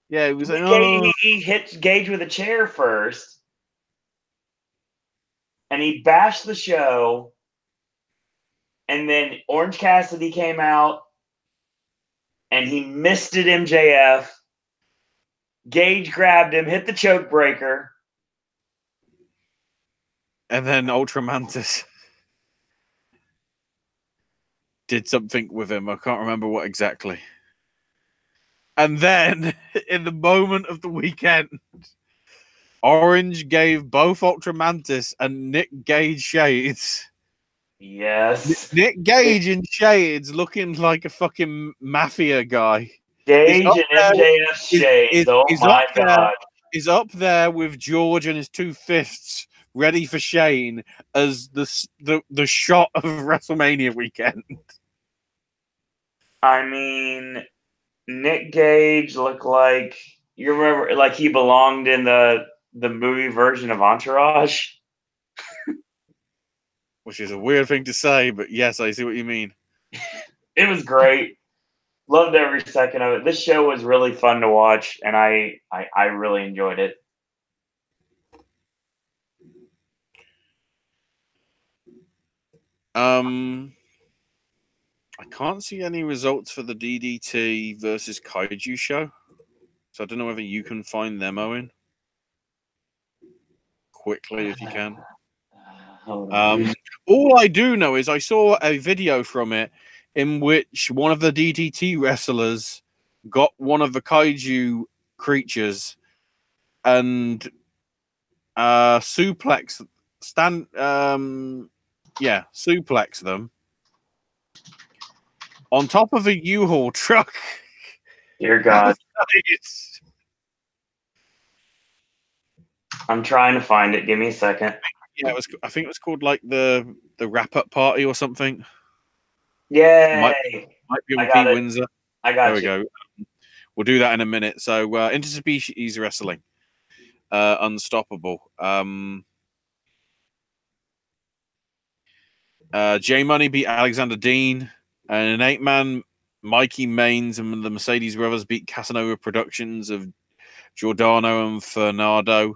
Yeah, he was like, He hit Gage with a chair first, and he bashed the show. And then Orange Cassidy came out, and he misted MJF. Gage grabbed him, hit the choke breaker. and then Ultra Mantis did something with him. I can't remember what exactly. And then, in the moment of the weekend, Orange gave both Ultra Mantis and Nick Gage shades. Yes. Nick Gage in shades looking like a fucking mafia guy. Gage and MJF shades. Oh my God. He's up there with George and his two fists ready for Shane as the shot of WrestleMania weekend. I mean, Nick Gage looked like, you remember, like he belonged in the movie version of Entourage. Which is a weird thing to say, but yes, I see what you mean. It was great. Loved every second of it. This show was really fun to watch, and I really enjoyed it. I can't see any results for the DDT versus Kaiju show, so I don't know whether you can find them, Owen. Quickly, if you can. All I do know is I saw a video from it in which one of the DDT wrestlers got one of the Kaiju creatures and suplex them on top of a U-Haul truck. Dear God. I'm trying to find it. Give me a second. Yeah, I think it was called like the wrap-up party or something. Yay! Might be on P Windsor. I got you. There we go. We'll do that in a minute. So interspecies wrestling. Unstoppable. J Money beat Alexander Dean, and an 8-man Mikey Maines and the Mercedes Brothers beat Casanova Productions of Giordano and Fernando,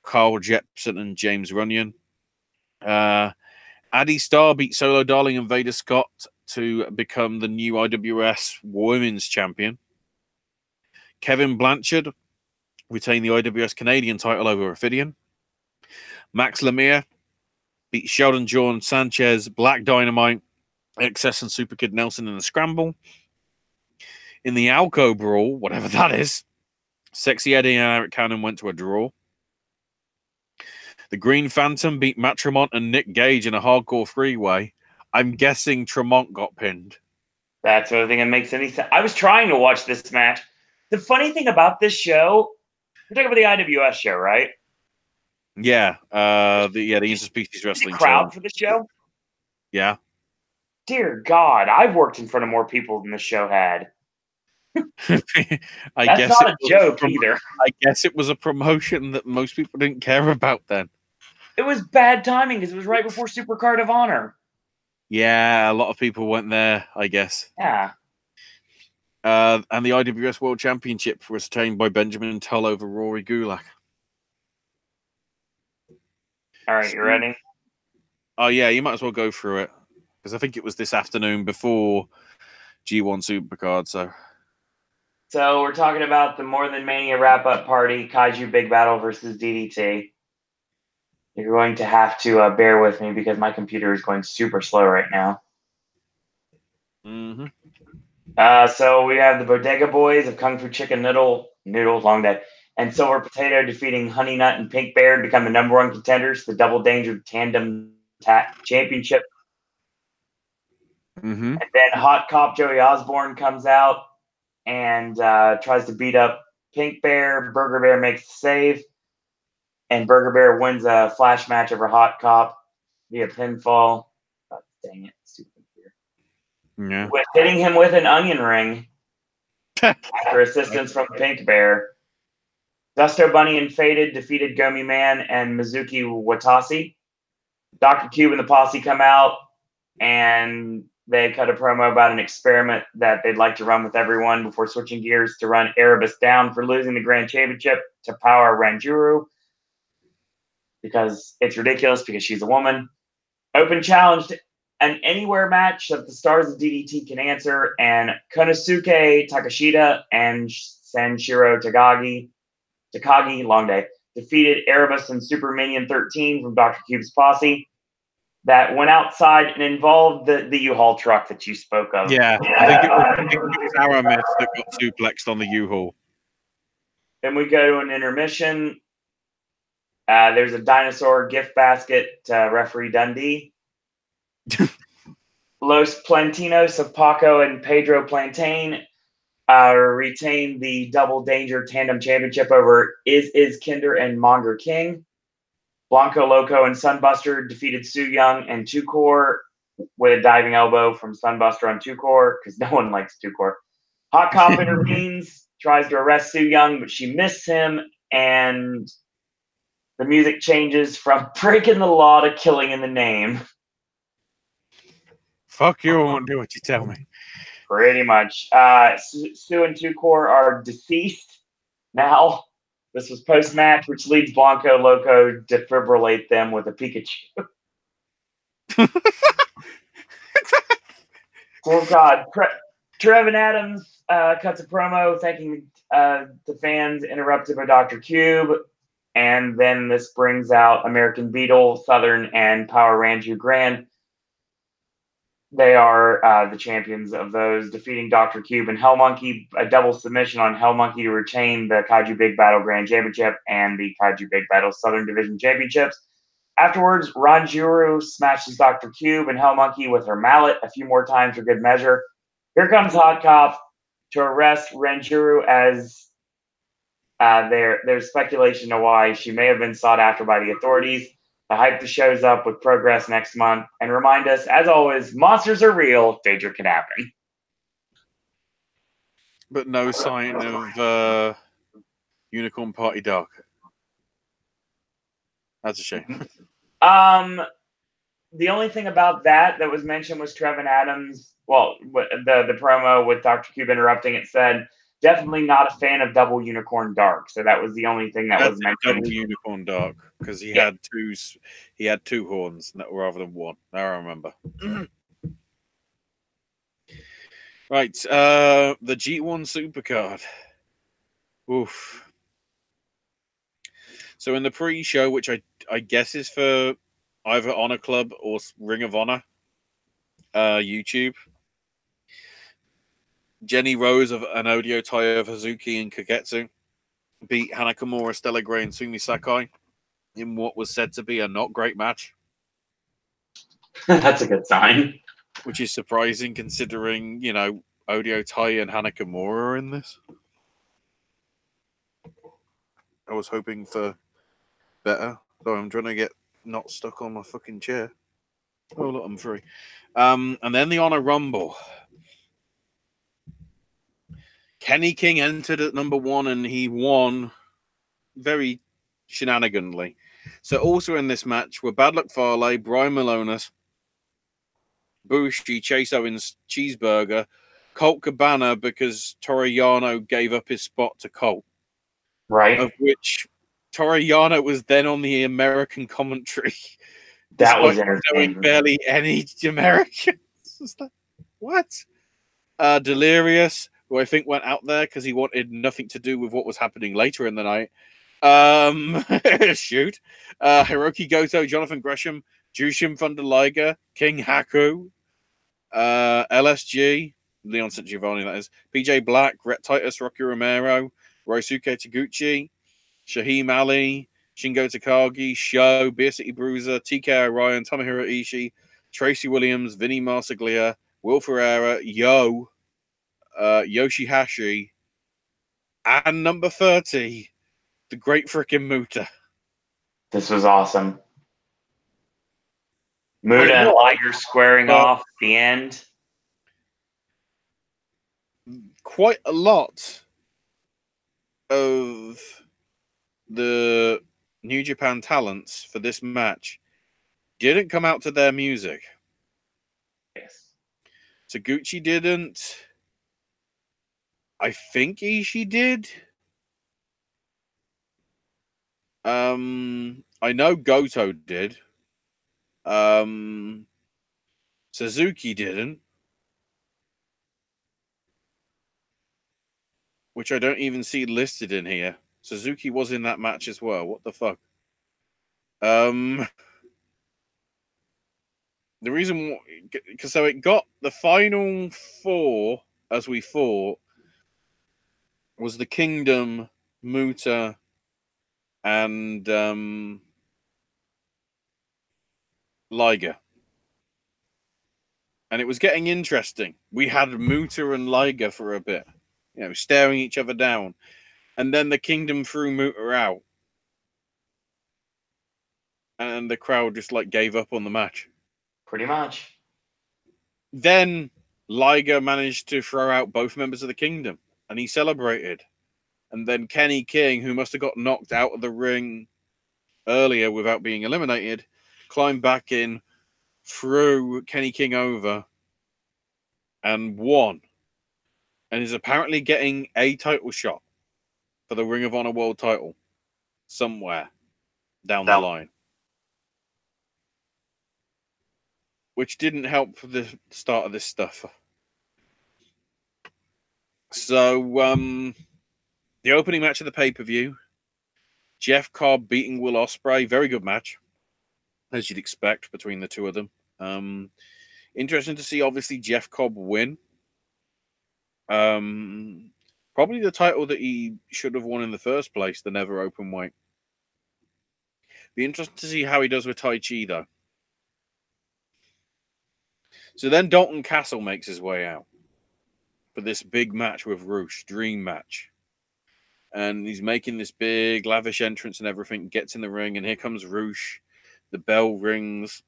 Carl Jepsen and James Runyon. Addie Starr beat Solo Darling and Vader Scott to become the new IWS Women's Champion. Kevin Blanchard retained the IWS Canadian title over Ophidian. Max Lemire beat Sheldon John Sanchez, Black Dynamite, XS and Super Kid Nelson in a scramble. In the Alco Brawl, whatever that is, Sexy Eddie and Eric Cannon went to a draw. The Green Phantom beat Matt Tremont and Nick Gage in a hardcore freeway. I'm guessing Tremont got pinned. That's the only thing that makes any sense. I was trying to watch this match. The funny thing about this show, we're talking about the IWS show, right? Yeah, the interspecies wrestling crowd for the show. Yeah. Dear God, I've worked in front of more people than the show had. That's not a joke either. I guess it was a promotion that most people didn't care about then. It was bad timing because it was right before Supercard of Honor. Yeah, a lot of people went there, I guess. Yeah. And the IWS World Championship was retained by Benjamin Tull over Rory Gulak. All right, you ready? Oh, yeah, you might as well go through it. Because I think it was this afternoon before G1 Supercard, So we're talking about the More Than Mania wrap-up party, Kaiju Big Battle versus DDT. You're going to have to bear with me because my computer is going super slow right now. Mm-hmm. So we have the Bodega Boys of Kung Fu Chicken Noodle, long day, and Silver Potato defeating Honey Nut and Pink Bear to become the #1 contenders, the Double Danger Tandem Championship. Mm-hmm. And then Hot Cop Joey Osborne comes out and tries to beat up Pink Bear. Burger Bear makes the save, and Burger Bear wins a flash match over Hot Cop via pinfall. Oh, dang it, stupid computer. Yeah. With hitting him with an onion ring after assistance from Pink Bear. Gusto Bunny and Faded defeated Gomi Man and Mizuki Watasi. Dr. Cube and the Posse come out and they cut a promo about an experiment that they'd like to run with everyone before switching gears to run Erebus down for losing the Grand Championship to Power Ranjuru because it's ridiculous because she's a woman. Open challenge to an anywhere match that the stars of DDT can answer, and Konosuke Takashita and Sanshiro Takagi, long day, defeated Erebus and Super Minion 13 from Dr. Cube's posse. That went outside and involved the U-Haul truck that you spoke of. Yeah, I think it was Aramis that got suplexed on the U-Haul. Then we go to an intermission. There's a dinosaur gift basket to referee Dundee. Los Plantinos of Paco and Pedro Plantain retain the Double Danger Tandem Championship over Is Kinder and Monger King. Blanco Loco and Sunbuster defeated Su Young and Tukor with a diving elbow from Sunbuster on Tukor because no one likes Tukor. Hot Cop intervenes, tries to arrest Su Young, but she missed him, and the music changes from breaking the law to killing in the name. Fuck you, I won't do what you tell me. Pretty much. Stu and Tukor are deceased now. This was post-match, which leads Blanco Loco to defibrillate them with a Pikachu. Oh, God. Trevin Adams cuts a promo thanking the fans interrupted by Dr. Cube. And then this brings out American Beetle, Southern, and Power Ranju Grand. They are the champions of those, defeating Dr. Cube and Hell Monkey, a double submission on Hell Monkey to retain the Kaiju Big Battle Grand Championship and the Kaiju Big Battle Southern Division Championships. Afterwards, Ranjuru smashes Dr. Cube and Hell Monkey with her mallet a few more times for good measure. Here comes Hot Cop to arrest Ranjuru as there's speculation to why she may have been sought after by the authorities. The hype shows up with Progress next month and remind us, as always, monsters are real, danger can happen. But no sign of Unicorn Party Dark. That's a shame. The only thing about that was mentioned was Trevin Adams. Well, the promo with Dr. Cube interrupting it said, definitely not a fan of Double Unicorn Dark. So that was the only thing that was mentioned. Double Unicorn Dark because he had two horns rather than one. I remember. Right, the G1 Supercard. Oof. So in the pre-show, which I guess is for either Honor Club or Ring of Honor YouTube, Jenny Rose and Odio Tai of Hazuki and Kagetsu beat Hana Kimura, Stella Gray, and Sumi Sakai in what was said to be a not great match. That's a good sign. Which is surprising considering, Odio Tai and Hana Kimura are in this. I was hoping for better. So I'm trying to get not stuck on my fucking chair. Oh, look, I'm free. And then the Honor Rumble. Kenny King entered at number 1 and he won very shenaniganly. So also in this match were Bad Luck Fale, Brian Malonis, Bushi, Chase Owens, Cheeseburger, Colt Cabana because Toriyano gave up his spot to Colt. Right. Of which Toriyano was then on the American commentary. That was entertaining. Barely any Americans. What? Delirious, who I think went out there because he wanted nothing to do with what was happening later in the night. Shoot. Hiroki Goto, Jonathan Gresham, Jushin Thunder Liger, King Haku, LSG, Leon St. Giovanni, that is, PJ Black, Rhett Titus, Rocky Romero, Ryosuke Taguchi, Shaheem Ali, Shingo Takagi, Sho, Beer City Bruiser, TK Orion, Tomohiro Ishii, Tracy Williams, Vinny Marsaglia, Will Ferreira, Yoshihashi, and number 30, the great frickin' Muta. This was awesome. Muta and Liger squaring off at the end. Quite a lot of the New Japan talents for this match didn't come out to their music. Yes. Taguchi didn't. I think Ishii did. I know Goto did. Suzuki didn't. Which I don't even see listed in here. Suzuki was in that match as well. What the fuck? The reason, because so it got the final four, as we thought, was the Kingdom, Muta, and Liger. And it was getting interesting. We had Muta and Liger for a bit, staring each other down. And then the Kingdom threw Muta out. And the crowd just gave up on the match. Pretty much. Then Liger managed to throw out both members of the Kingdom, and he celebrated. And then Kenny King, who must have got knocked out of the ring earlier without being eliminated, climbed back in, threw Kenny King over, and won. And is apparently getting a title shot for the Ring of Honor World title somewhere down the line. Which didn't help the start of this stuff. So, the opening match of the pay-per-view, Jeff Cobb beating Will Ospreay. Very good match, as you'd expect between the two of them. Interesting to see, obviously, Jeff Cobb win. Probably the title that he should have won in the first place, the Never Open Weight. Be interesting to see how he does with Tai Chi, though. So then Dalton Castle makes his way out for this big match with Roosh, dream match. And he's making this big, lavish entrance and everything, gets in the ring, and here comes Roosh. The bell rings.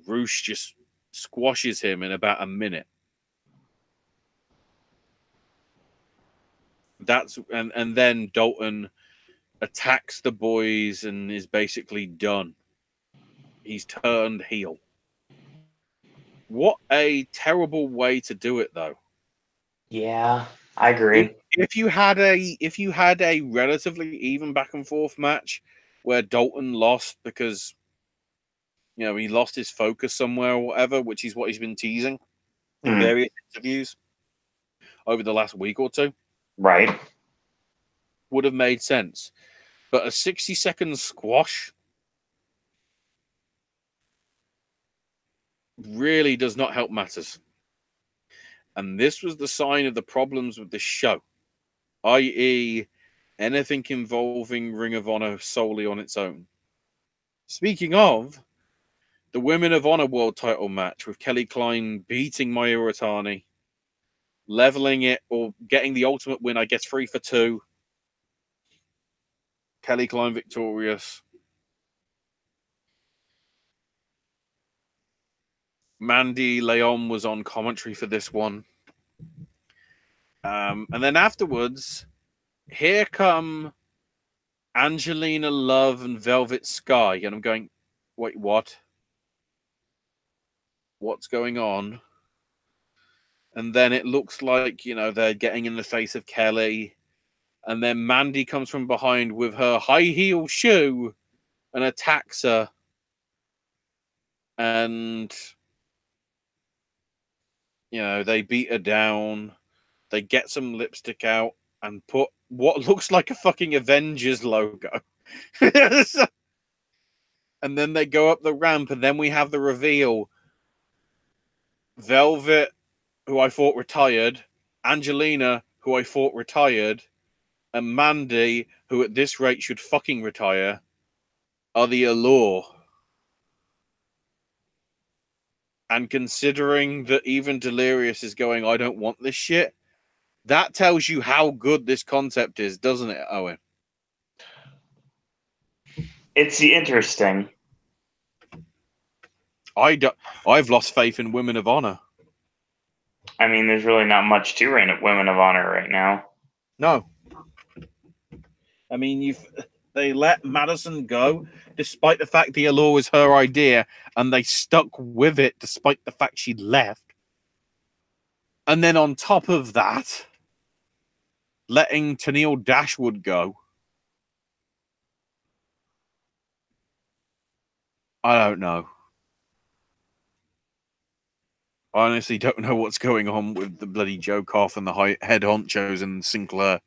Roosh just squashes him in about a minute. And then Dalton attacks the boys and is basically done. He's turned heel. What a terrible way to do it, though. Yeah, I agree. If you had a relatively even back and forth match where Dalton lost because he lost his focus somewhere or whatever, which is what he's been teasing in various interviews over the last week or two, right, would have made sense. But a 60-second squash really does not help matters. And this was the sign of the problems with the show, i.e., anything involving Ring of Honor solely on its own. Speaking of, the Women of Honor World title match with Kelly Klein beating Mayu Iwatani, leveling it or getting the ultimate win, I guess 3 for 2. Kelly Klein victorious. Mandy Leon was on commentary for this one. And then afterwards, here come Angelina Love and Velvet Sky. And I'm going, wait, what? What's going on? And then it looks like, they're getting in the face of Kelly. And then Mandy comes from behind with her high heel shoe and attacks her. And, they beat her down. They get some lipstick out and put what looks like a fucking Avengers logo. And then they go up the ramp, and then we have the reveal. Velvet, who I thought retired, Angelina, who I thought retired, and Mandy, who at this rate should fucking retire, are the Allure. And considering that even Delirious is going, I don't want this shit, that tells you how good this concept is, doesn't it, Owen? It's interesting. I've lost faith in Women of Honor. I mean, there's really not much to Women of Honor right now. No. I mean, they let Madison go, despite the fact the Allure was her idea, and they stuck with it despite the fact she left. And then on top of that, letting Tennille Dashwood go. I don't know. I honestly don't know what's going on with the bloody Joe Koff and the head honchos and Sinclair.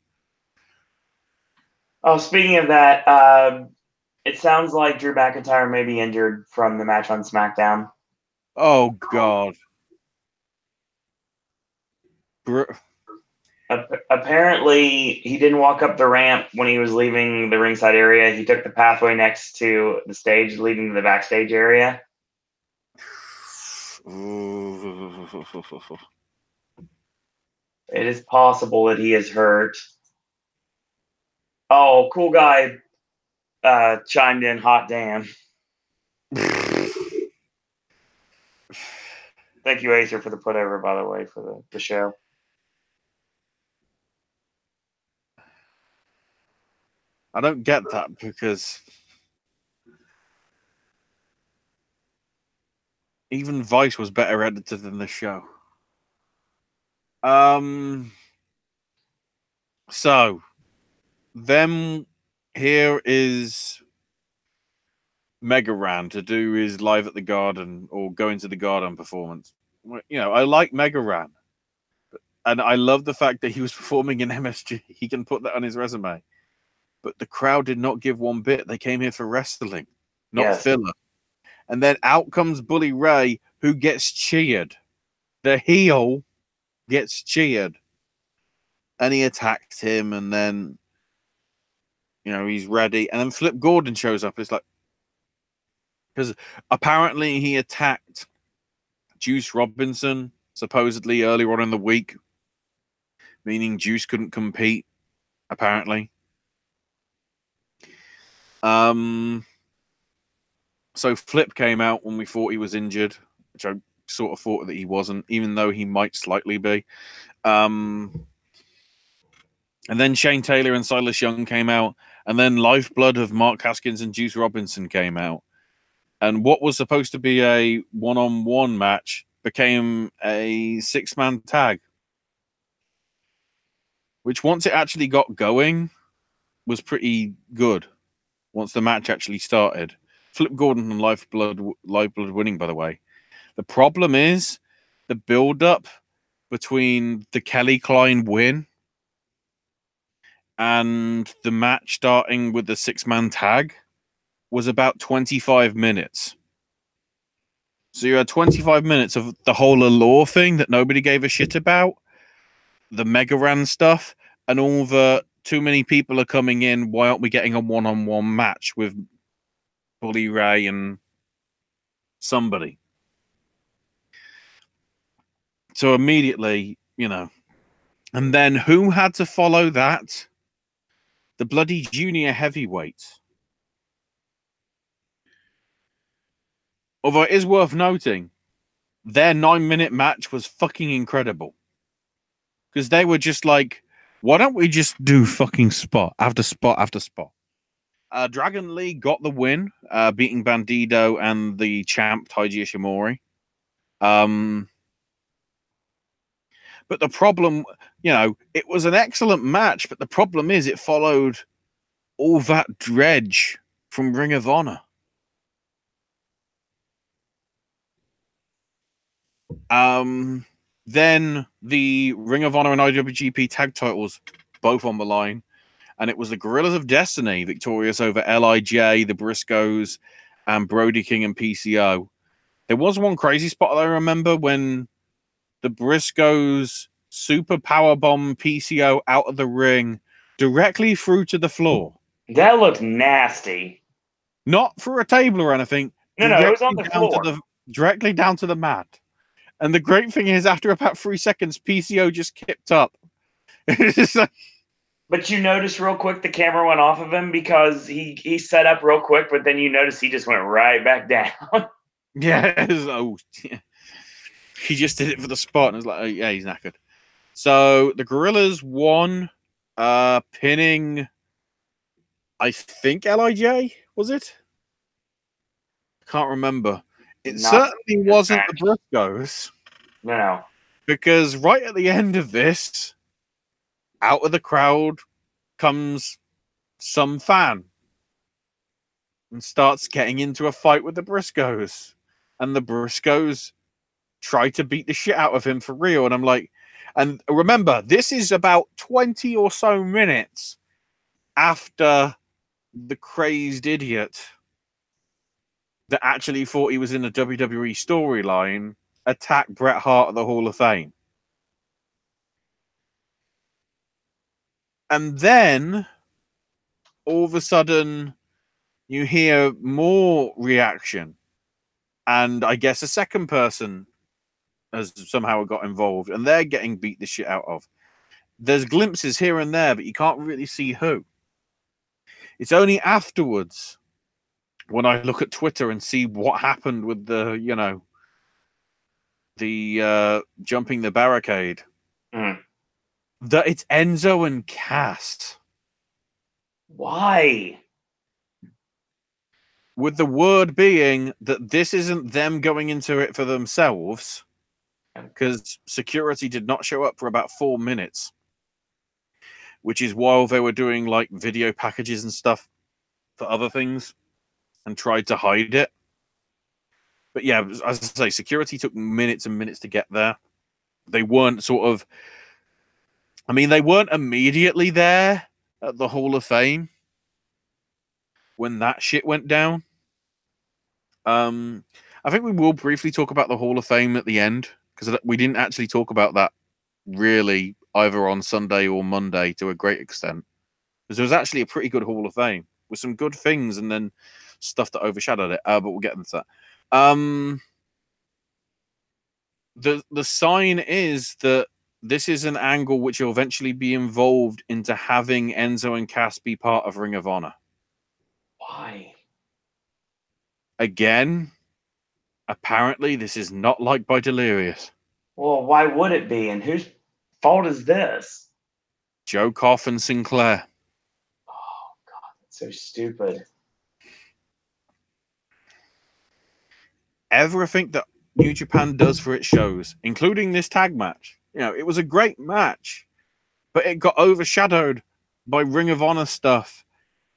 Oh, speaking of that, it sounds like Drew McIntyre may be injured from the match on SmackDown. Oh, God. Apparently, he didn't walk up the ramp when he was leaving the ringside area. He took the pathway next to the stage, leading to the backstage area. It is possible that he is hurt. Oh, cool guy chimed in, hot damn. Thank you, Acer, for the put over, by the way, for the show. I don't get that because even Vice was better edited than the show. So then here is Mega Ran to do his Live at the Garden or Going to the Garden performance. You know, I like Mega Ran, and I love the fact that he was performing in MSG. He can put that on his resume. But the crowd did not give one bit. They came here for wrestling, not filler. And then out comes Bully Ray, who gets cheered. The heel gets cheered. And he attacks him, and then, you know, he's ready. And then Flip Gordon shows up. It's like, because apparently he attacked Juice Robinson, supposedly earlier on in the week, meaning Juice couldn't compete, apparently. So Flip came out when we thought he was injured, which I sort of thought that he wasn't, even though he might slightly be. And then Shane Taylor and Silas Young came out, and then Lifeblood of Mark Haskins and Juice Robinson came out. And what was supposed to be a one-on-one match became a 6-man tag, which once it actually got going was pretty good. Once the match actually started. Flip Gordon and Lifeblood winning, by the way. The problem is the build-up between the Kelly Klein win and the match starting with the 6-man tag was about 25 minutes. So you had 25 minutes of the whole Allure thing that nobody gave a shit about, the Mega Ran stuff, and all the too many people are coming in. Why aren't we getting a one-on-one match with Bully Ray and somebody? So immediately, you know, and then who had to follow that? The bloody junior heavyweights. Although it is worth noting, their 9-minute match was fucking incredible. Because they were just like, why don't we just do fucking spot after spot after spot? Dragon Lee got the win, beating Bandido and the champ Taiji Ishimori. But the problem, you know, it was an excellent match, but the problem is it followed all that dredge from Ring of Honor. Then the Ring of Honor and IWGP tag titles both on the line. And it was the Guerrillas of Destiny victorious over LIJ, the Briscoes, and Brody King and PCO. There was one crazy spot that I remember when the Briscoes super powerbomb PCO out of the ring directly through to the floor. That looked nasty. Not through a table or anything. No, it was on the floor. Directly down to the mat. And the great thing is, after about 3 seconds, PCO just kicked up. It's just like, but you notice real quick the camera went off of him because he set up real quick, but then you notice he just went right back down. Yeah, he just did it for the spot, and it was like, oh, yeah, he's knackered. So the Guerrillas won, pinning, I think LIJ, was it? Can't remember. It certainly wasn't the Briscoes. No. Because right at the end of this, out of the crowd comes some fan and starts getting into a fight with the Briscoes. And the Briscoes try to beat the shit out of him for real. And I'm like, and remember, this is about 20 or so minutes after the crazed idiot that actually thought he was in a WWE storyline attacked Bret Hart at the Hall of Fame. And then all of a sudden you hear more reaction. And I guess a second person has somehow got involved and they're getting beat the shit out of. There's glimpses here and there, but you can't really see who. It's only afterwards when I look at Twitter and see what happened with the, you know, the jumping the barricade, that it's Enzo and Cass. Why? With the word being that this isn't them going into it for themselves, because security did not show up for about 4 minutes, which is while they were doing like video packages and stuff for other things and tried to hide it. But yeah, as I say, security took minutes and minutes to get there. They weren't sort of, I mean, they weren't immediately there at the Hall of Fame when that shit went down. I think we will briefly talk about the Hall of Fame at the end, because we didn't actually talk about that really either on Sunday or Monday to a great extent. Because there was actually a pretty good Hall of Fame with some good things and then stuff that overshadowed it. But we'll get into that. The sign is that this is an angle which will eventually be involved into having Enzo and Cass be part of Ring of Honor. Why? Again, apparently this is not liked by Delirious. Well, why would it be? And whose fault is this? Joe Koff and Sinclair. Oh, God, that's so stupid. Everything that New Japan does for its shows, including this tag match, you know, it was a great match, but it got overshadowed by Ring of Honor stuff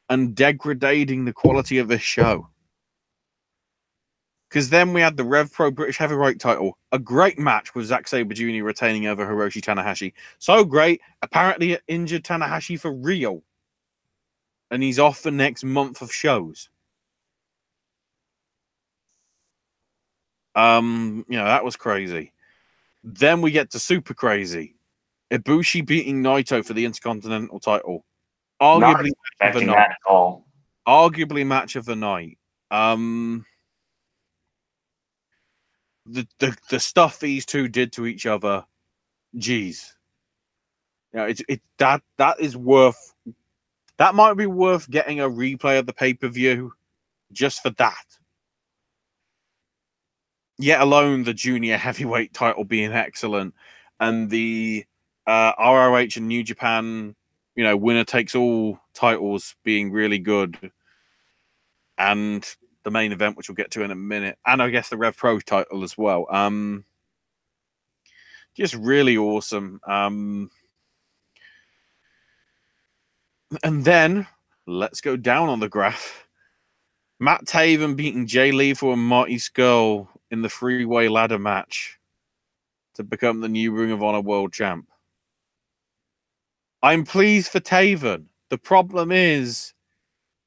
and degrading the quality of this show. Because then we had the Rev Pro British Heavyweight title, a great match with Zack Sabre Jr. retaining over Hiroshi Tanahashi. So great, apparently it injured Tanahashi for real. And he's off the next month of shows. You know, that was crazy. Then we get to super crazy. Ibushi beating Naito for the Intercontinental title. Arguably match of the night. Arguably match of the night. The stuff these two did to each other, geez. You know, that is worth, that might be worth getting a replay of the pay-per-view just for that. Yet alone the junior heavyweight title being excellent, and the ROH and New Japan, you know, winner takes all titles being really good, and the main event, which we'll get to in a minute, and I guess the Rev Pro title as well. Just really awesome. And then let's go down on the graph. Matt Taven beating Jay Lethal and Marty Scurll in the three-way ladder match to become the new Ring of Honor World Champ. I'm pleased for Taven. The problem is,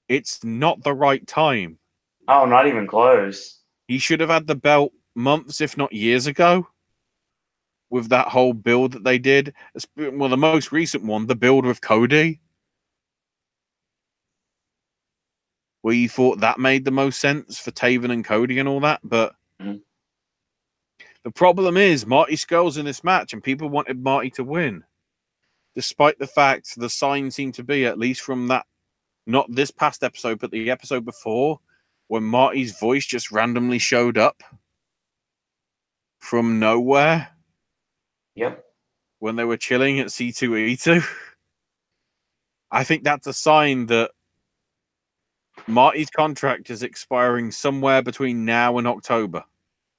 it's not the right time. Oh, not even close. He should have had the belt months, if not years ago, with that whole build that they did. Well, the most recent one, the build with Cody, where you thought that made the most sense for Taven and Cody and all that. But the problem is, Marty Scurll's in this match, and people wanted Marty to win. Despite the fact the sign seemed to be, at least from that, not this past episode, but the episode before, when Marty's voice just randomly showed up from nowhere. Yep. When they were chilling at C2E2. I think that's a sign that Marty's contract is expiring somewhere between now and October.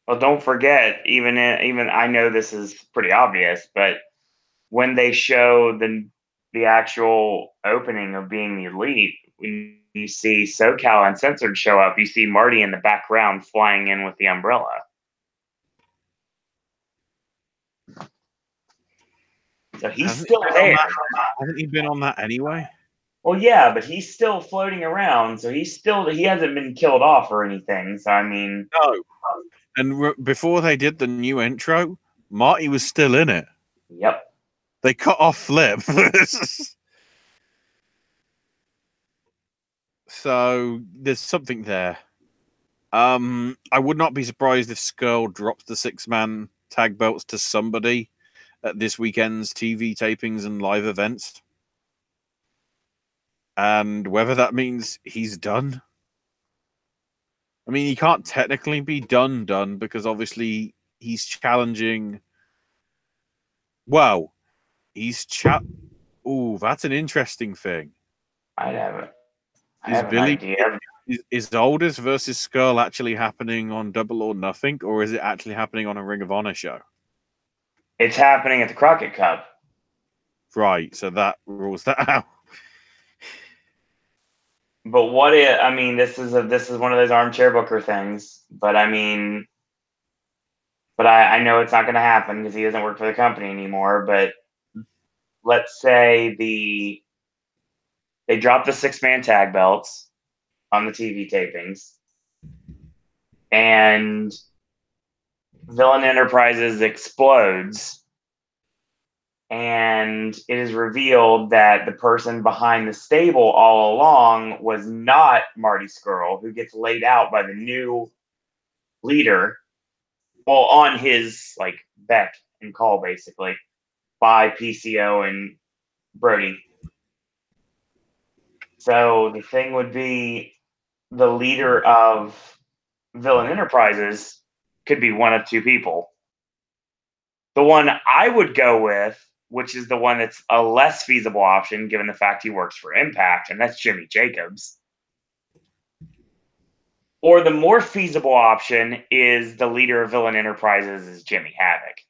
Well, don't forget, even I know this is pretty obvious, but when they show the actual opening of being the Elite, when you see SoCal Uncensored show up, you see Marty in the background flying in with the umbrella. So he's still there. Hasn't he been on that anyway? Well, yeah, but he's still floating around, so he hasn't been killed off or anything. So I mean, No. And before they did the new intro, Marty was still in it. Yep. They cut off Flip. So there's something there. I would not be surprised if Skrull drops the 6-man tag belts to somebody at this weekend's TV tapings and live events. And whether that means he's done. I mean, he can't technically be done because obviously he's challenging. Well, Ooh, that's an interesting thing. I have an idea. Is Oldest versus Skrull actually happening on Double or Nothing, or is it actually happening on a Ring of Honor show? It's happening at the Crockett Cup. Right, so that rules that out. But what if, I mean, this is one of those armchair booker things, but I mean, I know it's not going to happen because he doesn't work for the company anymore. But let's say they drop the 6-man tag belts on the TV tapings, and Villain Enterprises explodes, and it is revealed that the person behind the stable all along was not Marty Scurll, who gets laid out by the new leader, well, on his beck and call, basically, by PCO and Brody. So the thing would be, the leader of Villain Enterprises could be one of two people. The one I would go with, which is the one that's a less feasible option given the fact he works for Impact, and that's Jimmy Jacobs. Or the more feasible option is the leader of Villain Enterprises is Jimmy Havoc.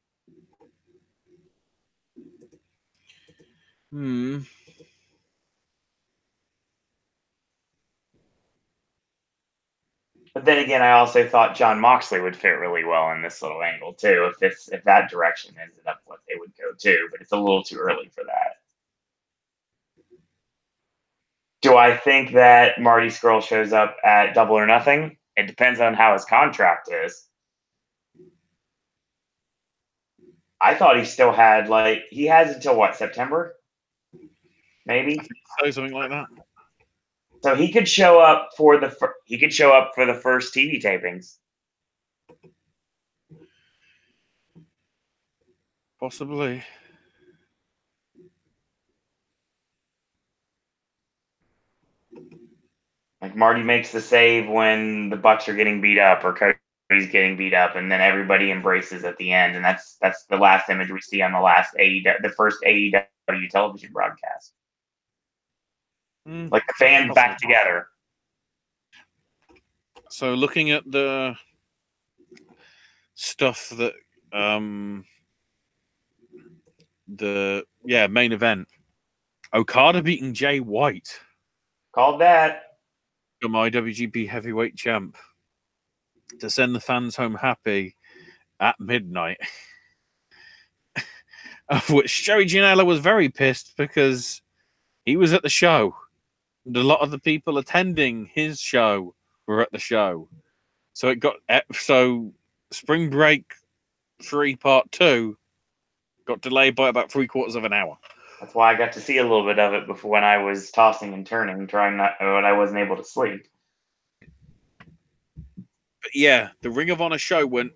But then again, I also thought John Moxley would fit really well in this little angle too, if that direction ended up what they would go to. But it's a little too early for that. Do I think that Marty Scurll shows up at Double or Nothing? It depends on how his contract is. I thought he still had he has until what, September? Maybe. So something like that. So he could show up for the first TV tapings. Possibly. Like Marty makes the save when the Bucks are getting beat up or Cody's getting beat up, and then everybody embraces at the end, and that's the last image we see on the first AEW television broadcast. Like the fans back together. So looking at the stuff that the main event, Okada beating Jay White. Called that. Become IWGP Heavyweight Champ to send the fans home happy at midnight. Of which Joey Janela was very pissed because he was at the show. And a lot of the people attending his show were at the show. So Spring Break 3 Part 2 got delayed by about 3/4 of an hour. That's why I got to see a little bit of it before when I was tossing and turning, when I wasn't able to sleep. But yeah, the Ring of Honor show went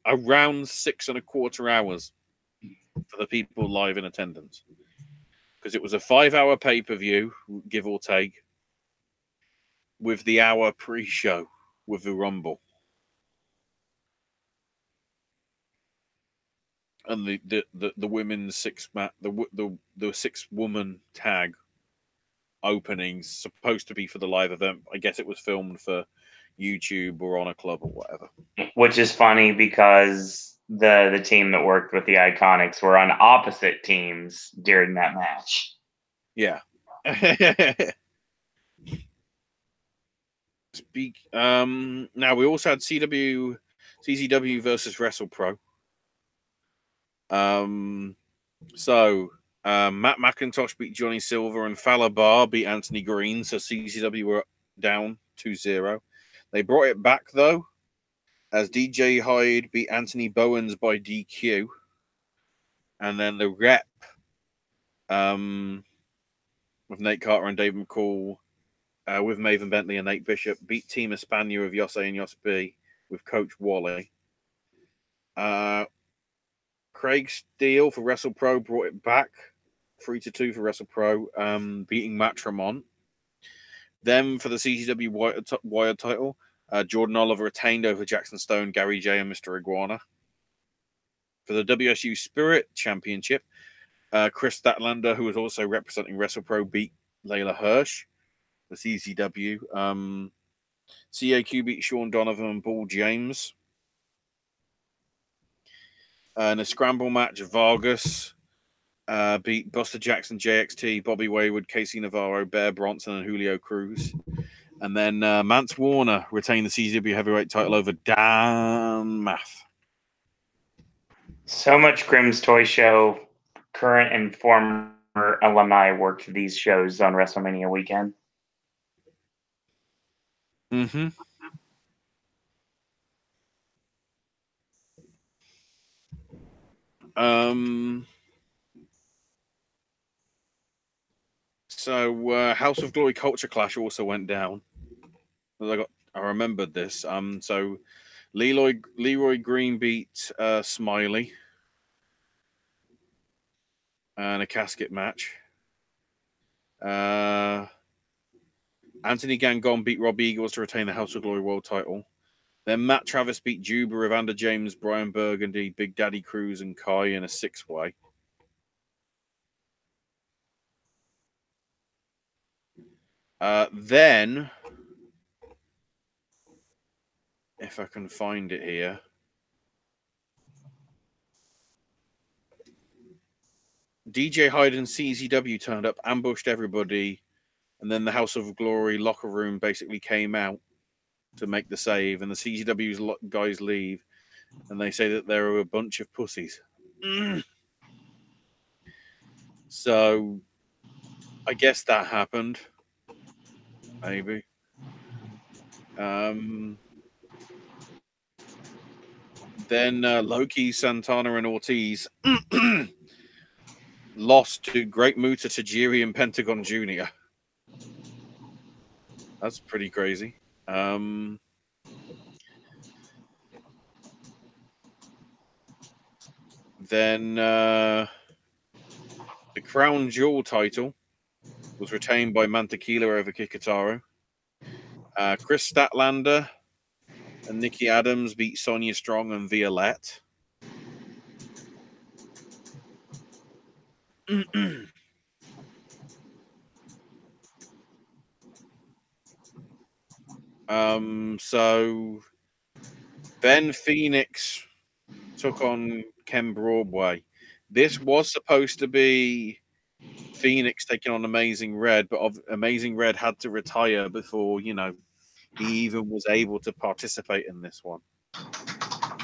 around 6.25 hours for the people live in attendance. Because it was a 5-hour pay-per-view, give or take, with the hour pre-show with the Rumble. And the women's the 6-woman tag openings supposed to be for the live event. I guess it was filmed for, YouTube or on a club or whatever. Which is funny because the team that worked with the Iconics were on opposite teams during that match. Yeah. Now we also had CZW versus WrestlePro. Matt McIntosh beat Johnny Silver and Fowler Bar beat Anthony Green, so CZW were down 2-0. They brought it back though, as DJ Hyde beat Anthony Bowens by DQ. And then the rep with Nate Carter and Dave McCall with Maven Bentley and Nate Bishop beat Team Espana of Yosei and Yos B with Coach Wally. Craig Steele for WrestlePro brought it back 3-2 for WrestlePro, beating Matt Tremont. Then for the CZW Wired title, Jordan Oliver retained over Jackson Stone, Gary J, and Mr. Iguana. For the WSU Spirit Championship, Chris Statlander, who was also representing WrestlePro, beat Layla Hirsch. The CZW. CAQ beat Sean Donovan and Paul James. In a scramble match, Vargas beat Buster Jackson, JXT, Bobby Wayward, Casey Navarro, Bear Bronson, and Julio Cruz. And then Mance Warner retained the CZW Heavyweight title over Dan Math. So much Grimm's Toy Show. Current and former alumni worked these shows on WrestleMania weekend. Mm-hmm. So House of Glory Culture Clash also went down. I remembered this. So Leroy Green beat Smiley in a casket match. Anthony Gangon beat Rob Eagles to retain the House of Glory World title. Then Matt Travis beat Juba, Evander James, Brian Burgundy, Big Daddy Cruz, and Kai in a 6-way. Then, if I can find it here, DJ Hyde and CZW turned up, ambushed everybody, and then the House of Glory locker room basically came out to make the save, and the CZW's guys leave, and they say that they're a bunch of pussies. So, I guess that happened. Maybe. Then Loki, Santana, and Ortiz lost to Great Muta, Tajiri, and Pentagon Jr. That's pretty crazy. Then the Crown Jewel title was retained by Mantequilla over Kikutaro. Chris Statlander and Nikki Adams beat Sonia Strong and Violette. So Ben Phoenix took on Ken Broadway. This was supposed to be Phoenix taking on Amazing Red, but Amazing Red had to retire before, he even was able to participate in this one,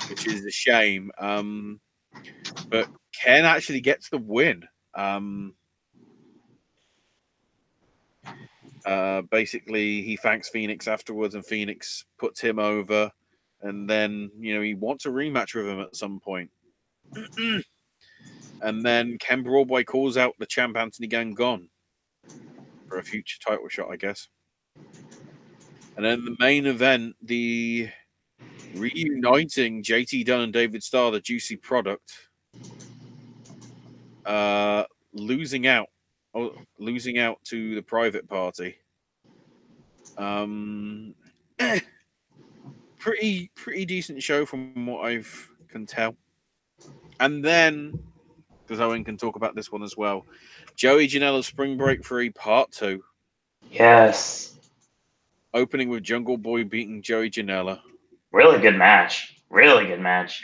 which is a shame. But Ken actually gets the win. Basically, he thanks Phoenix afterwards, and Phoenix puts him over, and then he wants a rematch with him at some point. And then Ken Broadway calls out the champ Anthony Gangon for a future title shot, I guess. And then the main event, the reuniting JT Dunn and David Starr, the Juicy Product, losing out to the Private Party. Pretty decent show from what I can tell. And then, because Owen can talk about this one as well, Joey Janela's Spring Break 3 Part 2. Yes. opening with Jungle Boy beating Joey Janela. Really good match. Really good match.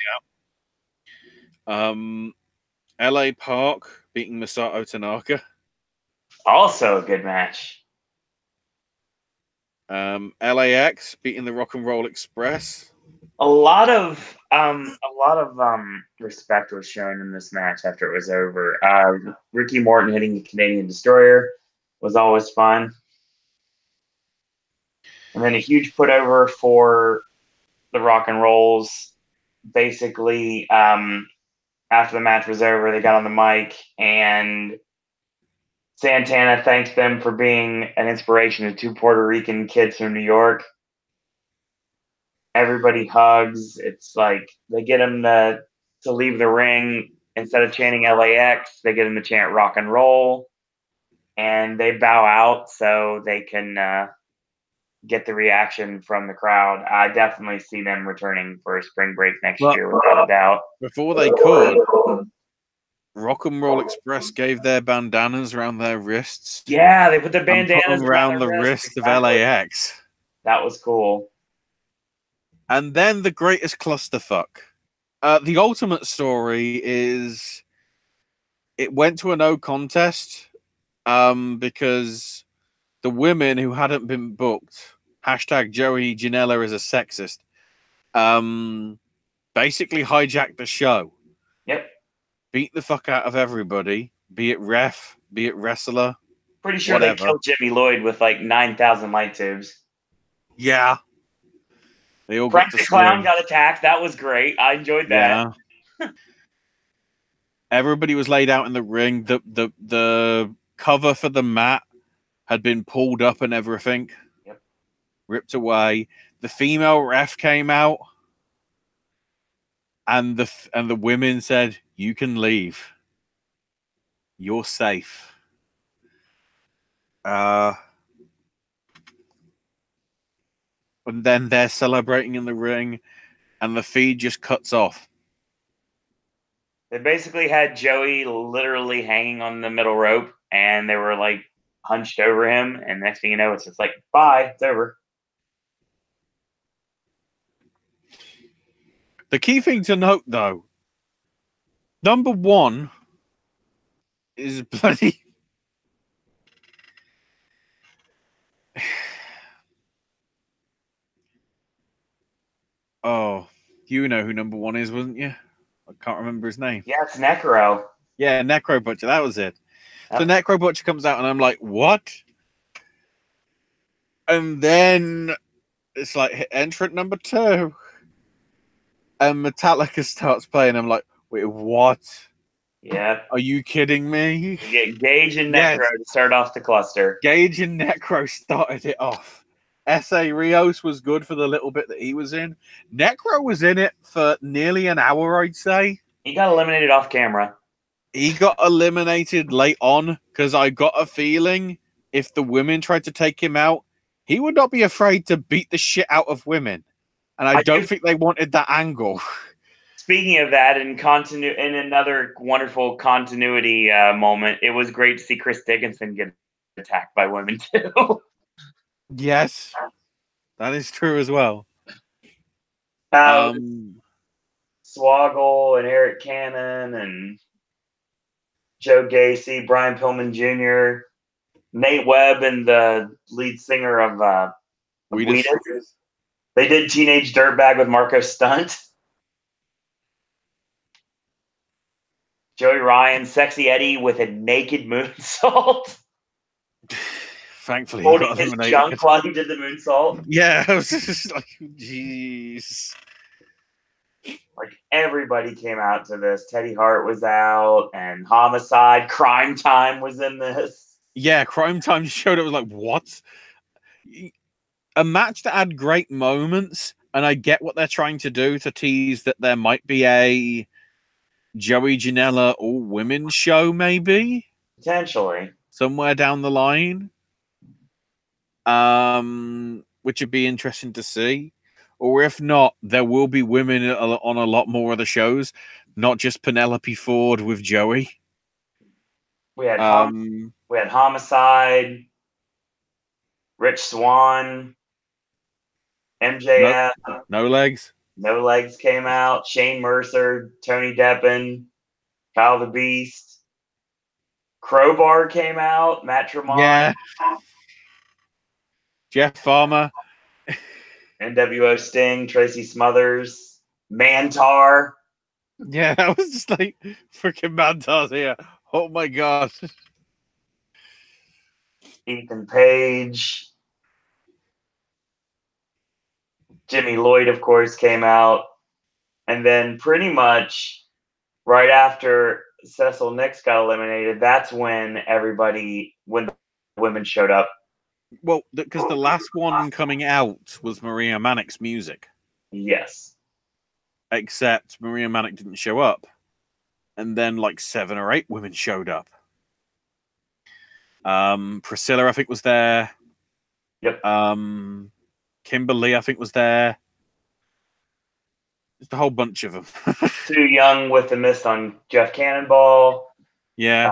LA Park beating Masato Tanaka. Also a good match. LAX beating the Rock and Roll Express. A lot of respect was shown in this match after it was over. Ricky Morton hitting the Canadian Destroyer was always fun. And then a huge put over for the Rock and Rolls. Basically, after the match was over, they got on the mic and Santana thanked them for being an inspiration to two Puerto Rican kids from New York. Everybody hugs. It's like they get him to leave the ring. Instead of chanting LAX, they get him to chant rock and roll. And they bow out so they can get the reaction from the crowd. I definitely see them returning for a spring break next year, without a doubt. Before they could, Rock and Roll Express gave their bandanas around their wrists. Yeah, they put the and bandanas put them around the wrists wrist of LAX. That was cool. And then the greatest clusterfuck. The ultimate story is it went to a no contest because the women who hadn't been booked, hashtag Joey Janela is a sexist, basically hijacked the show. Yep. Beat the fuck out of everybody, be it ref, be it wrestler. Pretty sure whatever. They killed Jimmy Lloyd with like 9,000 light tubes. Yeah. They all Frank got the Clown got attacked. That was great. I enjoyed that. Yeah. Everybody was laid out in the ring. The cover for the mat had been pulled up and everything. Yep. Ripped away. The female ref came out, and the women said, "You can leave. You're safe." And then they're celebrating in the ring, and the feed just cuts off. They basically had Joey literally hanging on the middle rope, and they were like hunched over him. And next thing you know, it's just like, bye, it's over. The key thing to note, though, number one is bloody. Oh, you know who number one is, wasn't you? I can't remember his name. Yeah, it's Necro. Yeah, Necro Butcher. That was it. Yep. So Necro Butcher comes out, and I'm like, what? And then it's like entrant number 2. And Metallica starts playing. I'm like, wait, what? Yeah. Are you kidding me? You get Gage and Necro to start off the cluster. Gage and Necro started it off. S.A. Rios was good for the little bit that he was in. Necro was in it for nearly an hour, I'd say. He got eliminated off camera. He got eliminated late on because I got a feeling if the women tried to take him out, he would not be afraid to beat the shit out of women. And I don't think they wanted that angle. Speaking of that, in another wonderful continuity moment, it was great to see Chris Dickinson get attacked by women too. Yes, that is true as well. Swoggle and Eric Cannon and Joe Gacy, Brian Pillman Jr., Nate Webb, and the lead singer of Wheatus. They did Teenage Dirtbag with Marco Stunt. Joey Ryan, Sexy Eddie with a naked moonsault. Thankfully, holding his junk while he did the moonsault. Yeah, I was just like, jeez. Like, everybody came out to this. Teddy Hart was out, and Homicide, Crime Time was in this. Yeah, Crime Time showed up. Was like, what? A match that had great moments, and I get what they're trying to do to tease that there might be a Joey Janela all-women show, maybe? Potentially. Somewhere down the line. Which would be interesting to see. Or if not, there will be women on a lot more of the shows, not just Penelope Ford with Joey. We had Homicide, Rich Swann, MJF. No legs. No Legs came out. Shane Mercer, Tony Deppen, Kyle the Beast. Crowbar came out. Matt Tremont. Yeah. Jeff Farmer. NWO Sting, Tracy Smothers, Mantar. Yeah, I was just like, freaking Mantar's here. Oh my god. Ethan Page. Jimmy Lloyd, of course, came out. And then pretty much right after Cecil Nix got eliminated, that's when when the women showed up. Well, because the last one coming out was Maria Manick's music. Yes. Except Maria Manick didn't show up. And then like 7 or 8 women showed up. Priscilla, I think, was there. Yep. Kimberly, I think, was there. Just a whole bunch of them. Too Young with the mist on Jeff Cannonball. Yeah.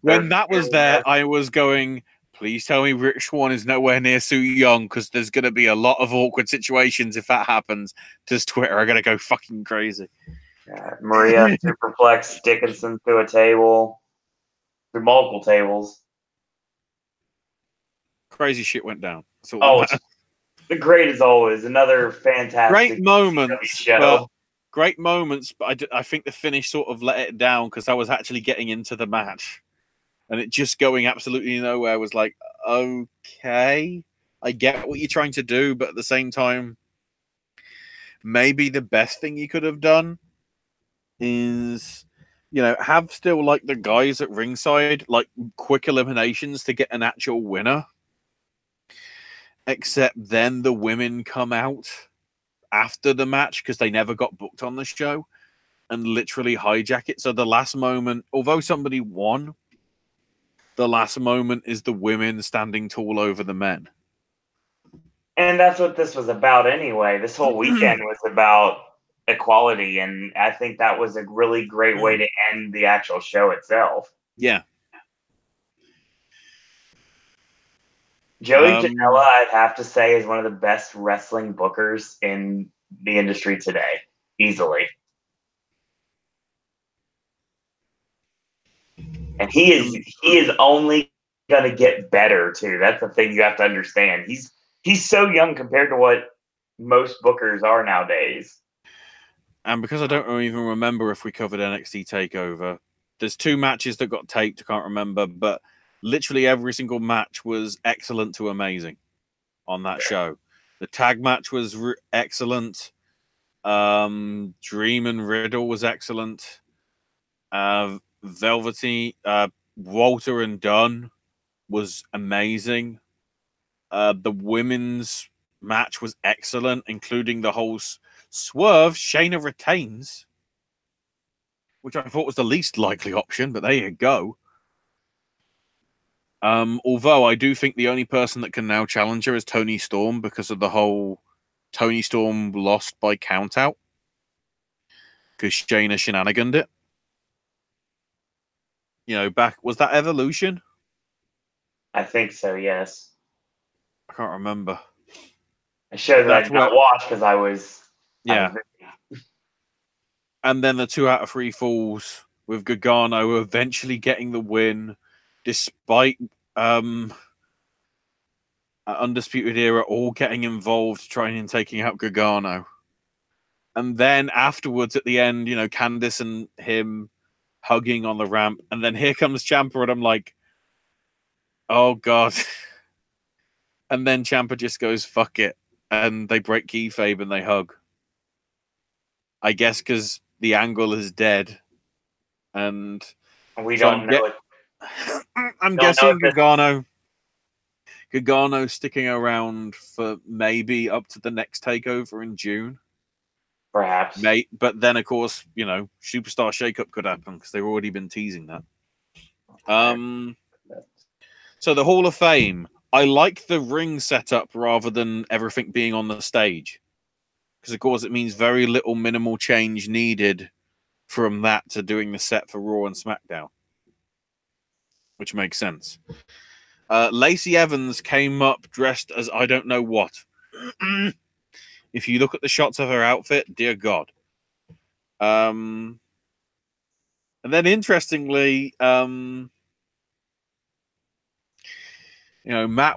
When that was there, I was going, please tell me Rich Swann is nowhere near Sue Young, because there's going to be a lot of awkward situations if that happens. Just Twitter are going to go fucking crazy. Maria superplex Dickinson through a table. Through multiple tables. Crazy shit went down. The great as always. Another fantastic great moments, show. Great moments, but I think the finish sort of let it down, because I was actually getting into the match. And it just going absolutely nowhere was like, okay, I get what you're trying to do, but at the same time, maybe the best thing you could have done is, have still like the guys at ringside, like quick eliminations to get an actual winner. Except then the women come out after the match because they never got booked on the show and literally hijack it. So the last moment, although somebody won, the last moment is the women standing tall over the men. And that's what this was about anyway. This whole weekend was about equality, and I think that was a really great way to end the actual show itself. Yeah. Joey Janela, I'd have to say, is one of the best wrestling bookers in the industry today. Easily. And he is only going to get better, too. That's the thing you have to understand. He's so young compared to what most bookers are nowadays. And because I don't even remember if we covered NXT TakeOver, there's 2 matches that got taped, I can't remember, but literally every single match was excellent to amazing on that show. The tag match was excellent. Dream and Riddle was excellent. Velvety, Walter and Dunn was amazing. The women's match was excellent, including the whole swerve. Shayna retains, which I thought was the least likely option, but there you go. Although I do think the only person that can now challenge her is Toni Storm, because of the whole Toni Storm lost by countout because Shayna shenaniganed it. Was that Evolution? I think so, yes. I can't remember. A show that I did not watch because I was... Yeah. And then the 2 out of 3 falls with Gargano eventually getting the win, despite Undisputed Era all getting involved trying and taking out Gargano. And then afterwards at the end, Candice and him hugging on the ramp. And then here comes Ciampa, and I'm like, oh, God. And then Ciampa just goes, fuck it. And they break kayfabe and they hug. I guess because the angle is dead. And we don't know it. I'm guessing Gargano sticking around for maybe up to the next takeover in June. Perhaps. But then, of course, Superstar Shakeup could happen because they've already been teasing that. So the Hall of Fame, I like the ring setup rather than everything being on the stage. Because, of course, it means very little minimal change needed from that to doing the set for Raw and SmackDown. Which makes sense. Lacey Evans came up dressed as I don't know what. If you look at the shots of her outfit, dear God. And then interestingly, Matt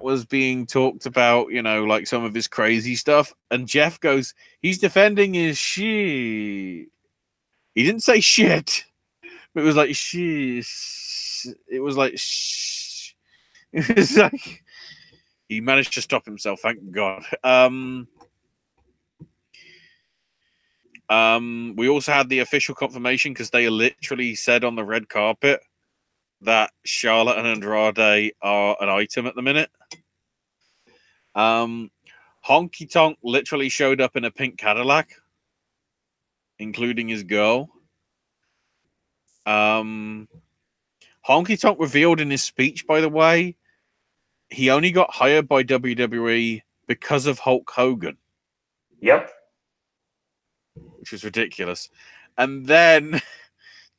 was being talked about, like some of his crazy stuff, and Jeff goes, he's defending his shit. He didn't say shit, but it was like shit. It was like shh. It was like he managed to stop himself, thank God. We also had the official confirmation because they literally said on the red carpet that Charlotte and Andrade are an item at the minute. Honky Tonk literally showed up in a pink Cadillac, including his girl. Honky Tonk revealed in his speech, by the way, he only got hired by WWE because of Hulk Hogan. Yep. Which was ridiculous. And then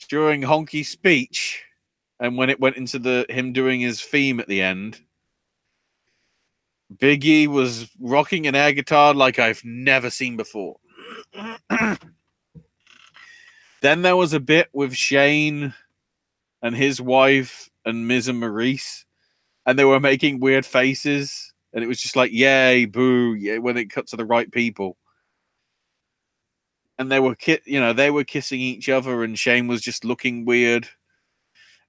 during Honky's speech, and when it went into him doing his theme at the end, Big E was rocking an air guitar like I've never seen before. Then there was a bit with Shane and his wife and Miz and Maurice, and they were making weird faces, and it was just like, yay, boo, yeah, when it cut to the right people. And they were kissing each other, and Shane was just looking weird.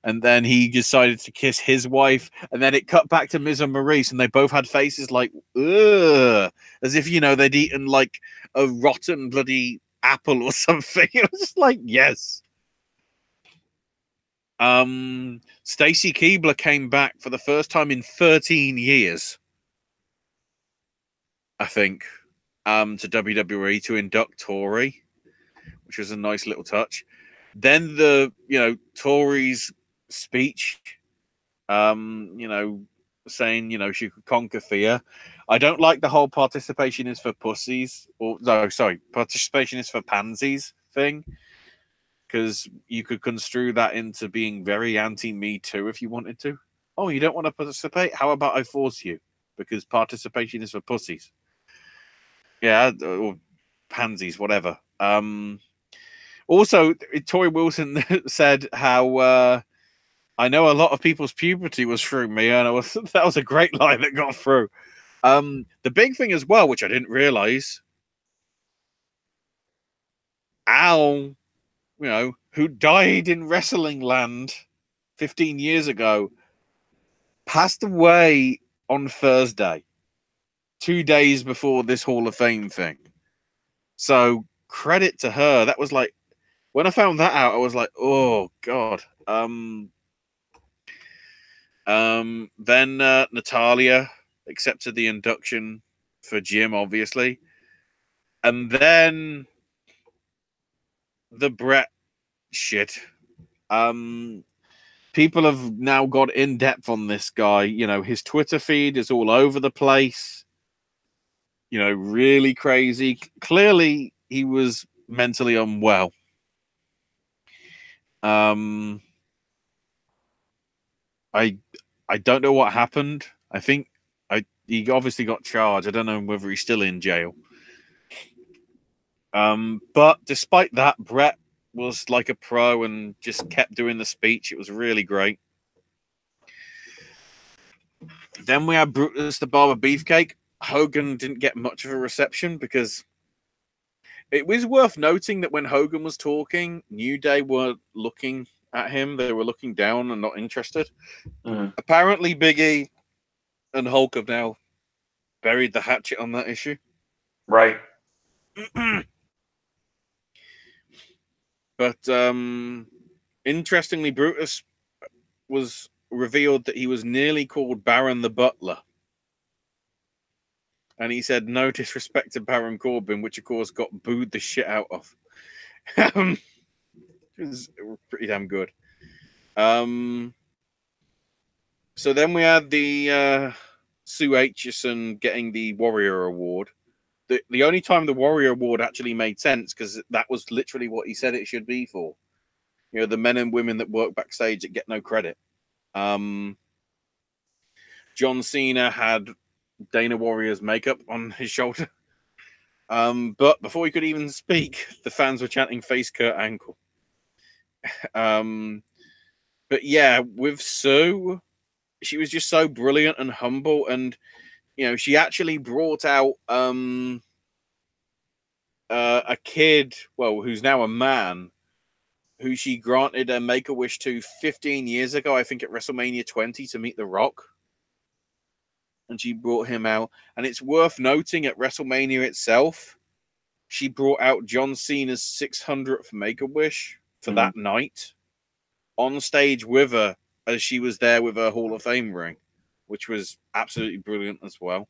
And then he decided to kiss his wife, and then it cut back to Miz and Maurice, and they both had faces like, ugh, as if, they'd eaten like a rotten bloody apple or something. It was just like, yes. Stacy Keibler came back for the first time in 13 years, I think, to WWE to induct Tori, which was a nice little touch. Then Tori's speech, saying, she could conquer fear. I don't like the whole participation is for pussies, participation is for pansies thing, because you could construe that into being very anti-Me Too if you wanted to. Oh, you don't want to participate? How about I force you? Because participation is for pussies. Yeah, or pansies, whatever. Also, Tori Wilson said how I know a lot of people's puberty was through me, and that was a great line that got through. The big thing as well, which I didn't realize, Al, who died in Wrestling Land 15 years ago, passed away on Thursday, 2 days before this Hall of Fame thing. So credit to her. That was like, when I found that out, I was like, oh God. Then Natalia accepted the induction for Jim, obviously. And then the Brett shit. People have now got in depth on this guy. His Twitter feed is all over the place. Really crazy. Clearly, he was mentally unwell. I don't know what happened. I think he obviously got charged. I don't know whether he's still in jail. But despite that, Brett was like a pro and just kept doing the speech. It was really great. Then we had Brutus the Barber Beefcake. Hogan didn't get much of a reception because it was worth noting that when Hogan was talking, New Day weren't looking at him. They were looking down and not interested. Apparently, Big E and Hulk have now buried the hatchet on that issue. Right. But interestingly, Brutus was revealed that he was nearly called Baron the Butler. And he said no disrespect to Baron Corbin, which of course got booed the shit out of. It was pretty damn good. So then we had the Sue Aitchison getting the Warrior Award. The only time the Warrior Award actually made sense, because that was literally what he said it should be for. The men and women that work backstage that get no credit. John Cena had Dana Warrior's makeup on his shoulder. But before he could even speak, the fans were chanting "Face Kurt Angle." But yeah, with Sue, she was just so brilliant and humble, and she actually brought out a kid, well, who's now a man, who she granted a Make-A-Wish to 15 years ago, I think at WrestleMania 20, to meet The Rock. And she brought him out. And it's worth noting at WrestleMania itself, she brought out John Cena's 600th Make-A-Wish for that night on stage with her as she was there with her Hall of Fame ring, which was absolutely brilliant as well.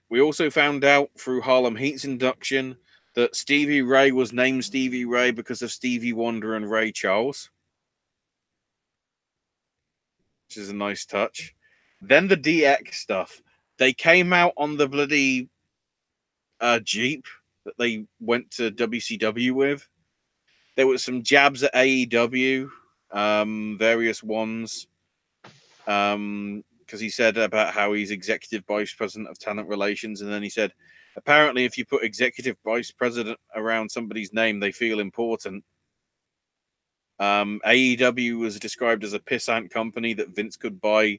We also found out through Harlem Heat's induction that Stevie Ray was named Stevie Ray because of Stevie Wonder and Ray Charles, which is a nice touch. Then the DX stuff. They came out on the bloody Jeep that they went to WCW with. There was some jabs at AEW, various ones. Because he said about how he's executive vice president of talent relations, and then he said, apparently, if you put executive vice president around somebody's name, they feel important. AEW was described as a pissant company that Vince could buy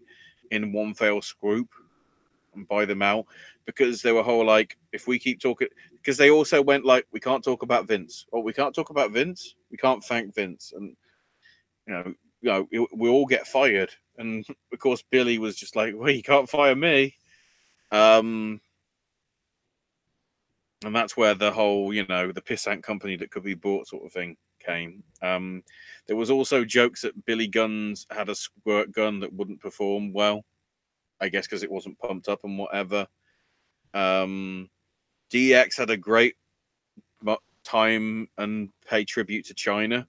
in one fell swoop and buy them out, because they were whole like, if we keep talking, because they also went like, we can't talk about Vince. Oh, we can't talk about Vince. We can't thank Vince, and we all get fired. And of course, Billy was just like, well, you can't fire me. And that's where the whole, the pissant company that could be bought sort of thing came. There was also jokes that Billy Gunn's had a squirt gun that wouldn't perform well, I guess because it wasn't pumped up and whatever. DX had a great time and pay tribute to China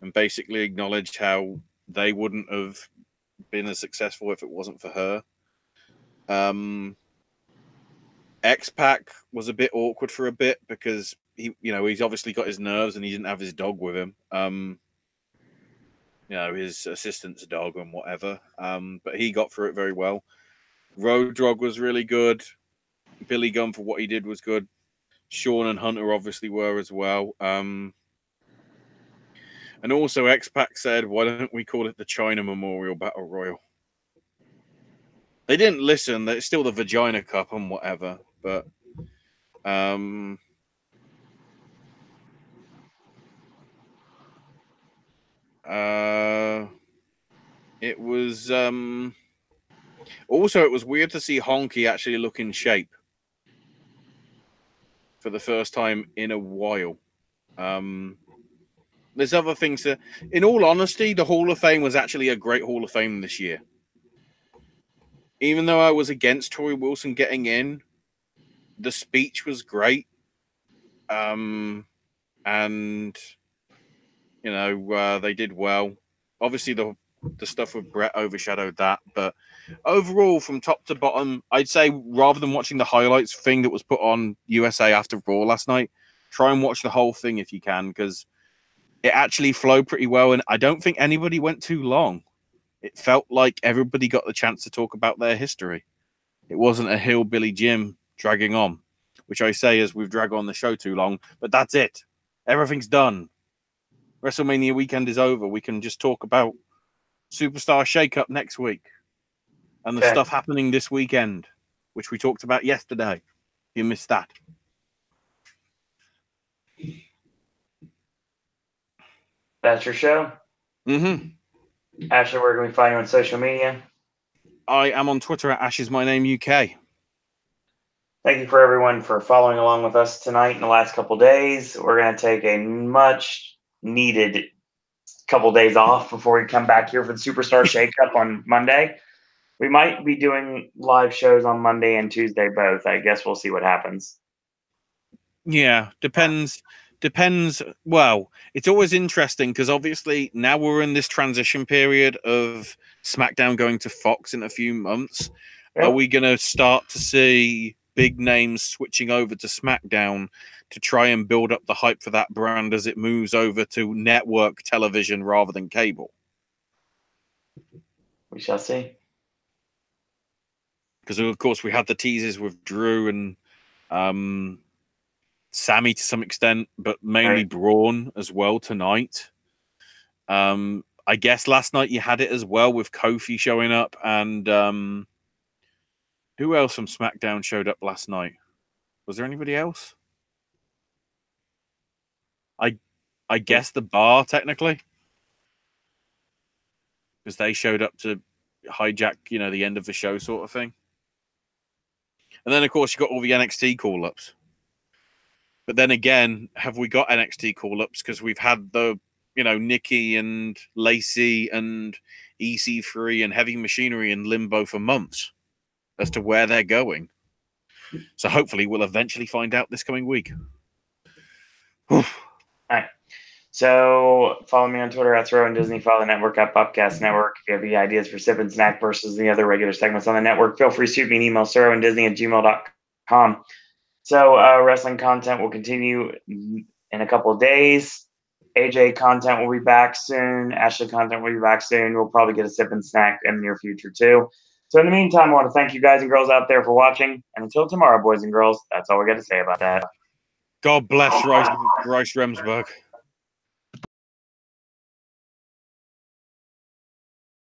and basically acknowledged how they wouldn't have been as successful if it wasn't for her. X-Pac was a bit awkward for a bit because he's obviously got his nerves and he didn't have his dog with him. His assistant's dog and whatever. But he got through it very well. Road Dogg was really good. Billy Gunn for what he did was good. Shawn and Hunter obviously were as well. And also X-Pac said, why don't we call it the China Memorial Battle Royal? They didn't listen. It's still the Vagina Cup and whatever. But it was also, it was weird to see Honky actually look in shape for the first time in a while. There's other things that, in all honesty, the Hall of Fame was actually a great Hall of Fame this year. Even though I was against Torrie Wilson getting in, the speech was great. And, they did well. Obviously, the stuff with Brett overshadowed that. But overall, from top to bottom, I'd say rather than watching the highlights thing that was put on USA After Raw last night, try and watch the whole thing if you can, because it actually flowed pretty well. And I don't think anybody went too long. It felt like everybody got the chance to talk about their history. It wasn't a hillbilly Jim dragging on, which I say as we've dragged on the show too long, but that's it. Everything's done. WrestleMania weekend is over. We can just talk about Superstar Shakeup next week and the stuff happening this weekend, which we talked about yesterday. If you missed that. That's your show? Mm-hmm. Ashley, where can we find you on social media? I am on Twitter at AshesMyNameUK. Thank you for everyone for following along with us tonight in the last couple days. We're going to take a much needed couple days off before we come back here for the Superstar Shakeup on Monday. We might be doing live shows on Monday and Tuesday both. I guess we'll see what happens. Yeah, depends. Well, it's always interesting because obviously now we're in this transition period of SmackDown going to Fox in a few months. Yep. Are we going to start to see big names switching over to SmackDown to try and build up the hype for that brand as it moves over to network television rather than cable? We shall see. because of course we had the teasers with Drew and Sammy to some extent, but mainly Braun as well tonight. I guess last night you had it as well with Kofi showing up, and who else from SmackDown showed up last night? Was there anybody else? I guess the Bar, technically, because they showed up to hijack, the end of the show sort of thing. And then, of course, you got all the NXT call-ups. But then again, have we got NXT call-ups? Because we've had the, Nikki and Lacey and EC3 and Heavy Machinery in limbo for months as to where they're going. So hopefully we'll eventually find out this coming week. All right. So follow me on Twitter at Throw and Disney. Follow the network at Popcast Network. If you have any ideas for Sip and Snack versus the other regular segments on the network, feel free to shoot me an email, sarahwanddisney@gmail.com. So wrestling content will continue in a couple of days. AJ content will be back soon. Ashley content will be back soon. We'll probably get a Sip and Snack in the near future too. So in the meantime, I want to thank you guys and girls out there for watching. And until tomorrow, boys and girls, that's all we got to say about that. God bless Rice Remsburg.